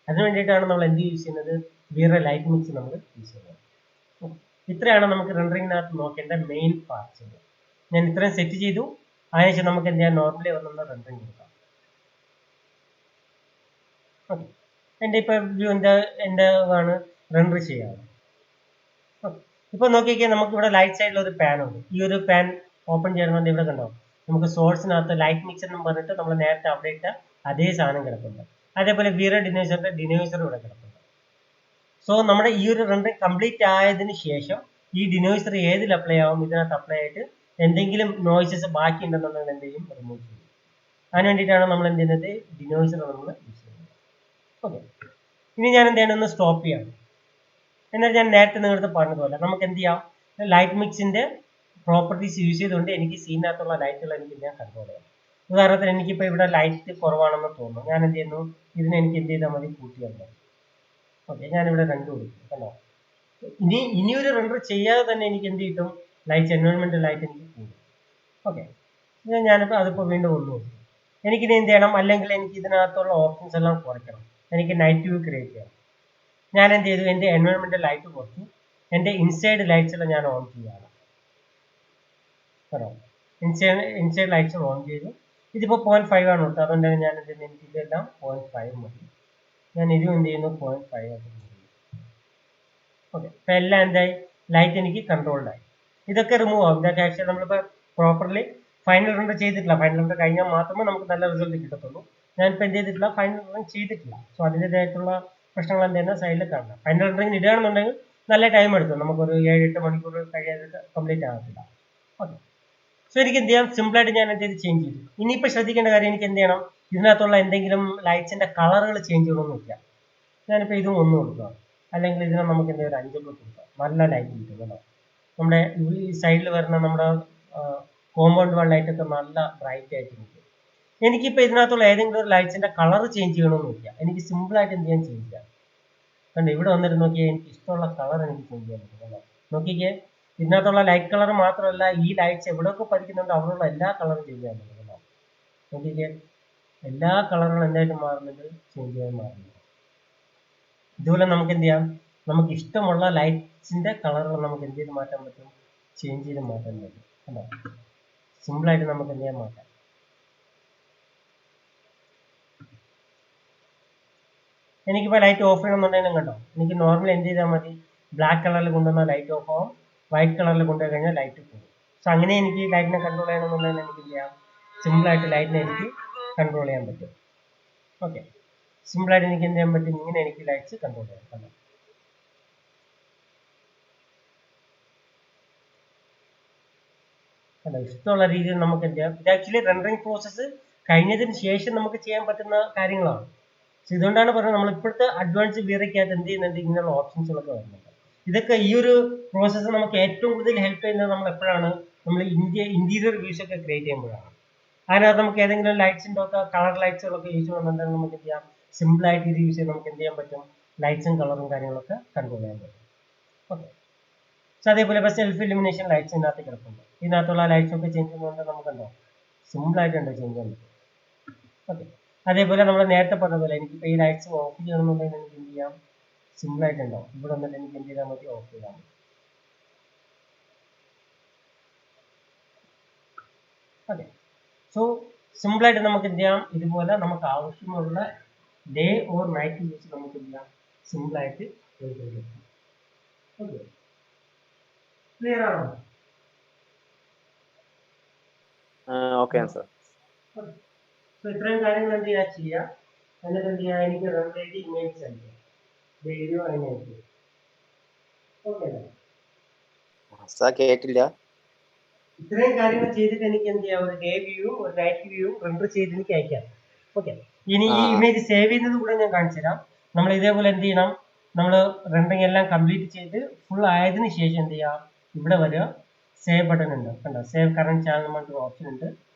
അതിന് വേണ്ടിയിട്ടാണ് നമ്മൾ എന്ത് യൂസ് ചെയ്യുന്നത്, വീറോ ലൈറ്റ് മിക്സ് നമ്മൾ യൂസ് ചെയ്യുന്നത്. ഇത്രയാണ് നമുക്ക് റെൻഡറിങ്ങിനകത്ത് നോക്കേണ്ട മെയിൻ പാർട്സ്. ഞാൻ ഇത്രയും സെറ്റ് ചെയ്തു. അതിനുശേഷം നമുക്ക് എന്ത് ചെയ്യാം, നോർമലി വന്നുള്ള റെൻഡറിങ് കൊടുക്കാം. ഓക്കെ, എൻ്റെ ഇപ്പൊ വ്യൂ എൻ്റെ ആണ് റെൻഡർ ചെയ്യാറ്. ഇപ്പൊ നോക്കിക്കേ, നമുക്ക് ഇവിടെ ലൈറ്റ് സൈഡിൽ ഒരു പാൻ ഉണ്ട്. ഈ ഒരു പാൻ ഓപ്പൺ ചെയ്യണമെന്ന് ഇവിടെ കണ്ടോ, നമുക്ക് സോഴ്സിനകത്ത് ലൈറ്റ് മിക്സ് എന്ന് പറഞ്ഞിട്ട് നമ്മൾ നേരത്തെ അവിടെ ഇട്ട അതേ സാധനം കിടപ്പുണ്ട്. അതേപോലെ വീറോ ഡിനൈസറിന്റെ ഡിനൈസർ ഇവിടെ കിടപ്പുണ്ട്. സോ നമ്മുടെ ഈ ഒരു റെൻഡറിങ് കംപ്ലീറ്റ് ആയതിനു ശേഷം ഈ ഡിനോയ്സർ ഏതിൽ അപ്ലൈ ആവും, ഇതിനകത്ത് അപ്ലൈ ആയിട്ട് എന്തെങ്കിലും നോയ്സസ് ബാക്കി ഉണ്ടെന്നുണ്ടെങ്കിൽ എന്ത് ചെയ്യും, റിമൂവ് ചെയ്യും. അതിന് വേണ്ടിയിട്ടാണ് നമ്മൾ എന്ത് ചെയ്യുന്നത്, ഡിനോയ്സർ നമ്മൾ യൂസ് ചെയ്യുന്നത്. ഓക്കെ, ഇനി ഞാൻ എന്ത് ചെയ്യണം, ഒന്ന് സ്റ്റോപ്പ് ചെയ്യാണ്. എന്നാൽ ഞാൻ നേരത്തെ നിങ്ങളുടെ പറഞ്ഞതുപോലെ നമുക്ക് എന്ത് ചെയ്യാം, ലൈറ്റ് മിക്സിന്റെ പ്രോപ്പർട്ടീസ് യൂസ് ചെയ്തുകൊണ്ട് എനിക്ക് സീനകത്തുള്ള ലൈറ്റുകൾ എനിക്ക് ഞാൻ കൺട്രോൾ ചെയ്യാം. ഉദാഹരണത്തിന് എനിക്കിപ്പോൾ ഇവിടെ ലൈറ്റ് കുറവാണെന്ന് തോന്നുന്നു, ഞാൻ എന്ത് ചെയ്യുന്നു, ഇതിനെ എനിക്ക് എന്ത് ചെയ്താൽ മതി, കൂട്ടിയാൽ മതി. ഓക്കെ, ഞാനിവിടെ 2 കൊടുക്കും. കണ്ടോ, ഇനി ഒരു റെൻഡർ ചെയ്യാതെ തന്നെ എനിക്ക് എന്ത് കിട്ടും, ലൈറ്റ് എൻവയോൺമെന്റ് ലൈറ്റ് എനിക്ക് കൂടും. ഓക്കെ, ഞാനിപ്പോൾ അതിപ്പോൾ വീണ്ടും 1 കൊടുക്കും. എനിക്കിനി എന്ത് ചെയ്യണം, അല്ലെങ്കിൽ എനിക്ക് ഇതിനകത്തുള്ള ഓപ്ഷൻസ് എല്ലാം കുറയ്ക്കണം. എനിക്ക് നൈറ്റ് വ്യൂ ക്രിയേറ്റ് ചെയ്യണം. ഞാൻ എന്ത് ചെയ്തു, എൻ്റെ എൻവയോൺമെന്റ് ലൈറ്റ് കുറച്ചു, എൻ്റെ ഇൻസൈഡ് ലൈറ്റ്സ് എല്ലാം ഞാൻ ഓൺ ചെയ്യാണ്. കേട്ടോ, ഇൻസൈഡ് ലൈറ്റ്സ് ഓൺ ചെയ്തു. ഇതിപ്പോൾ 0.5 ആണ് കൊടുത്തത്, അതുകൊണ്ട് ഞാൻ എന്ത് ചെയ്യുന്നു, എനിക്ക് ഇതെല്ലാം 0.5 മതി. ഞാൻ ഇതും എന്ത് ചെയ്യുന്നു, 0.5 ആയിട്ട്. ഓക്കെ, ഇപ്പം എല്ലാം എന്തായി, ലൈറ്റ് എനിക്ക് കൺട്രോൾഡ് ആയി. ഇതൊക്കെ റിമൂവ് ആവും. ഇതൊക്കെ ആക്ച്വലി നമ്മളിപ്പോൾ പ്രോപ്പർലി ഫൈനൽ റെൻഡർ ചെയ്തിട്ടില്ല. ഫൈനൽ റെൻഡർ കഴിഞ്ഞാൽ മാത്രമേ നമുക്ക് നല്ല റിസൾട്ട് കിട്ടത്തുള്ളൂ. ഞാനിപ്പോൾ എന്ത് ചെയ്തിട്ടില്ല, ഫൈനൽ റെൻഡർ ചെയ്തിട്ടില്ല. സോ അതിൻ്റെതായിട്ടുള്ള പ്രശ്നങ്ങൾ എന്തെങ്കിലും സൈഡിൽ കാണണം. ഫൈനൽ റെൻഡറിങ് ഇടുകയാണെന്നുണ്ടെങ്കിൽ നല്ല ടൈം എടുക്കും, നമുക്കൊരു 7-8 മണിക്കൂർ കഴിയാതെ കംപ്ലീറ്റ് ആകത്തില്ല. ഓക്കെ, സോ എനിക്ക് എന്ത് ചെയ്യാം, സിമ്പിളായിട്ട് ഞാൻ എന്ത് ചെയ്ത് ചേഞ്ച് ചെയ്തു. ഇനിയിപ്പോൾ ശ്രദ്ധിക്കേണ്ട കാര്യം, എനിക്ക് എന്ത് ചെയ്യണം, ഇതിനകത്തുള്ള എന്തെങ്കിലും ലൈറ്റ്സിന്റെ കളറുകൾ ചേഞ്ച് ചെയ്യണമെന്നില്ല. ഞാനിപ്പോൾ ഇതും 1 കൊടുക്കുക, അല്ലെങ്കിൽ ഇതിനെ നമുക്ക് എന്തെങ്കിലും 5 കൊടുക്കാം. നല്ല ലൈറ്റ് കിട്ടും കേട്ടോ. നമ്മുടെ ഈ സൈഡിൽ വരുന്ന നമ്മുടെ കോമ്പൗണ്ട് വാൾ ലൈറ്റ് ഒക്കെ നല്ല ബ്രൈറ്റ് ആയിട്ട് കിട്ടും. എനിക്കിപ്പോൾ ഇതിനകത്തുള്ള ഏതെങ്കിലും ഒരു ലൈറ്റ്സിന്റെ കളർ ചേഞ്ച് ചെയ്യണമെന്നില്ല. എനിക്ക് സിമ്പിളായിട്ട് എന്ത് ചെയ്യാൻ ചേഞ്ച് ചെയ്യാം. കണ്ടോ, ഇവിടെ വന്നിട്ട് നോക്കിയാൽ എനിക്ക് ഇഷ്ടമുള്ള കളർ എനിക്ക് ചേഞ്ച് ചെയ്യാൻ പറ്റും കേട്ടോ. നോക്കിക്കേ, ഇതിനകത്തുള്ള ലൈറ്റ് കളർ മാത്രമല്ല, ഈ ലൈറ്റ്സ് എവിടെയൊക്കെ പതിക്കുന്നുണ്ടോ അവിടെയുള്ള എല്ലാ കളറും ചേഞ്ച് ചെയ്യാൻ പറ്റും കേട്ടോ. നോക്കിക്കേ, എല്ലാ കളറുകളും എന്തായിട്ട് മാറുന്നുണ്ട്, ചേഞ്ച് ചെയ്യാൻ മാറുന്നുണ്ട്. ഇതുപോലെ നമുക്ക് എന്ത് ചെയ്യാം, നമുക്ക് ഇഷ്ടമുള്ള ലൈറ്റ്സിന്റെ കളറുകൾ നമുക്ക് എന്ത് ചെയ്ത് മാറ്റാൻ പറ്റും, ചേഞ്ച് ചെയ്ത് മാറ്റാൻ പറ്റും. അല്ലേ, സിമ്പിളായിട്ട് നമുക്ക് എന്ത് ചെയ്യാൻ മാറ്റാം. എനിക്കിപ്പോൾ ലൈറ്റ് ഓഫ് ചെയ്യണമെന്നുണ്ടെങ്കിലും കണ്ടോ, എനിക്ക് നോർമലി എന്ത് ചെയ്താൽ മതി, ബ്ലാക്ക് കളറിൽ കൊണ്ടുവന്നാൽ ലൈറ്റ് ഓഫ് ആവും, വൈറ്റ് കളറിൽ കൊണ്ടുപോയി കഴിഞ്ഞാൽ ലൈറ്റ് പോകും. സോ അങ്ങനെ എനിക്ക് ലൈറ്റിനെ കൺട്രോൾ ചെയ്യണമെന്നുണ്ടെങ്കിൽ എനിക്ക് എന്ത് ചെയ്യാം, സിമ്പിളായിട്ട് ലൈറ്റിനെ എനിക്ക് കൺട്രോൾ ചെയ്യാൻ പറ്റും. ഓക്കെ, സിമ്പിളായിട്ട് എനിക്ക് എന്ത് ചെയ്യാൻ പറ്റും, ഇങ്ങനെ എനിക്ക് ലൈറ്റ്സ് കൺട്രോൾ ചെയ്യാം. കണ്ടോ, അല്ല, ഇഷ്ടമുള്ള രീതിയിൽ നമുക്ക് എന്ത് ചെയ്യാം. ഇത് ആക്ച്വലി റെൻഡറിങ് പ്രോസസ്സ് കഴിഞ്ഞതിന് ശേഷം നമുക്ക് ചെയ്യാൻ പറ്റുന്ന കാര്യങ്ങളാണ്. ഇതുകൊണ്ടാണ് പറയുന്നത്, നമ്മൾ ഇപ്പോഴത്തെ അഡ്വാൻസ് വീറയ്ക്കകത്ത് എന്ത് ചെയ്യുന്നുണ്ട്, ഇങ്ങനെയുള്ള ഓപ്ഷൻസുകളൊക്കെ വരുന്നുണ്ട്. ഇതൊക്കെ ഈ ഒരു പ്രോസസ്സ് നമുക്ക് ഏറ്റവും കൂടുതൽ ഹെൽപ്പ് ചെയ്യുന്നത് നമ്മൾ എപ്പോഴാണ്, നമ്മൾ ഇന്റീരിയർ വ്യൂസ് ഒക്കെ ക്രിയേറ്റ് ചെയ്യുമ്പോഴാണ്. അതിനകത്ത് നമുക്ക് ഏതെങ്കിലും ലൈറ്റ്സിൻ്റെ ഒക്കെ കളർ ലൈറ്റ്സുകളൊക്കെ യൂസ് ചെയ്യുന്നുണ്ടെങ്കിൽ നമുക്ക് എന്ത് ചെയ്യാം, സിമ്പിളായിട്ട് ഇത് യൂസ് ചെയ്ത് നമുക്ക് എന്ത് ചെയ്യാൻ പറ്റും, ലൈറ്റ്സും കളറും കാര്യങ്ങളൊക്കെ കൺട്രോൾ ചെയ്യാൻ പറ്റും. ഓക്കെ, സോ അതേപോലെ ഇപ്പോൾ സെൽഫ് ഇലുമിനേഷൻ ലൈറ്റ്സ് ഇതിനകത്ത് കിടപ്പുണ്ട്. ഇതിനകത്തുള്ള ലൈറ്റ്സ് ഒക്കെ ചേഞ്ച് ചെയ്യുന്നതുകൊണ്ട് നമുക്കുണ്ടോ സിമ്പിൾ ആയിട്ടുണ്ട് ചേഞ്ച് ചെയ്യാൻ പറ്റും. ഓക്കെ, അതേപോലെ നമ്മൾ നേരത്തെ പറഞ്ഞ പോലെ എനിക്കിപ്പോൾ ഈ ലൈറ്റ്സ് ഓഫ് ചെയ്യണമെന്നുണ്ടെങ്കിൽ എനിക്ക് എന്ത് ചെയ്യാം, സിമ്പിൾ ആയിട്ടുണ്ടാവും. ഇവിടെ വന്നിട്ട് എനിക്ക് എന്ത് ചെയ്താൽ മതി, ഓഫ് ചെയ്താൽ മതി. ഓക്കെ, സോ സിമ്പിൾ ആയിട്ട് നമുക്ക് എന്ത് ചെയ്യാം, ഇതുപോലെ നമുക്ക് ആവശ്യമുള്ള ഡേ ഓർ നൈറ്റ് വെച്ച് നമുക്ക് എന്ത് ചെയ്യാം, സിമ്പിൾ ആയിട്ട് ചെയ്തെടുക്കാം. ഓക്കെ, ക്ലിയർ ആണോ?
Okay sir.
സോ ഇത്രയും കാര്യങ്ങൾ എന്ത് ചെയ്യാ ചെയ്യാം. എന്നിട്ട് എന്ത് ചെയ്യാം, എനിക്ക് റെഗുലേറ്റ് ഇമേജ് സെൻഡ് ചെയ്യാം, വീഡിയോ അതിനകത്ത്. ഓക്കെ അല്ലേ?
സാർ കേട്ടില്ല.
ഇത്രയും കാര്യങ്ങൾ ചെയ്തിട്ട് എനിക്ക് എന്ത് ചെയ്യാം, ഒരു ഡേ വ്യൂവും ഒരു നൈറ്റ് വ്യൂവും റെൻഡർ ചെയ്ത് എനിക്ക് അയക്കാം. ഓക്കെ, ഇനി ഈ ഇമേജ് സേവ് ചെയ്യുന്നത് കൂടെ ഞാൻ കാണിച്ചു തരാം. നമ്മൾ ഇതേപോലെ എന്ത് ചെയ്യണം, നമ്മൾ റെൻഡറിങ് എല്ലാം കംപ്ലീറ്റ് ചെയ്ത് ഫുൾ ആയതിനു ശേഷം എന്ത് ചെയ്യാം, ഇവിടെ വരിക, സേവ് ബട്ടൺ ഉണ്ട് കണ്ടോ, സേവ് കറണ്ട് ചാനൽ പറഞ്ഞിട്ട് ഓപ്ഷൻ ഉണ്ട്.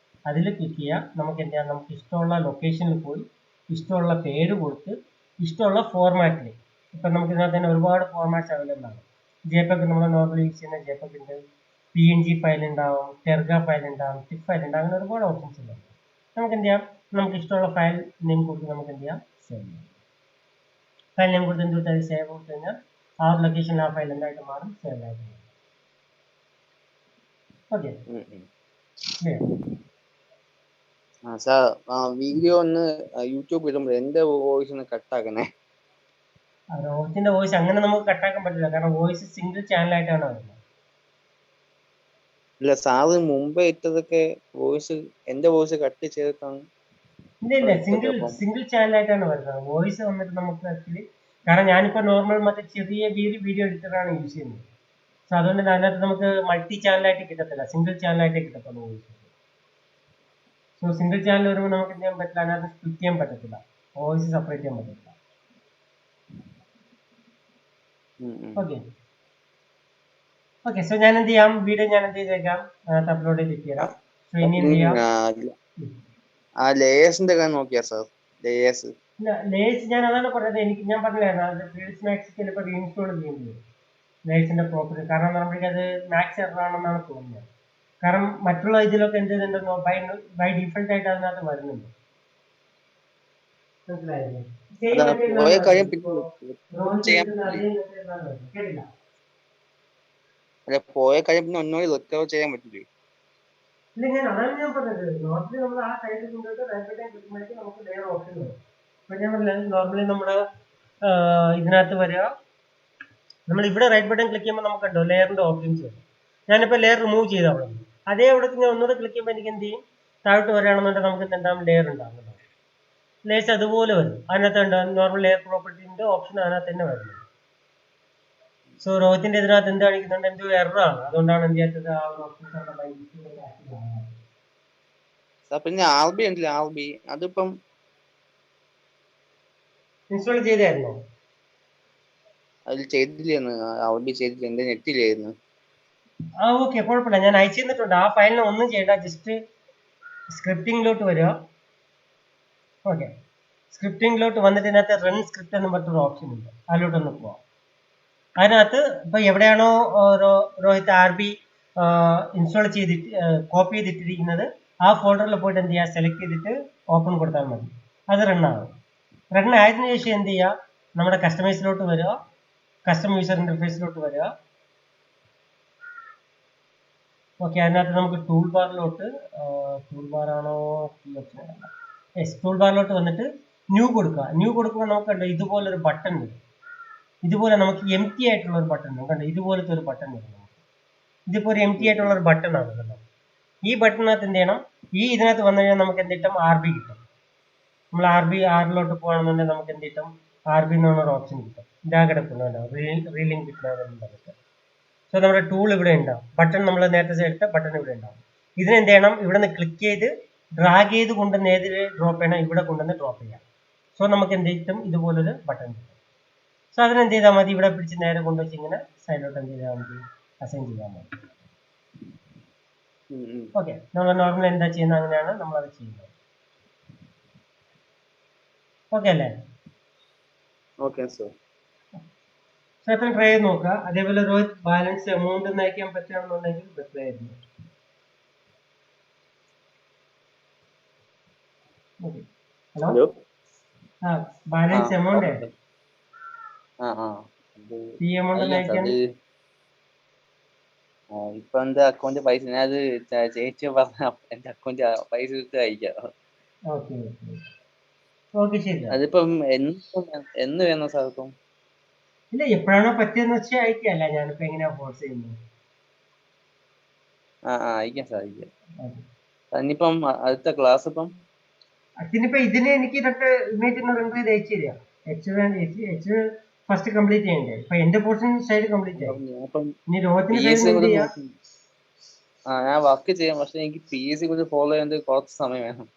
അതിൽ ക്ലിക്ക് ചെയ്യാം. നമുക്ക് എന്ത് ചെയ്യാം, നമുക്ക് ഇഷ്ടമുള്ള ലൊക്കേഷനിൽ പോയി ഇഷ്ടമുള്ള പേര് കൊടുത്ത് ഇഷ്ടമുള്ള ഫോർമാറ്റിൽ, ഇപ്പം നമുക്ക് ഇതിനകത്ത് തന്നെ ഒരുപാട് ഫോർമാറ്റ്സ് അവൈലബിൾ ആണ്. JPEG നമ്മൾ നോർമലി യൂസ് ചെയ്യുന്ന JPEG ഉണ്ട്, PNG ഫയൽ ഉണ്ടാവും, ടെർഗ ഫയൽ ഉണ്ടാവും, ടിഫ് ഫയൽ ഉണ്ടാവും, അങ്ങനെ ഒരുപാട് ഓപ്ഷൻസ് ഉണ്ട്. നമുക്ക് എന്ത് ചെയ്യാം, നമുക്ക് ഇഷ്ടമുള്ള ഫയൽ നെയിം കൊടുത്ത് നമുക്ക് എന്ത് ചെയ്യാം, സേവ് ചെയ്യാം. ഫയൽ നെയിം കൊടുത്ത് എന്ത് കൊടുത്താൽ സേവ് കൊടുത്തു കഴിഞ്ഞാൽ ആ ഒരു ലൊക്കേഷനിൽ ആ ഫയൽ എന്തായിട്ട് മാറും, സേവ് ആയിട്ട് മാറും. ഓക്കെ,
സാർ വീഡിയോ ഒന്ന് യൂട്യൂബ് ഇടുമ്പോൾ എന്റെ വോയിസ് ഒന്ന് കട്ടാക്കണേ.
റോഹിത്തിന്റെ വോയിസ് അങ്ങനെ നമുക്ക് കട്ടാക്കാൻ പറ്റില്ല, കാരണം വോയിസ് സിംഗിൾ ചാനലായിട്ടാണ് വരുന്നത്.
ഇല്ല സാറ് മുമ്പേ ഇട്ടതൊക്കെ വോയിസ്, എന്റെ വോയിസ് കട്ട് ചെയ്തിട്ടാണ്.
ഇല്ല സിംഗിൾ ചാനലായിട്ടാണ് വരുന്നത്. വോയിസ് വന്നിട്ട് നമുക്ക് ആക്ച്വലി, കാരണം ഞാനിപ്പോൾ നോർമൽ മറ്റേ ചെറിയ വീഡിയോ എഡിറ്ററാണ് യൂസ് ചെയ്യുന്നത്. സോ അതുകൊണ്ട് അതിനകത്ത് നമുക്ക് മൾട്ടി ചാനലായിട്ട് കിട്ടത്തില്ല, സിംഗിൾ ചാനലായിട്ടേ കിട്ടത്തുള്ളൂ വോയിസ്. സോ സിംഗിൾ ചാനൽ വരുമ്പോൾ നമുക്ക് എന്ത് ചെയ്യാൻ പറ്റില്ല, അതിനകത്ത് സ്പ്ലിറ്റ് ചെയ്യാൻ പറ്റത്തില്ല, വോയിസ് സെപ്പറേറ്റ് ചെയ്യാൻ പറ്റത്തില്ല. ഓക്കെ ഓക്കെ, സോ ഞാൻ എന്ത് ചെയ്യാം, വീഡിയോ ഞാൻ എന്ത് ചെയ്തേക്കാം, അതിനകത്ത് അപ്ലോഡ് ചെയ്തിട്ട് തരാം. സോ ഇനി എന്ത് ചെയ്യാം,
ആ ലേയേഴ്സിന്റെ കാര്യം നോക്കിയാ സാർ, ലേയേഴ്സ്
ഞാൻ അതാണ് പറഞ്ഞത്, ഞാൻ പറഞ്ഞില്ലായിരുന്നു പ്രീവിയസ് മാക്സ് ചിലപ്പോൾ റീഇൻസ്റ്റോൾ ചെയ്യുന്നത് ലേയേഴ്സിന്റെ പ്രോപ്പർട്ടി, കാരണം നമുക്ക് അത് മാക്സ് എറർ ആണെന്നാണ് തോന്നുന്നത്. കാരണം മറ്റുള്ള ഇതിലൊക്കെ എന്ത് ചെയ്തിട്ടുണ്ടോ, ബൈ ഡിഫോൾട്ട് ആയിട്ട് അതിനകത്ത് വരുന്നുണ്ട്. മനസ്സിലായില്ലേ?
പോയ കാര്യം പിന്നെ ഒന്നുകൂടി റിക്കവർ ചെയ്യാൻ പറ്റില്ലേ?
ഇല്ല, അതാണ് ഞാൻ പറഞ്ഞത്. നോർമലി നമ്മൾ ആ സൈഡിൽ കൊണ്ടുപോയിട്ട് റൈറ്റ് ബട്ടൺ ക്ലിക്ക് നമുക്ക് ലെയർ ഓപ്ഷൻ വരും. ഇപ്പൊ ഞാൻ പറഞ്ഞത് നോർമലി നമ്മുടെ ഇതിനകത്ത് വരിക, നമ്മൾ ഇവിടെ റൈറ്റ് ബട്ടൺ ക്ലിക്ക് ചെയ്യുമ്പോൾ നമുക്ക് കണ്ടോ ലെയറിന്റെ ഓപ്ഷൻസ് വരും. ഞാനിപ്പോൾ ലെയർ റിമൂവ് ചെയ്ത് അവിടെ അതേ അവിടെ ഞാൻ ഒന്നുകൂടെ ക്ലിക്ക് ചെയ്യുമ്പോൾ എനിക്ക് എന്ത് ചെയ്യും, താഴോട്ട് വരികയാണെന്നുണ്ടെങ്കിൽ നമുക്ക് എന്തുണ്ടാവും, ലെയർ ഉണ്ടാകും. ലേസ് അതുപോലെ വരും. അതിനകത്ത് ഉണ്ടാകും നോർമൽ ലെയർ പ്രോപ്പർട്ടിന്റെ ഓപ്ഷൻ അതിനകത്ത് തന്നെ വരുന്നത്. സോ റോഹിത്തിന്റെ ഇതിനകത്ത് എന്ത് കാണിക്കുന്നുണ്ട്, എന്തോ എററാണ്, അതുകൊണ്ടാണ് എന്ത് ചെയ്യാത്തത്, ആ ഒരു ഓപ്ഷൻസ്
പിന്നെ ആർബി ഉണ്ടല്ലോ, ആർബി അതിപ്പം
ഇൻസ്റ്റാൾ ചെയ്തായിരുന്നോ?
അതിൽ ചെയ്തില്ലായിരുന്നു, ആർബി ചെയ്തില്ല, എന്റെ നെറ്റിലായിരുന്നു.
ഓക്കെ, കുഴപ്പമില്ല, ഞാൻ അയച്ചു തന്നിട്ടുണ്ട്. ആ ഫയലിനെ ഒന്നും ചെയ്യണ്ട, ജസ്റ്റ് സ്ക്രിപ്റ്റിംഗിലോട്ട് വരിക. ഓക്കെ, സ്ക്രിപ്റ്റിംഗിലോട്ട് വന്നിട്ട് ഇതിനകത്ത് റൺ സ്ക്രിപ്റ്റ് എന്ന് പറഞ്ഞൊരു ഓപ്ഷൻ ഉണ്ട്, അതിലോട്ടൊന്ന് പോവാം. അതിനകത്ത് ഇപ്പൊ എവിടെയാണോ രോഹിത് ആർബി ഇൻസ്റ്റാൾ ചെയ്തിട്ട് കോപ്പി ചെയ്തിട്ടിരിക്കുന്നത് ആ ഫോൾഡറിൽ പോയിട്ട് എന്ത് ചെയ്യുക, സെലക്ട് ചെയ്തിട്ട് ഓപ്പൺ കൊടുത്താൽ മതി, അത് റണ്ണാകും. റൺ ആയതിനു ശേഷം എന്ത് ചെയ്യുക, നമ്മുടെ കസ്റ്റമൈസിലോട്ട് വരിക, കസ്റ്റം യൂസർ ഇന്റർഫേസിലോട്ട് വരിക. ഓക്കെ, അതിനകത്ത് നമുക്ക് ടൂൾ ബാറിലോട്ട്, ടൂൾ ബാറാണോ ടൂൾ ബാറിലോട്ട് വന്നിട്ട് ന്യൂ കൊടുക്കുക. ന്യൂ കൊടുക്കുമ്പോൾ നമുക്ക് കണ്ടോ ഇതുപോലൊരു ബട്ടൺ വരും. ഇതുപോലെ നമുക്ക് എം ടി ആയിട്ടുള്ള ഒരു ബട്ടൺ കണ്ടോ, ഇതുപോലത്തെ ഒരു ബട്ടൺ വരും. ഇതിപ്പോ ഒരു എം ടി ആയിട്ടുള്ള ഒരു ബട്ടൺ ആണ് കണ്ടോ. ഈ ബട്ടണിനകത്ത് എന്ത് ചെയ്യണം, ഈ ഇതിനകത്ത് വന്നു കഴിഞ്ഞാൽ നമുക്ക് എന്ത് കിട്ടും, RB കിട്ടും. നമ്മൾ ആറിലോട്ട് പോകണമെന്നുണ്ടെങ്കിൽ നമുക്ക് എന്ത് കിട്ടും, RB എന്ന് പറഞ്ഞൊരു ഓപ്ഷൻ കിട്ടും. ഇതാ കിടക്കുന്നുണ്ടോ, റീലിംഗ് കിട്ടുന്നതൊക്കെ. സോ നമ്മുടെ ടൂൾ ഇവിടെ ഉണ്ടാവും, ബട്ടൺ നമ്മൾ നേരത്തെ എടുത്ത ബട്ടൺ ഇവിടെ ഉണ്ടാവും. ഇതിനെന്ത് ചെയ്യണം, ഇവിടെ നിന്ന് ക്ലിക്ക് ചെയ്ത് ഡ്രാഗ് ചെയ്ത് കൊണ്ടുവന്ന് ഏതിൽ ഡ്രോപ്പ് ചെയ്യണം, ഇവിടെ കൊണ്ടുവന്ന് ഡ്രോപ്പ് ചെയ്യാം. സോ നമുക്ക് എന്ത് കിട്ടും, ഇതുപോലൊരു ബട്ടൺ കിട്ടും. സോ അതിനെന്ത് ചെയ്താൽ മതി, ഇവിടെ പിടിച്ച് നേരെ കൊണ്ടുവച്ച് ഇങ്ങനെ സൈഡിലോട്ട് എന്ത് ചെയ്താൽ മതി, അസൈൻ ചെയ്യാൻ മതി. ഓക്കെ, നമ്മൾ നോർമൽ എന്താ ചെയ്യുന്നത് അങ്ങനെയാണ് നമ്മൾ അത് ചെയ്യുന്നത്. ഓക്കെ അല്ലേ?
Okay sir.
എത്ര ട്രൈ ചെയ്ത് നോക്കുക. അതേപോലെ രോഹിത് ബാലൻസ് എമൗണ്ട് നയിക്കാൻ പറ്റുകയാണെന്നുണ്ടെങ്കിൽ ബെറ്റർ ആയിരുന്നു. ഓക്കെ. ഹലോ.
ഹലോ.
ആ ബാലൻസ് എമൗണ്ട് ഈ എമൗണ്ട് നയിക്കാൻ
ഇപ്പൊ എന്റെ അക്കൗണ്ട് പൈസ ഞാനത് ചേച്ചി പറഞ്ഞ എന്റെ അക്കൗണ്ട് പൈസ എടുത്ത് അയക്കാം.
ഓക്കെ ഓക്കെ ശരി.
അതിപ്പം എന്ന് വേണം സാർ? ഇപ്പം
ഇല്ല, എപ്പോഴാണോ പറ്റിയെന്ന് വെച്ചാൽ അയക്കല്ല. ഞാനിപ്പോ എങ്ങനെയാ ഫോഴ്സ് ചെയ്യുന്നത്?
അയക്കാം സാർ, അയക്കാം. ഇനിയിപ്പം അടുത്ത ക്ലാസ് ഇപ്പം
അതിനിപ്പോ ഇതിന് എനിക്ക് 2 ഇമേജ് റെൻഡർ ചെയ്ത് അയച്ചു തരാം. എച്ച് ഫസ്റ്റ് കംപ്ലീറ്റ് ചെയ്യണ്ടേ? ഇപ്പൊ എന്റെ പോർഷൻ സൈഡ് കംപ്ലീറ്റ് ആയി. ഇനി രോഹത്തിന്റെ സൈഡ് എന്ത് ചെയ്യാം?
ഞാൻ വർക്ക് ചെയ്യാം, പക്ഷെ എനിക്ക് PSC കുറിച്ച് ഫോളോ ചെയ്യാൻ കുറച്ച് സമയം വേണം.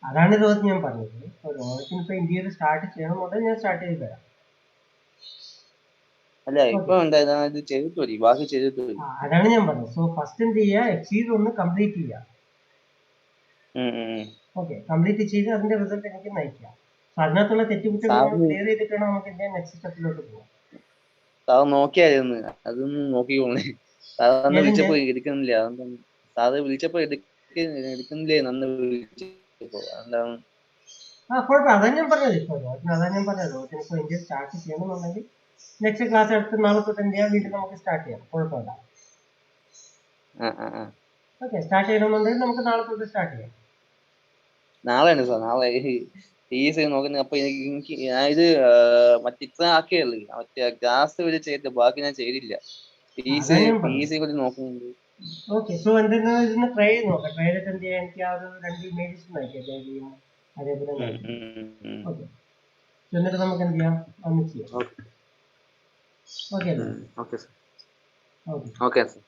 അതാണ് രോഹത്ത് ഞാൻ പറഞ്ഞത്. ഇപ്പൊ രോഹത്തിന് ഇപ്പൊ ഇന്ത്യയിൽ സ്റ്റാർട്ട് ചെയ്യണമെന്നുണ്ടെങ്കിൽ ഞാൻ സ്റ്റാർട്ട് ചെയ്ത് തരാം.
അല്ല ഇപ്പൊ ഇത് ചെയ്തിട്ട് മതി, ബാക്കി ചെയ്തിട്ട് മതി.
അതാണ് ഞാൻ പറഞ്ഞത്. സോ ഫസ്റ്റ് എന്ത് ചെയ്യുക, എക്സീഡ് ഒന്ന് കംപ്ലീറ്റ് ചെയ്യുക. ഓക്കെ, കംപ്ലീറ്റ് ചെയ്ത് അതിന്റെ റിസൾട്ട് എനിക്ക് നയിക്കാം. അതിനകത്തുള്ള തെറ്റുകുറ്റങ്ങൾ ക്ലിയർ ചെയ്തിട്ടാണ് നമുക്ക് എന്റെ നെക്സ്റ്റ് സ്റ്റെപ്പിലോട്ട് പോകാം.
സാർ നോക്കിയായിരുന്നു, അതൊന്നും നോക്കിക്കോളേ. സാറിനെ വിളിച്ചപ്പോ എടുക്കുന്നില്ല. സാറ് വിളിച്ചപ്പോ എടുക്കുന്നില്ലേ? നന്ന് വിളിച്ചപ്പോ എന്താണ്?
കുഴപ്പം. അതാ ഞാൻ പറഞ്ഞത്. ഇപ്പൊ രോഹത്തിന് ഇപ്പൊ ഇന്ത്യ സ്റ്റാർട്ട് ചെയ്യണമെന്നുണ്ടെങ്കിൽ നെക്സ്റ്റ് ക്ലാസ് എടുത്ത് നാളെ തൊട്ട് എന്ത് ചെയ്യാം, വീണ്ടും നമുക്ക് സ്റ്റാർട്ട് ചെയ്യാം. കുഴപ്പമില്ല. ഓക്കെ, സ്റ്റാർട്ട് ചെയ്യണമെന്നുണ്ടെങ്കിൽ നമുക്ക് നാളെ തൊട്ട് സ്റ്റാർട്ട് ചെയ്യാം.
നാളെയാണ് സാർ, നാളെ PSC നോക്കുന്നത്. അപ്പൊ എനിക്ക് ഞാനിത് ഇത്ര ആക്കിയല്ലേ, മറ്റേ ഗ്യാസ് വഴി ചെയ്ത്, ബാക്കി ഞാൻ ചെയ്തില്ല. PSC കുറിച്ച് നോക്കുന്നുണ്ട്.
ഓക്കെ, സോ എന്തെങ്കിലും ഇതൊന്ന് ട്രൈ ചെയ്ത് നോക്കാം. ട്രൈ ചെയ്തിട്ട് എന്ത് ചെയ്യാം, എനിക്ക് ആ ഒരു 2 ഇമേജസ് നയിക്കാം. അതേപോലെ ഓക്കെ, എന്നിട്ട് നമുക്ക് എന്ത് ചെയ്യാം, ഒന്ന് ചെയ്യാം. Okay
okay sir.